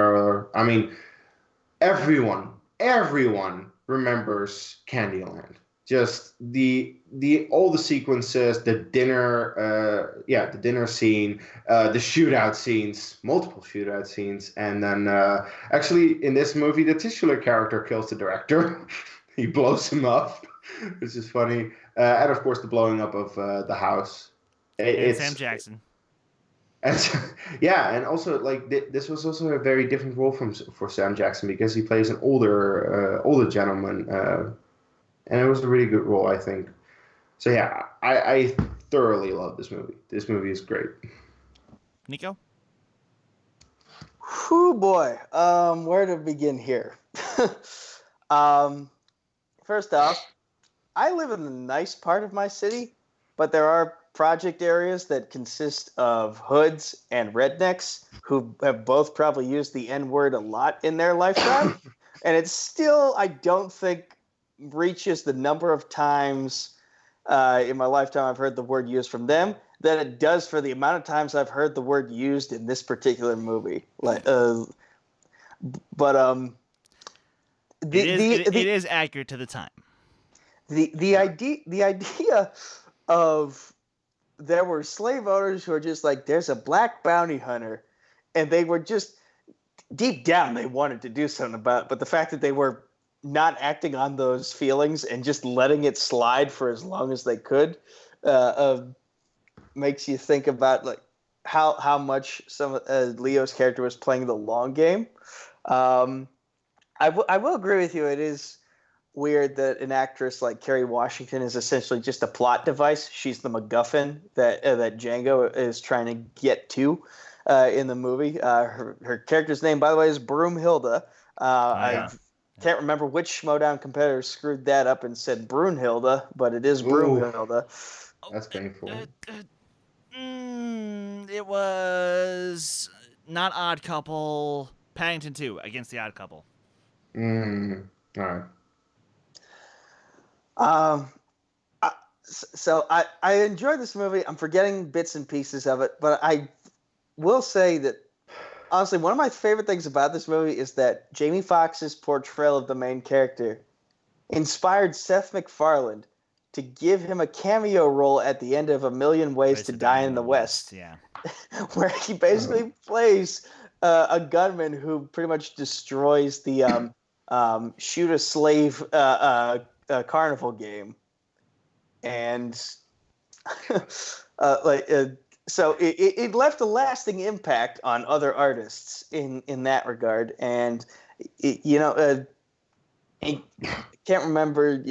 B: everyone remembers Candyland. Just all the sequences, the dinner scene, the shootout scenes, multiple shootout scenes. And then, actually, in this movie, the titular character kills the director. He blows him up, which is funny. And, of course, the blowing up of the house.
A: It's Sam Jackson.
B: And also this was also a very different role for Sam Jackson, because he plays an older gentleman, and it was a really good role, I think. So yeah, I thoroughly love this movie. This movie is great.
A: Nico?
C: Whew, boy. Where to begin here? First off, I live in the nice part of my city, but there are project areas that consist of hoods and rednecks who have both probably used the N-word a lot in their lifetime. And it's still, I don't think, reaches the number of times in my lifetime I've heard the word used from them that it does for the amount of times I've heard the word used in this particular movie. It
A: is accurate to the time.
C: The idea of there were slave owners who were just like, there's a black bounty hunter, and they were just deep down they wanted to do something about it, but the fact that they were not acting on those feelings and just letting it slide for as long as they could makes you think about like how much some Leo's character was playing the long game. I will agree with you. It is weird that an actress like Kerry Washington is essentially just a plot device. She's the MacGuffin that Django is trying to get to in the movie. Her character's name, by the way, is Broomhilda. I can't remember which Schmodown competitor screwed that up and said Brunhilde, but it is Broomhilda.
B: That's painful.
A: It was not Odd Couple. Paddington 2 against the Odd Couple.
B: All right.
C: So I enjoyed this movie. I'm forgetting bits and pieces of it, but I will say that honestly, one of my favorite things about this movie is that Jamie Foxx's portrayal of the main character inspired Seth MacFarlane to give him a cameo role at the end of A Million Ways to Die in the West.
A: Yeah.
C: Where he basically plays a gunman who pretty much destroys the shoot a slave carnival game. And so it left a lasting impact on other artists in that regard. And I can't remember.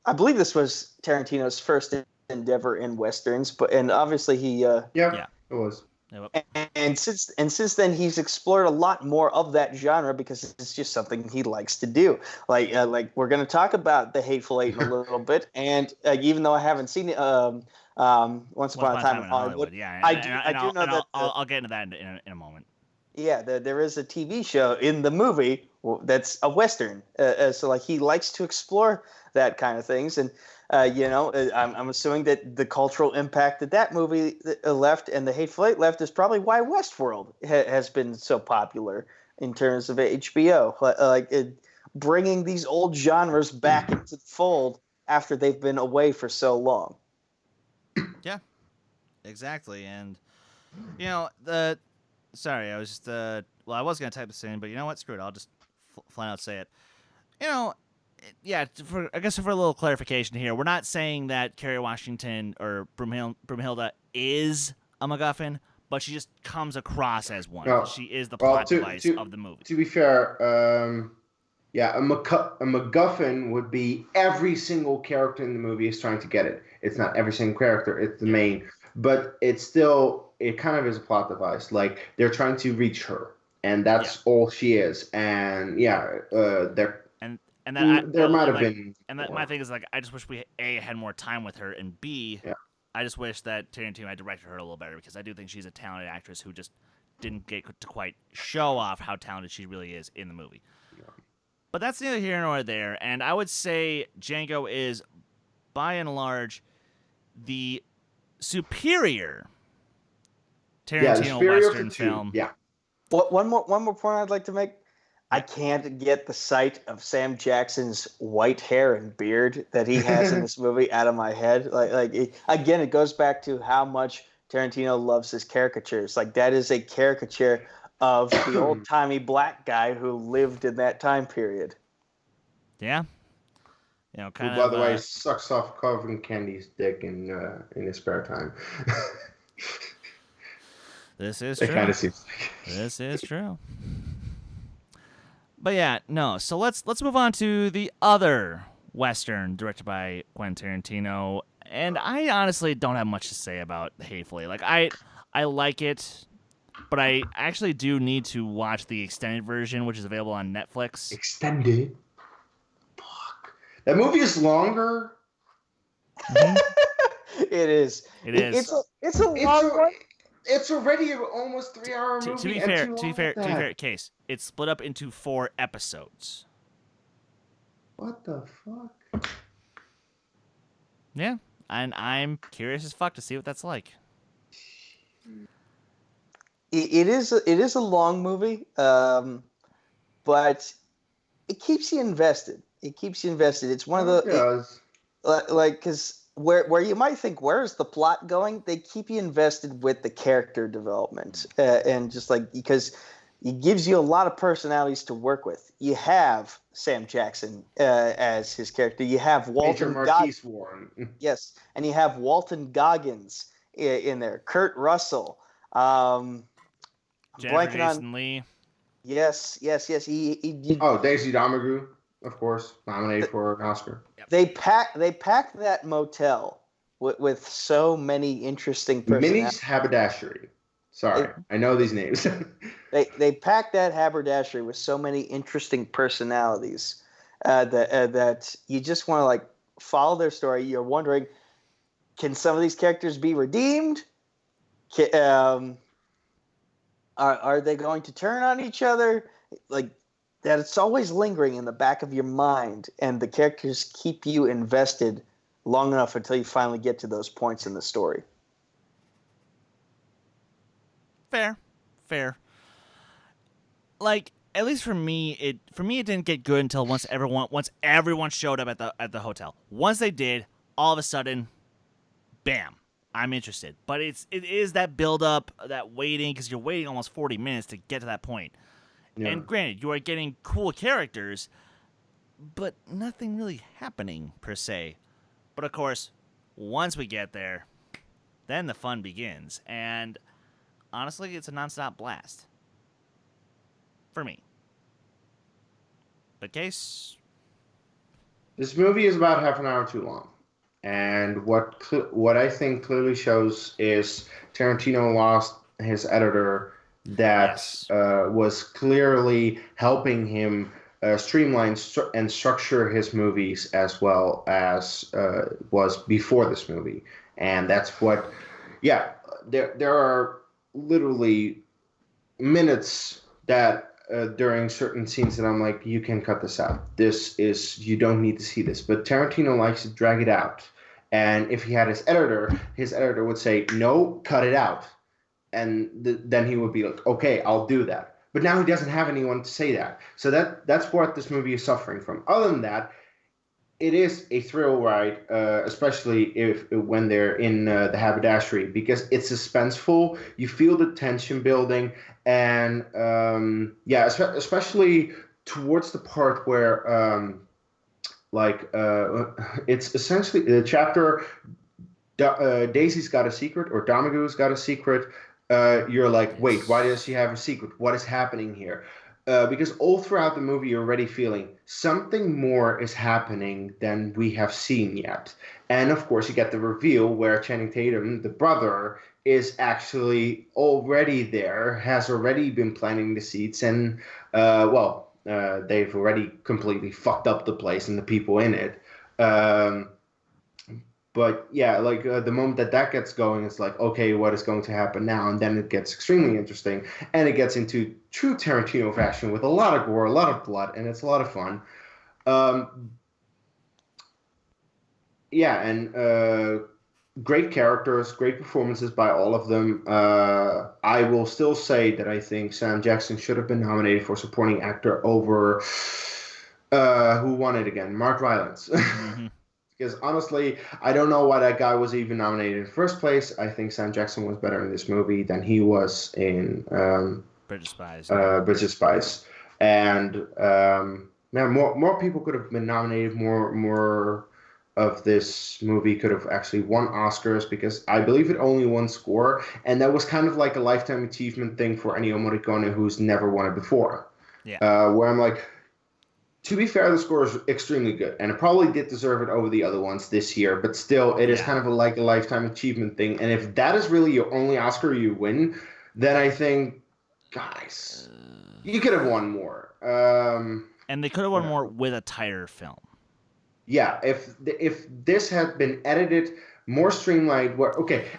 C: I believe this was Tarantino's first endeavor in westerns, and obviously he.
B: Yeah, it was.
C: And since then he's explored a lot more of that genre because it's just something he likes to do. Like we're going to talk about The Hateful Eight in a little bit, and even though I haven't seen it, Once Upon a Time in Hollywood,
A: yeah,
C: I do know that
A: I'll get into that in a moment.
C: Yeah, there is a TV show in the movie that's a western, so like he likes to explore that kind of things, and I'm assuming that the cultural impact that movie left and The Hateful Eight left is probably why Westworld has been so popular in terms of HBO, bringing these old genres back into the fold after they've been away for so long.
A: Yeah, exactly, and sorry, I was just I was gonna type this in, but you know what? Screw it. I'll just flat out say it. Yeah, for a little clarification here, we're not saying that Kerry Washington or Broomhilda is a MacGuffin, but she just comes across as one.
B: No.
A: She is the plot device of the movie.
B: To be fair, a MacGuffin would be every single character in the movie is trying to get it. It's not every single character; it's the main. But it kind of is a plot device. Like they're trying to reach her, and that's all she is. And there might have been.
A: And my thing is I just wish we had more time with her, and B, I just wish that Tarantino had directed her a little better because I do think she's a talented actress who just didn't get to quite show off how talented she really is in the movie. Yeah. But that's neither here nor there, and I would say Django is, by and large, the superior Tarantino Western film.
B: Yeah.
C: One more point I'd like to make. I can't get the sight of Sam Jackson's white hair and beard that he has in this movie out of my head. Again, it goes back to how much Tarantino loves his caricatures. Like that is a caricature of the old-timey black guy who lived in that time period.
A: Yeah.
B: Who, by the way, sucks off Calvin Candy's dick in his spare time.
A: This is
B: it
A: true.
B: Kind of seems
A: this is true. But yeah, no. So let's move on to the other Western directed by Quentin Tarantino, and I honestly don't have much to say about Hateful Eight. Like I like it, but I actually do need to watch the extended version, which is available on Netflix.
B: Extended. Fuck. That movie is longer.
C: Mm-hmm. It is.
A: It's
C: a long one.
B: It's already an almost 3-hour movie.
A: To be fair, Kees, it's split up into 4 episodes.
B: What the fuck?
A: Yeah, and I'm curious as fuck to see what that's like.
C: It is a long movie, but it keeps you invested. It's one of the because where you might think, where's the plot going? They keep you invested with the character development, and just like, because it gives you a lot of personalities to work with. You have Sam Jackson as his character. You have
B: Major
C: Walton
B: Marquise
C: Goggins.
B: Warren.
C: Yes, and you have Walton Goggins in there. Kurt Russell. I'm
A: Jennifer
C: blanking
A: Jason
C: on.
A: Leigh.
C: Yes. He
B: Oh, Daisy Domergue, of course, nominated for an Oscar.
C: They packed that motel with so many interesting personalities.
B: Minnie's Haberdashery. Sorry, I know these names.
C: They packed that haberdashery with so many interesting personalities that you just want to like follow their story. You're wondering, can some of these characters be redeemed? Are they going to turn on each other? Like that, it's always lingering in the back of your mind, and the characters keep you invested long enough until you finally get to those points in the story.
A: Fair. Like, at least for me, it didn't get good until once everyone showed up at the hotel. Once they did, all of a sudden, bam, I'm interested. But it is that build up, that waiting, because you're waiting almost 40 minutes to get to that point.
B: Yeah.
A: And granted, you are getting cool characters, but nothing really happening per se. But of course, once we get there, then the fun begins, and honestly, it's a nonstop blast. For me. But Case?
B: This movie is about half an hour too long. And what I think clearly shows is Tarantino lost his editor that was clearly helping him streamline and structure his movies as well as was before this movie. And that's what, there are literally minutes that during certain scenes that I'm like, you can cut this out. You don't need to see this. But Tarantino likes to drag it out. And if he had his editor would say, no, cut it out. And then he would be like, okay, I'll do that. But now he doesn't have anyone to say that. So that's what this movie is suffering from. Other than that, it is a thrill ride, especially when they're in the haberdashery, because it's suspenseful. You feel the tension building, and especially towards the part where, it's essentially the chapter. Daisy's got a secret, or Domergue's got a secret. You're like, wait, why does she have a secret? What is happening here? Because all throughout the movie, you're already feeling something more is happening than we have seen yet. And of course, you get the reveal where Channing Tatum, the brother, is actually already there, has already been planting the seeds, and they've already completely fucked up the place and the people in it. But yeah, the moment that gets going, it's like, okay, what is going to happen now? And then it gets extremely interesting, and it gets into true Tarantino fashion with a lot of gore, a lot of blood, and it's a lot of fun. Great characters, great performances by all of them. I will still say that I think Sam Jackson should have been nominated for supporting actor over who won it again? Mark Rylance. Mm-hmm. Because honestly, I don't know why that guy was even nominated in the first place. I think Sam Jackson was better in this movie than he was in
A: British Spies.
B: British Spies. And more people could have been nominated. More of this movie could have actually won Oscars, because I believe it only won score, and that was kind of like a lifetime achievement thing for Ennio Morricone, who's never won it before.
A: Yeah.
B: Where I'm like, to be fair, the score is extremely good, and it probably did deserve it over the other ones this year, but still, it is kind of like a lifetime achievement thing, and if that is really your only Oscar you win, then I think, guys, you could have won more.
A: And they could have won more with a tighter film.
B: Yeah, if this had been edited more streamlined,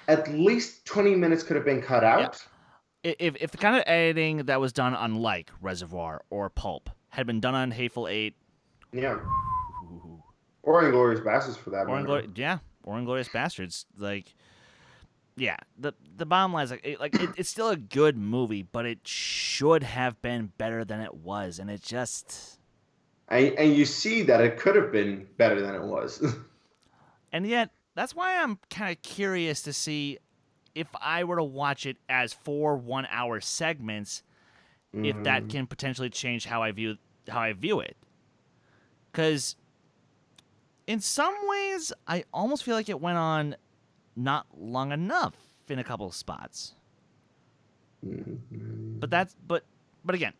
B: at least 20 minutes could have been cut out.
A: Yeah. If the kind of editing that was done on like Reservoir or Pulp had been done on Hateful Eight,
B: or Inglourious Basterds for that matter,
A: or Inglourious Basterds, the bottom line is it's still a good movie, but it should have been better than it was, and it just.
B: And you see that it could have been better than it was.
A: And yet, that's why I'm kind of curious to see if I were to watch it as 4 1-hour segments, if that can potentially change how I view it. Because in some ways, I almost feel like it went on not long enough in a couple of spots. But again,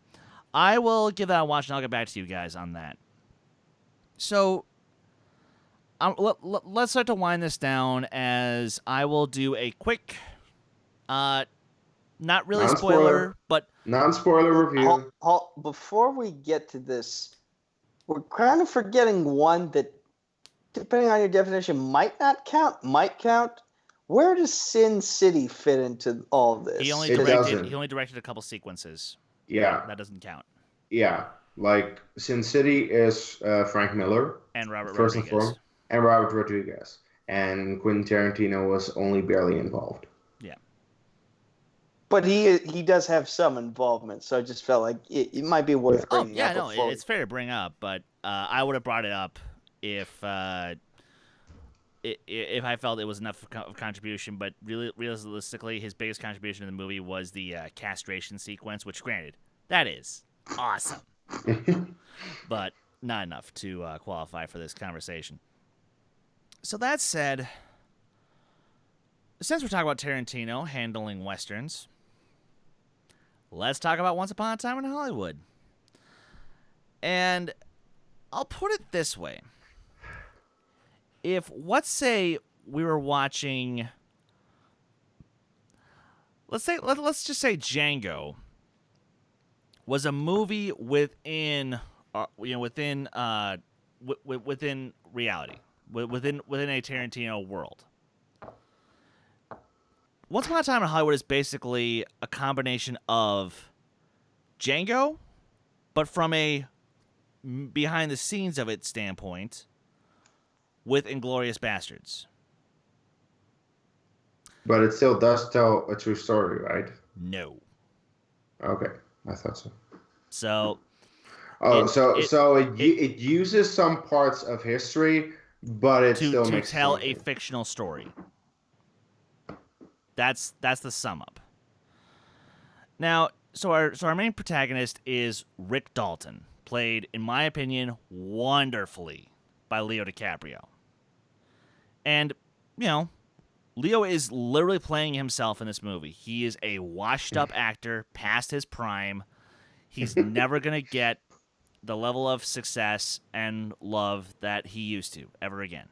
A: I will give that a watch and I'll get back to you guys on that. So let's start to wind this down as I will do a quick, not really spoiler, but
B: non-spoiler review.
C: Before we get to this, we're kind of forgetting one that, depending on your definition, might not count, might count. Where does Sin City fit into all of this?
A: He only directed a couple sequences.
B: Yeah.
A: That doesn't count.
B: Yeah. Like, Sin City is Frank Miller.
A: And Robert
B: first
A: Rodriguez.
B: And foremost, and Robert Rodriguez. And Quentin Tarantino was only barely involved.
A: Yeah.
C: But he does have some involvement, so I just felt like it might be worth bringing up.
A: Oh, yeah, no, it's fair to bring up, but I would have brought it up if I felt it was enough of contribution. But really, realistically, his biggest contribution in the movie was the castration sequence, which, granted, that is awesome, but not enough to qualify for this conversation. So that said, since we're talking about Tarantino handling westerns, let's talk about Once Upon a Time in Hollywood. And I'll put it this way. If, let's say, we were watching, let's just say Django was a movie within within reality, within a Tarantino world. Once Upon a Time in Hollywood is basically a combination of Django, but from a behind the scenes of it standpoint, with Inglourious Bastards.
B: But it still does tell a true story, right?
A: No.
B: Okay, I thought so.
A: So.
B: It uses some parts of history, but it still makes
A: to tell
B: something.
A: a fictional story. That's the sum up. Now, so our main protagonist is Rick Dalton, played, in my opinion, wonderfully by Leo DiCaprio. And, Leo is literally playing himself in this movie. He is a washed-up actor past his prime. He's never going to get the level of success and love that he used to ever again.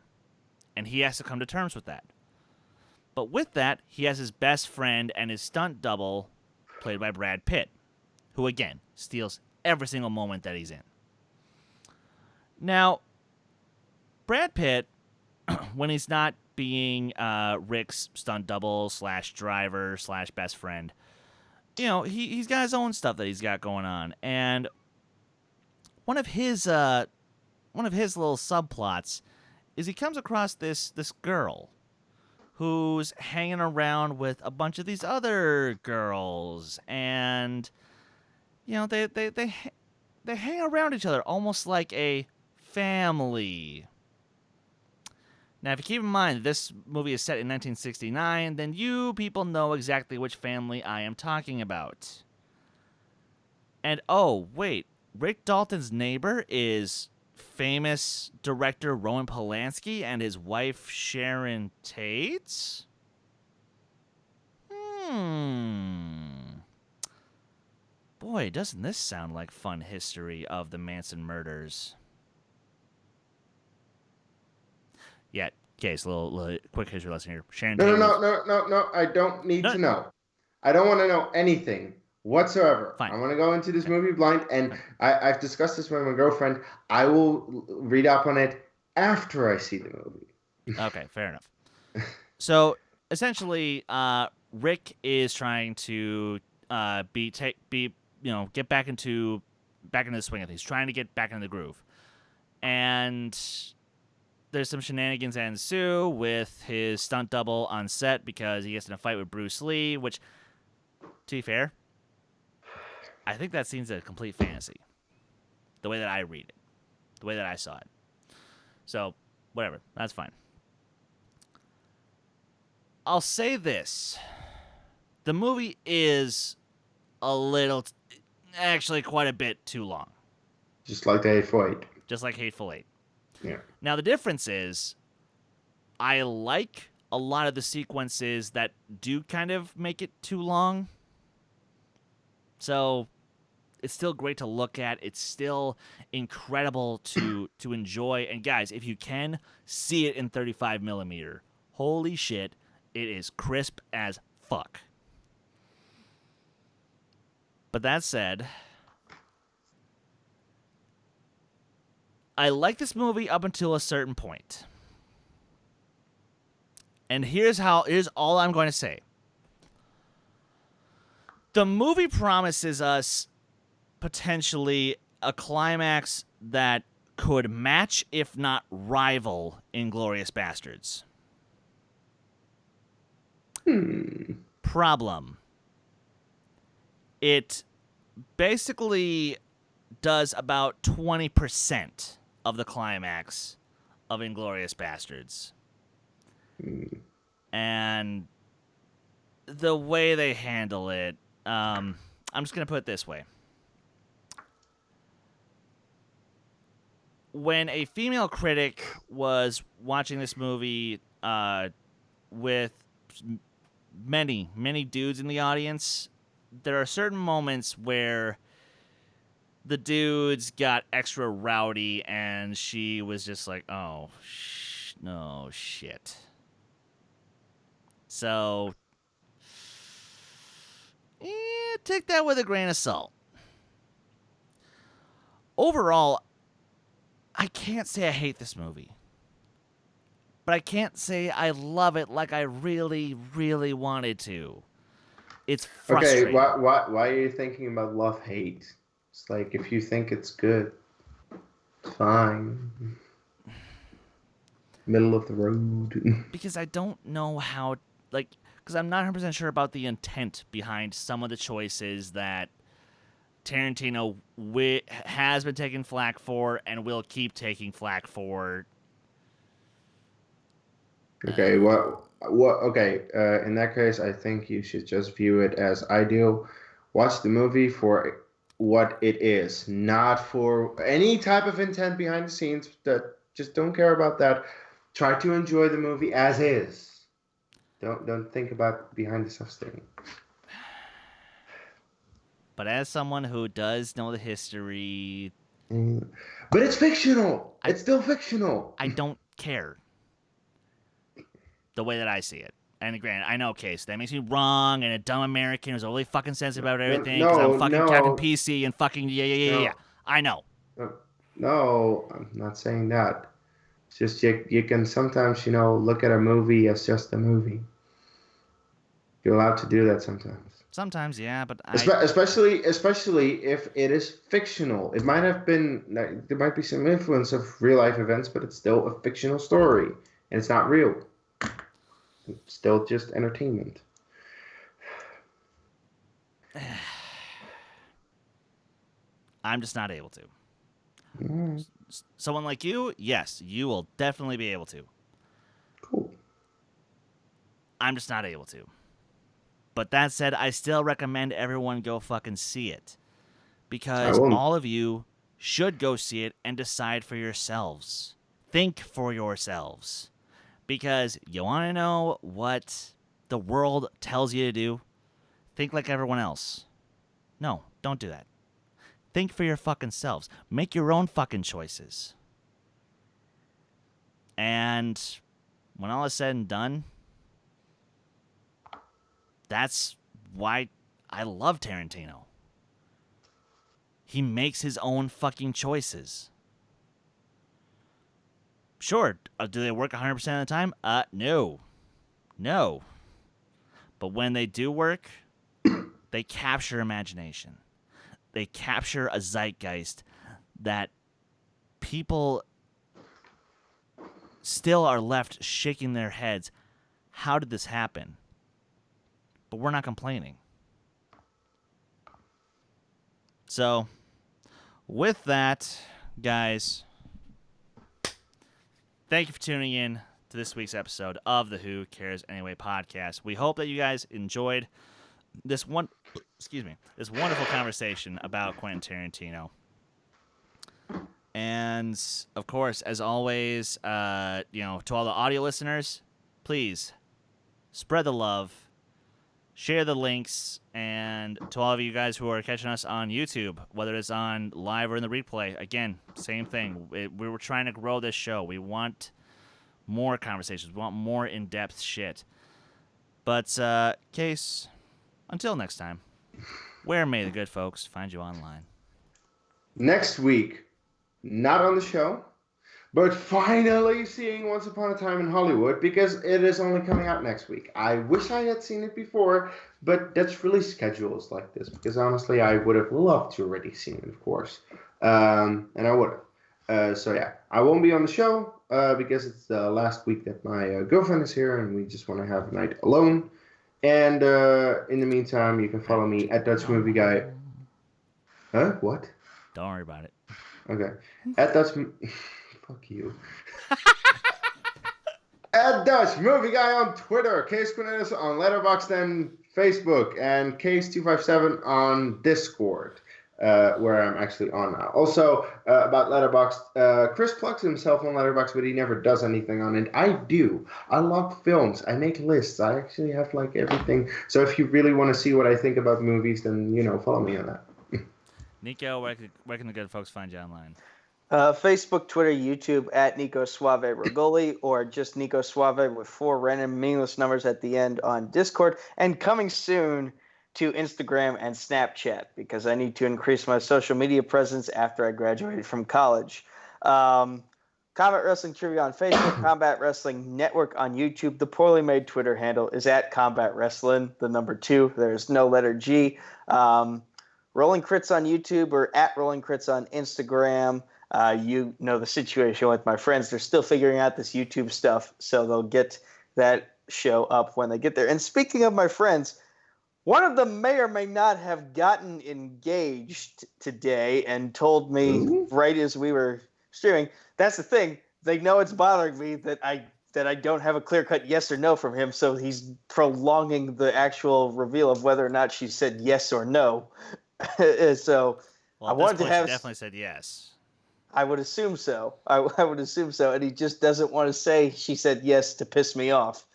A: And he has to come to terms with that. But with that, he has his best friend and his stunt double, played by Brad Pitt, who, again, steals every single moment that he's in. Now, Brad Pitt, when he's not being Rick's stunt double / driver / best friend, he's got his own stuff that he's got going on. And one of his little subplots is he comes across this girl who's hanging around with a bunch of these other girls, and they hang around each other almost like a family. Now, if you keep in mind this movie is set in 1969, then you people know exactly which family I am talking about. And oh wait, Rick Dalton's neighbor is famous director Roman Polanski and his wife Sharon Tate? Boy, doesn't this sound like fun history of the Manson murders. Yeah, okay, so a little quick history lesson here. Sharon Tate
B: No, I don't need to know. I don't want to know anything whatsoever.
A: Fine.
B: I want to go into this movie blind, and I've discussed this with my girlfriend. I will read up on it after I see the movie.
A: Okay, fair enough. So essentially, Rick is trying to get back into the swing of things. He's trying to get back into the groove, and there's some shenanigans that ensue with his stunt double on set because he gets in a fight with Bruce Lee, which, to be fair, I think that scene's a complete fantasy. The way that I read it. The way that I saw it. So, whatever. That's fine. I'll say this. The movie is a little, actually quite a bit too long.
B: Just like the Hateful Eight.
A: Just like Hateful Eight.
B: Yeah.
A: Now, the difference is I like a lot of the sequences that do kind of make it too long. So it's still great to look at. It's still incredible to enjoy. And guys, if you can, see it in 35 millimeter. Holy shit, it is crisp as fuck. But that said, I like this movie up until a certain point. And here's all I'm going to say. The movie promises us potentially a climax that could match, if not rival, Inglourious Bastards. Problem. It basically does about 20% of the climax of Inglourious Bastards. And the way they handle it, I'm just going to put it this way. When a female critic was watching this movie with many, many dudes in the audience, there are certain moments where the dudes got extra rowdy and she was just like, oh, no shit. So, take that with a grain of salt. Overall, I can't say I hate this movie. But I can't say I love it like I really, really wanted to. It's frustrating.
B: Okay, why are you thinking about love-hate? It's like, if you think it's good, it's fine. Middle of the road.
A: Because I don't know how, because I'm not 100% sure about the intent behind some of the choices that Tarantino has been taking flack for and will keep taking flack for.
B: Okay, okay, in that case, I think you should just view it as I do. Watch the movie for what it is, not for any type of intent behind the scenes. That just don't care about that. Try to enjoy the movie as is. Don't think about behind the stuff thing.
A: But as someone who does know the history,
B: but it's fictional. It's still fictional.
A: I don't care. The way that I see it. And granted, I know, Kees, that makes me wrong, and a dumb American who's overly fucking sensitive about everything because I'm fucking Captain PC and fucking yeah. I know.
B: No, I'm not saying that. It's just you can sometimes, look at a movie as just a movie. You're allowed to do that sometimes.
A: Sometimes, yeah, but
B: especially if it is fictional. It might have been, there might be some influence of real life events, but it's still a fictional story, and it's not real. It's still just entertainment.
A: I'm just not able to. Someone like you, yes, you will definitely be able to.
B: Cool.
A: I'm just not able to. But that said, I still recommend everyone go fucking see it. Because all of you should go see it and decide for yourselves. Think for yourselves. Because you want to know what the world tells you to do? Think like everyone else. No, don't do that. Think for your fucking selves. Make your own fucking choices. And when all is said and done, that's why I love Tarantino. He makes his own fucking choices. Sure, do they work 100% of the time? No. No. But when they do work, they capture imagination. They capture a zeitgeist that people still are left shaking their heads. How did this happen? But we're not complaining. So, with that, guys, thank you for tuning in. to this week's episode of the Who Cares Anyway podcast. We hope that you guys enjoyed this wonderful conversation about Quentin Tarantino. And of course, as always, to all the audio listeners, please spread the love, share the links, and to all of you guys who are catching us on YouTube, whether it's on live or in the replay, again, same thing. We were trying to grow this show. We want more conversations. We want more in-depth shit. But, Kees, until next time, where may the good folks find you online?
B: Next week, not on the show, but finally seeing Once Upon a Time in Hollywood, because it is only coming out next week. I wish I had seen it before, but that's release schedules like this, because honestly, I would have loved to already seen it, of course. And I would have. So yeah, I won't be on the show because it's the last week that my girlfriend is here, and we just want to have a night alone. And in the meantime, you can follow me at Dutch Movie Guy. Huh? What?
A: Don't worry about it.
B: Okay. At Dutch... Fuck you. At Dutch Movie Guy on Twitter. Kees Cornelisse on Letterboxd and Facebook. And Kees257 on Discord. Where I'm actually on now. Also, about Letterboxd, Chris plugs himself on Letterboxd, but he never does anything on it. I do. I log films. I make lists. I actually have, like, everything. So if you really want to see what I think about movies, then, follow me on that.
A: Nico, where can the good folks find you online?
C: Facebook, Twitter, YouTube, at Nico Suave Regoli, or just Nico Suave with 4 random meaningless numbers at the end on Discord. And coming soon to Instagram and Snapchat, because I need to increase my social media presence after I graduated from college. Combat Wrestling Trivia on Facebook, Combat Wrestling Network on YouTube. The poorly made Twitter handle is at Combat Wrestling, the number 2. There's no letter G. Rolling Crits on YouTube or at Rolling Crits on Instagram. You know the situation with my friends. They're still figuring out this YouTube stuff, so they'll get that show up when they get there. And speaking of my friends, one of them may or may not have gotten engaged today and told me right as we were streaming. That's the thing. They know it's bothering me that I don't have a clear-cut yes or no from him, so he's prolonging the actual reveal of whether or not she said yes or no. So
A: well,
C: I wanted to have.
A: She definitely said yes.
C: I would assume so. I would assume so, and he just doesn't want to say she said yes to piss me off.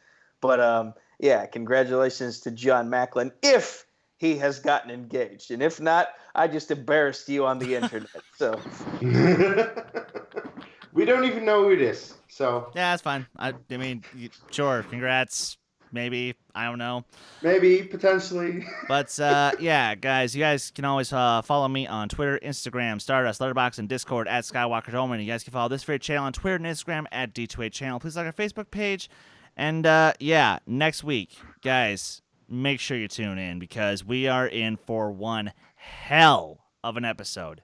C: But yeah, congratulations to John McLellan if he has gotten engaged, and if not, I just embarrassed you on the internet. So
B: we don't even know who it is. So
A: yeah, that's fine. I mean, sure, congrats. Maybe, I don't know.
B: Maybe, potentially.
A: But, yeah, guys, you guys can always follow me on Twitter, Instagram, Stardust, Letterboxd, and Discord at Skywalker Dohmen. You guys can follow this very channel on Twitter and Instagram at D2A Channel. Please like our Facebook page. And, yeah, next week, guys, make sure you tune in because we are in for one hell of an episode.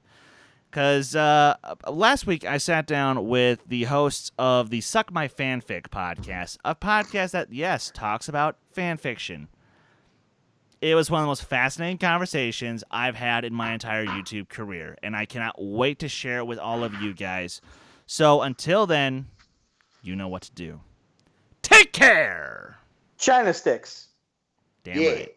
A: Because last week I sat down with the hosts of the Suck My Fanfic podcast, a podcast that, yes, talks about fan fiction. It was one of the most fascinating conversations I've had in my entire YouTube career, and I cannot wait to share it with all of you guys. So until then, you know what to do. Take care!
C: China sticks.
A: Damn right.